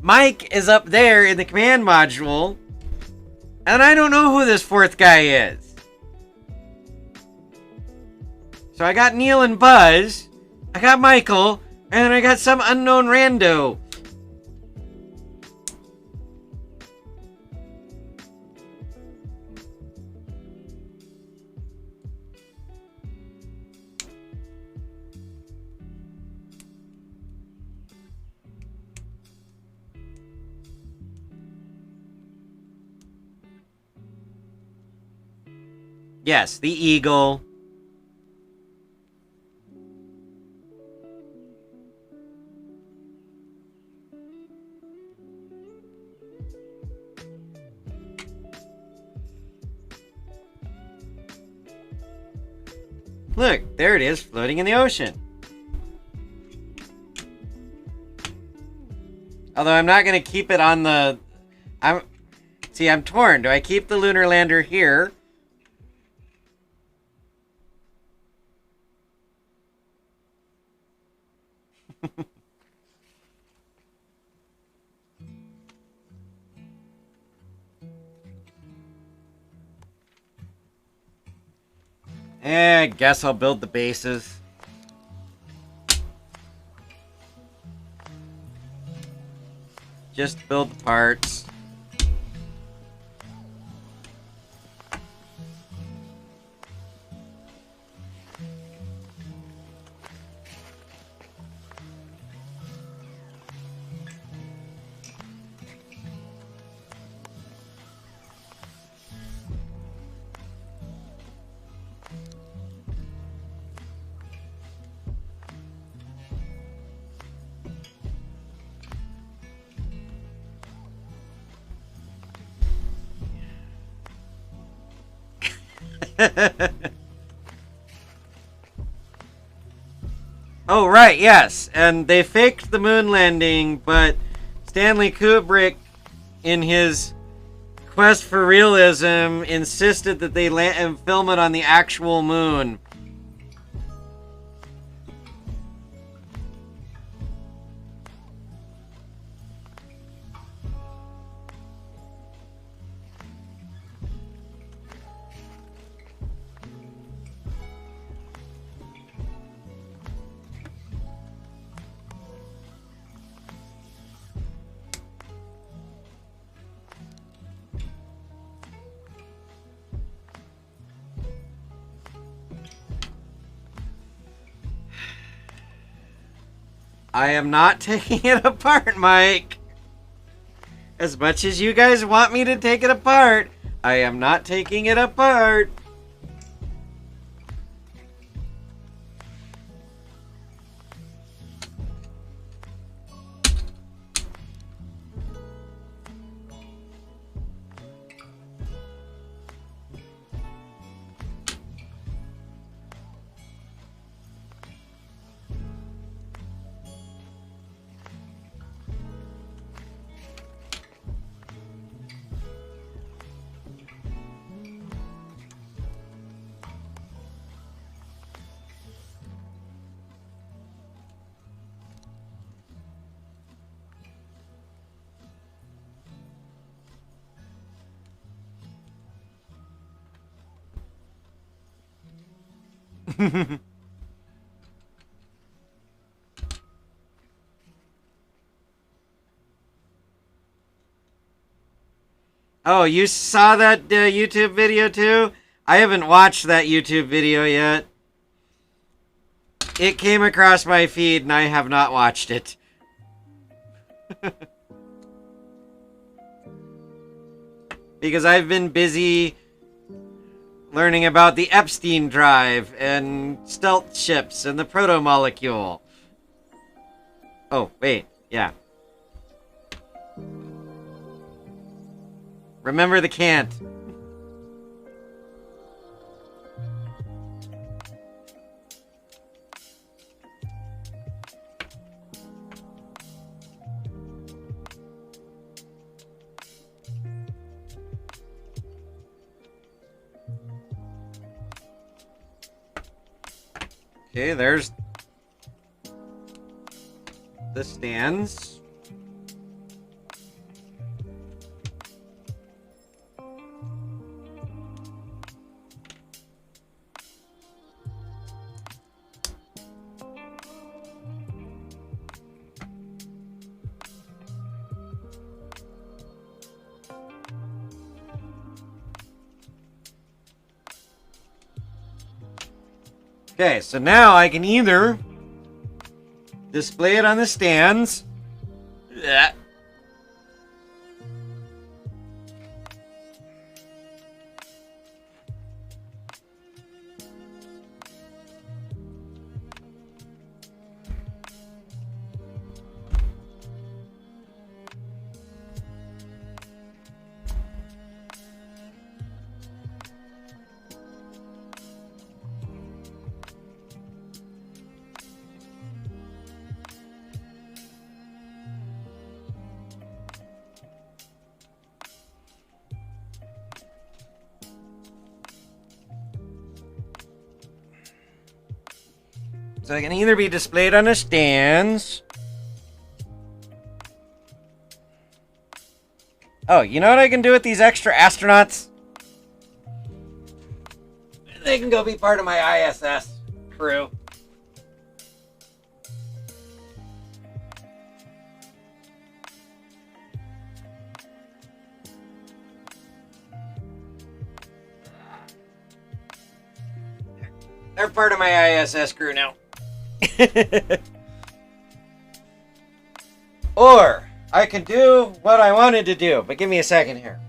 Mike is up there in the command module, and I don't know who this 4th guy is. So I got Neil and Buzz, I got Michael, and then I got some unknown rando. Yes, the eagle. Look, there it is, floating in the ocean. Although I'm not going to keep it on the... I'm torn. Do I keep the lunar lander here? I guess I'll build the bases. Just build the parts. Oh, right, yes. And they faked the moon landing, but Stanley Kubrick, in his quest for realism, insisted that they film it on the actual moon. I am not taking it apart, Mike. As much as you guys want me to take it apart, I am not taking it apart. Oh, you saw that YouTube video too? I haven't watched that YouTube video yet. It came across my feed and I have not watched it. Because I've been busy learning about the Epstein drive and stealth ships and the proto-molecule. Oh, wait, yeah. Remember the can't. Okay, there's the stands. Okay, so now I can either display it on the stands. So they can either be displayed on the stands. Oh, you know what I can do with these extra astronauts? They can go be part of my ISS crew. They're part of my ISS crew now. Or I can do what I wanted to do, but give me a second here.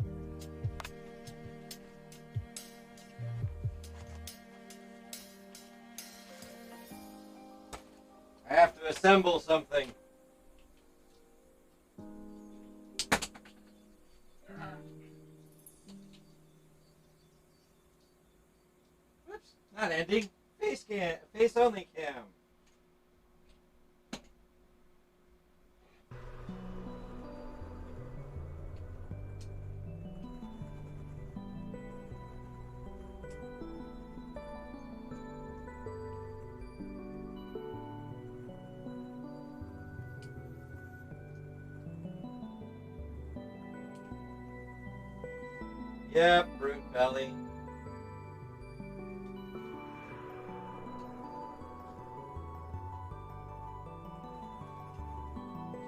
to assemble something. Whoops, not ending. Face only cam. Yep, brute belly.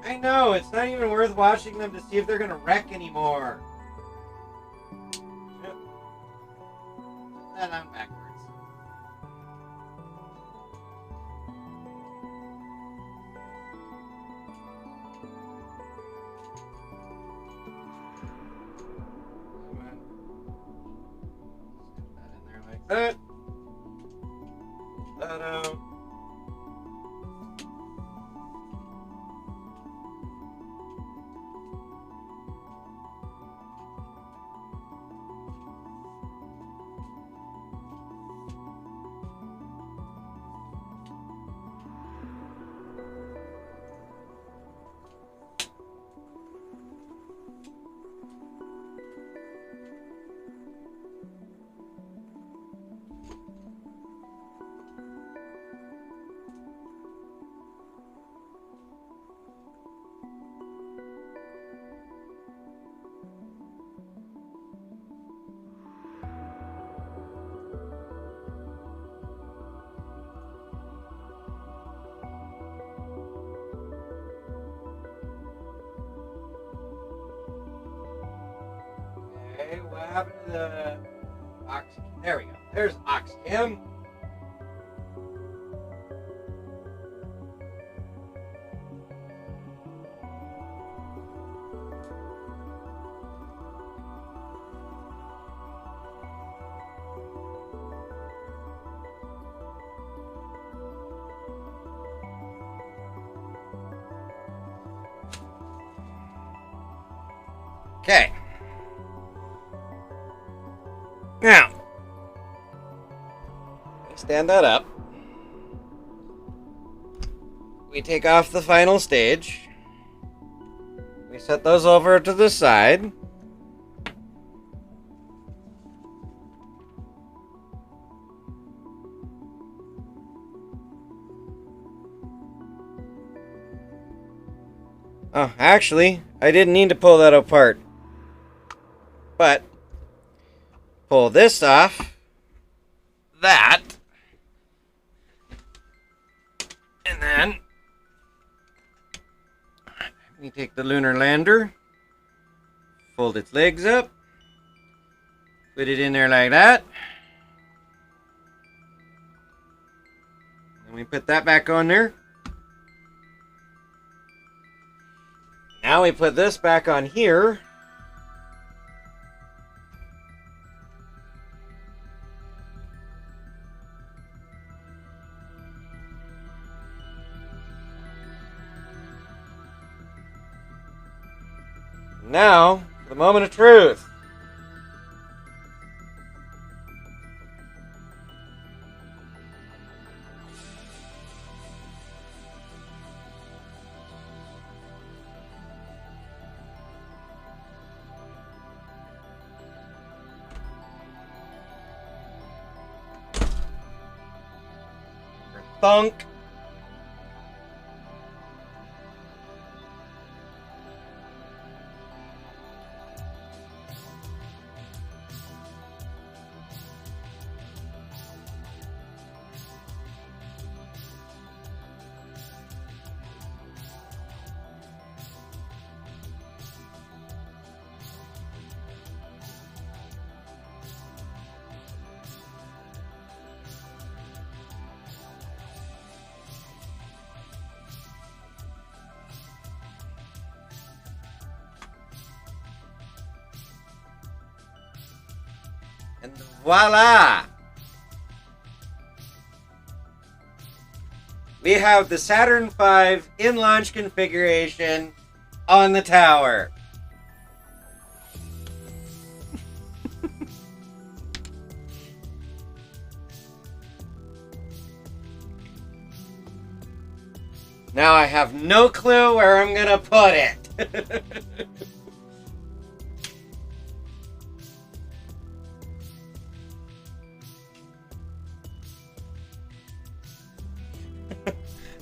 I know, it's not even worth watching them to see if they're gonna wreck anymore. Yep. Put that on backwards. That. That out. Okay, what happened to the ox? There we go. There's ox cam. Okay. Now, stand that up. We take off the final stage. We set those over to the side. Oh, actually, I didn't need to pull that apart. But pull this off, that, and then we take the lunar lander, fold its legs up, put it in there like that, and we put that back on there. Now we put this back on here. Now, for the moment of truth. Thunk. And voila! We have the Saturn V in launch configuration on the tower. Now I have no clue where I'm gonna put it.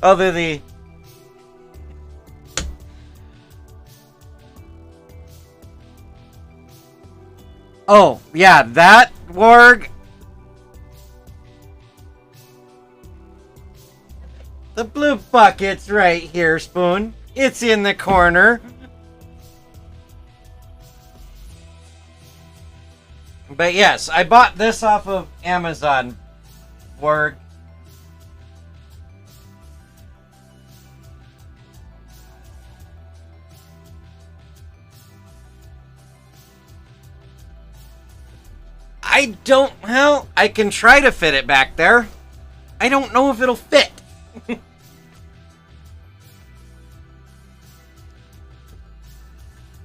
Other the... Oh, yeah, that warg. The blue bucket's right here, Spoon. It's in the corner. But yes, I bought this off of Amazon, warg. Well, I can try to fit it back there. I don't know if it'll fit.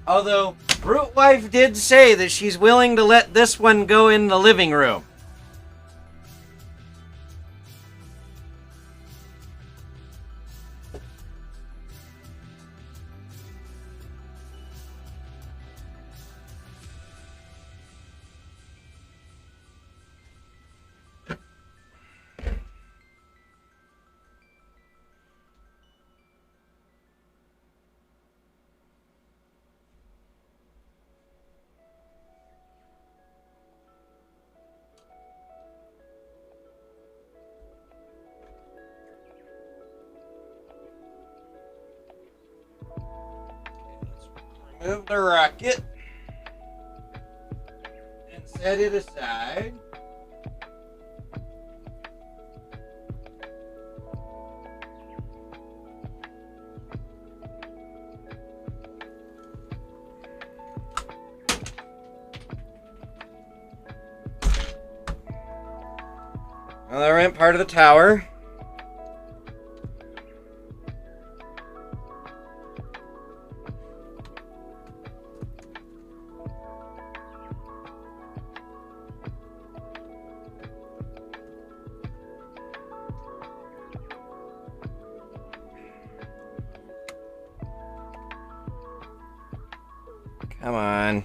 Although, Brute Wife did say that she's willing to let this one go in the living room. Move the rocket and set it aside. Well, I rent part of the tower. Come on.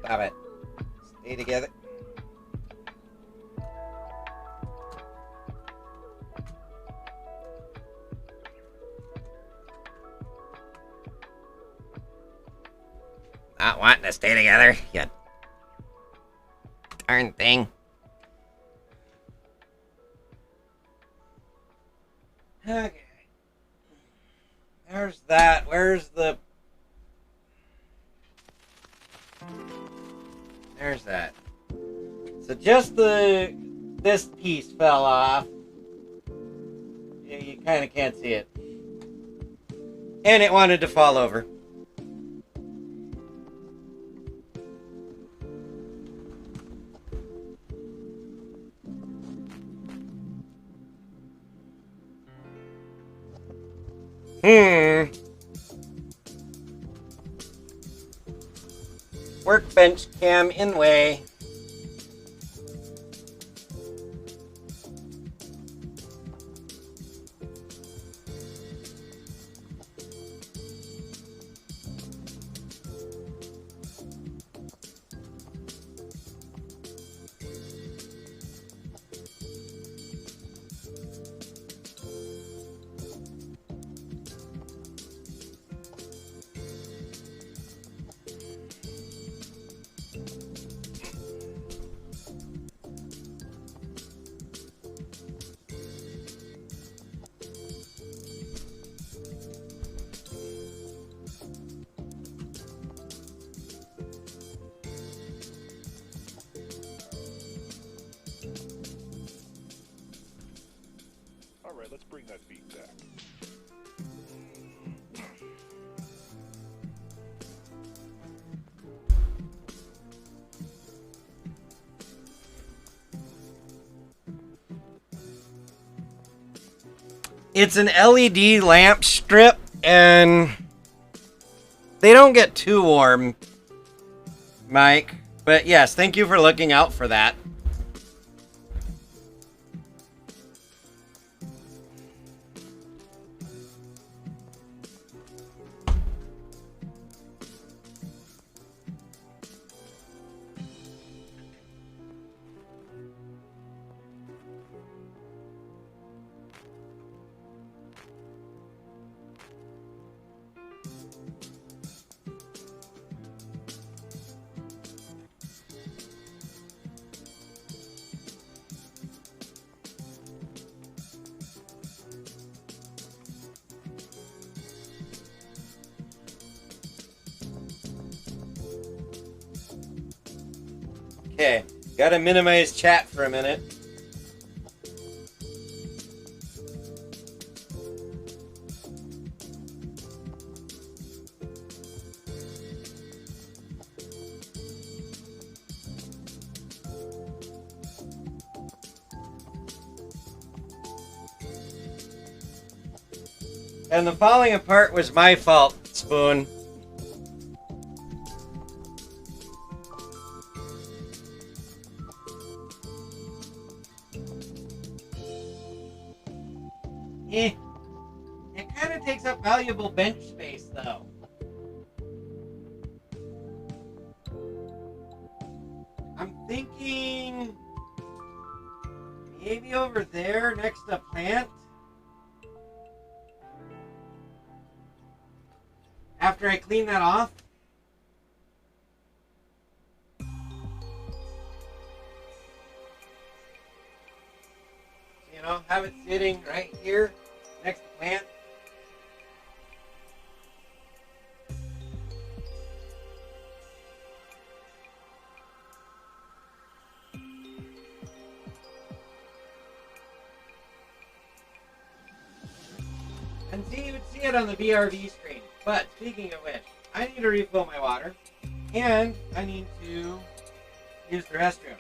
Stop it. Stay together. Not wanting to stay together, you darn thing. Okay. There's that. Where's the... There's that. So just this piece fell off. Yeah, you kind of can't see it. And it wanted to fall over. Workbench cam in way. Alright, let's bring that beat back. It's an LED lamp strip, and they don't get too warm, Mike. But yes, thank you for looking out for that. Okay, gotta minimize chat for a minute. And the falling apart was my fault, Spoon. It kind of takes up valuable bench space, though. I'm thinking maybe over there next to plant. After I clean that off. You know, have it sitting right here next to plant. And see, you would see it on the BRV screen. But speaking of which, I need to refill my water, and I need to use the restroom.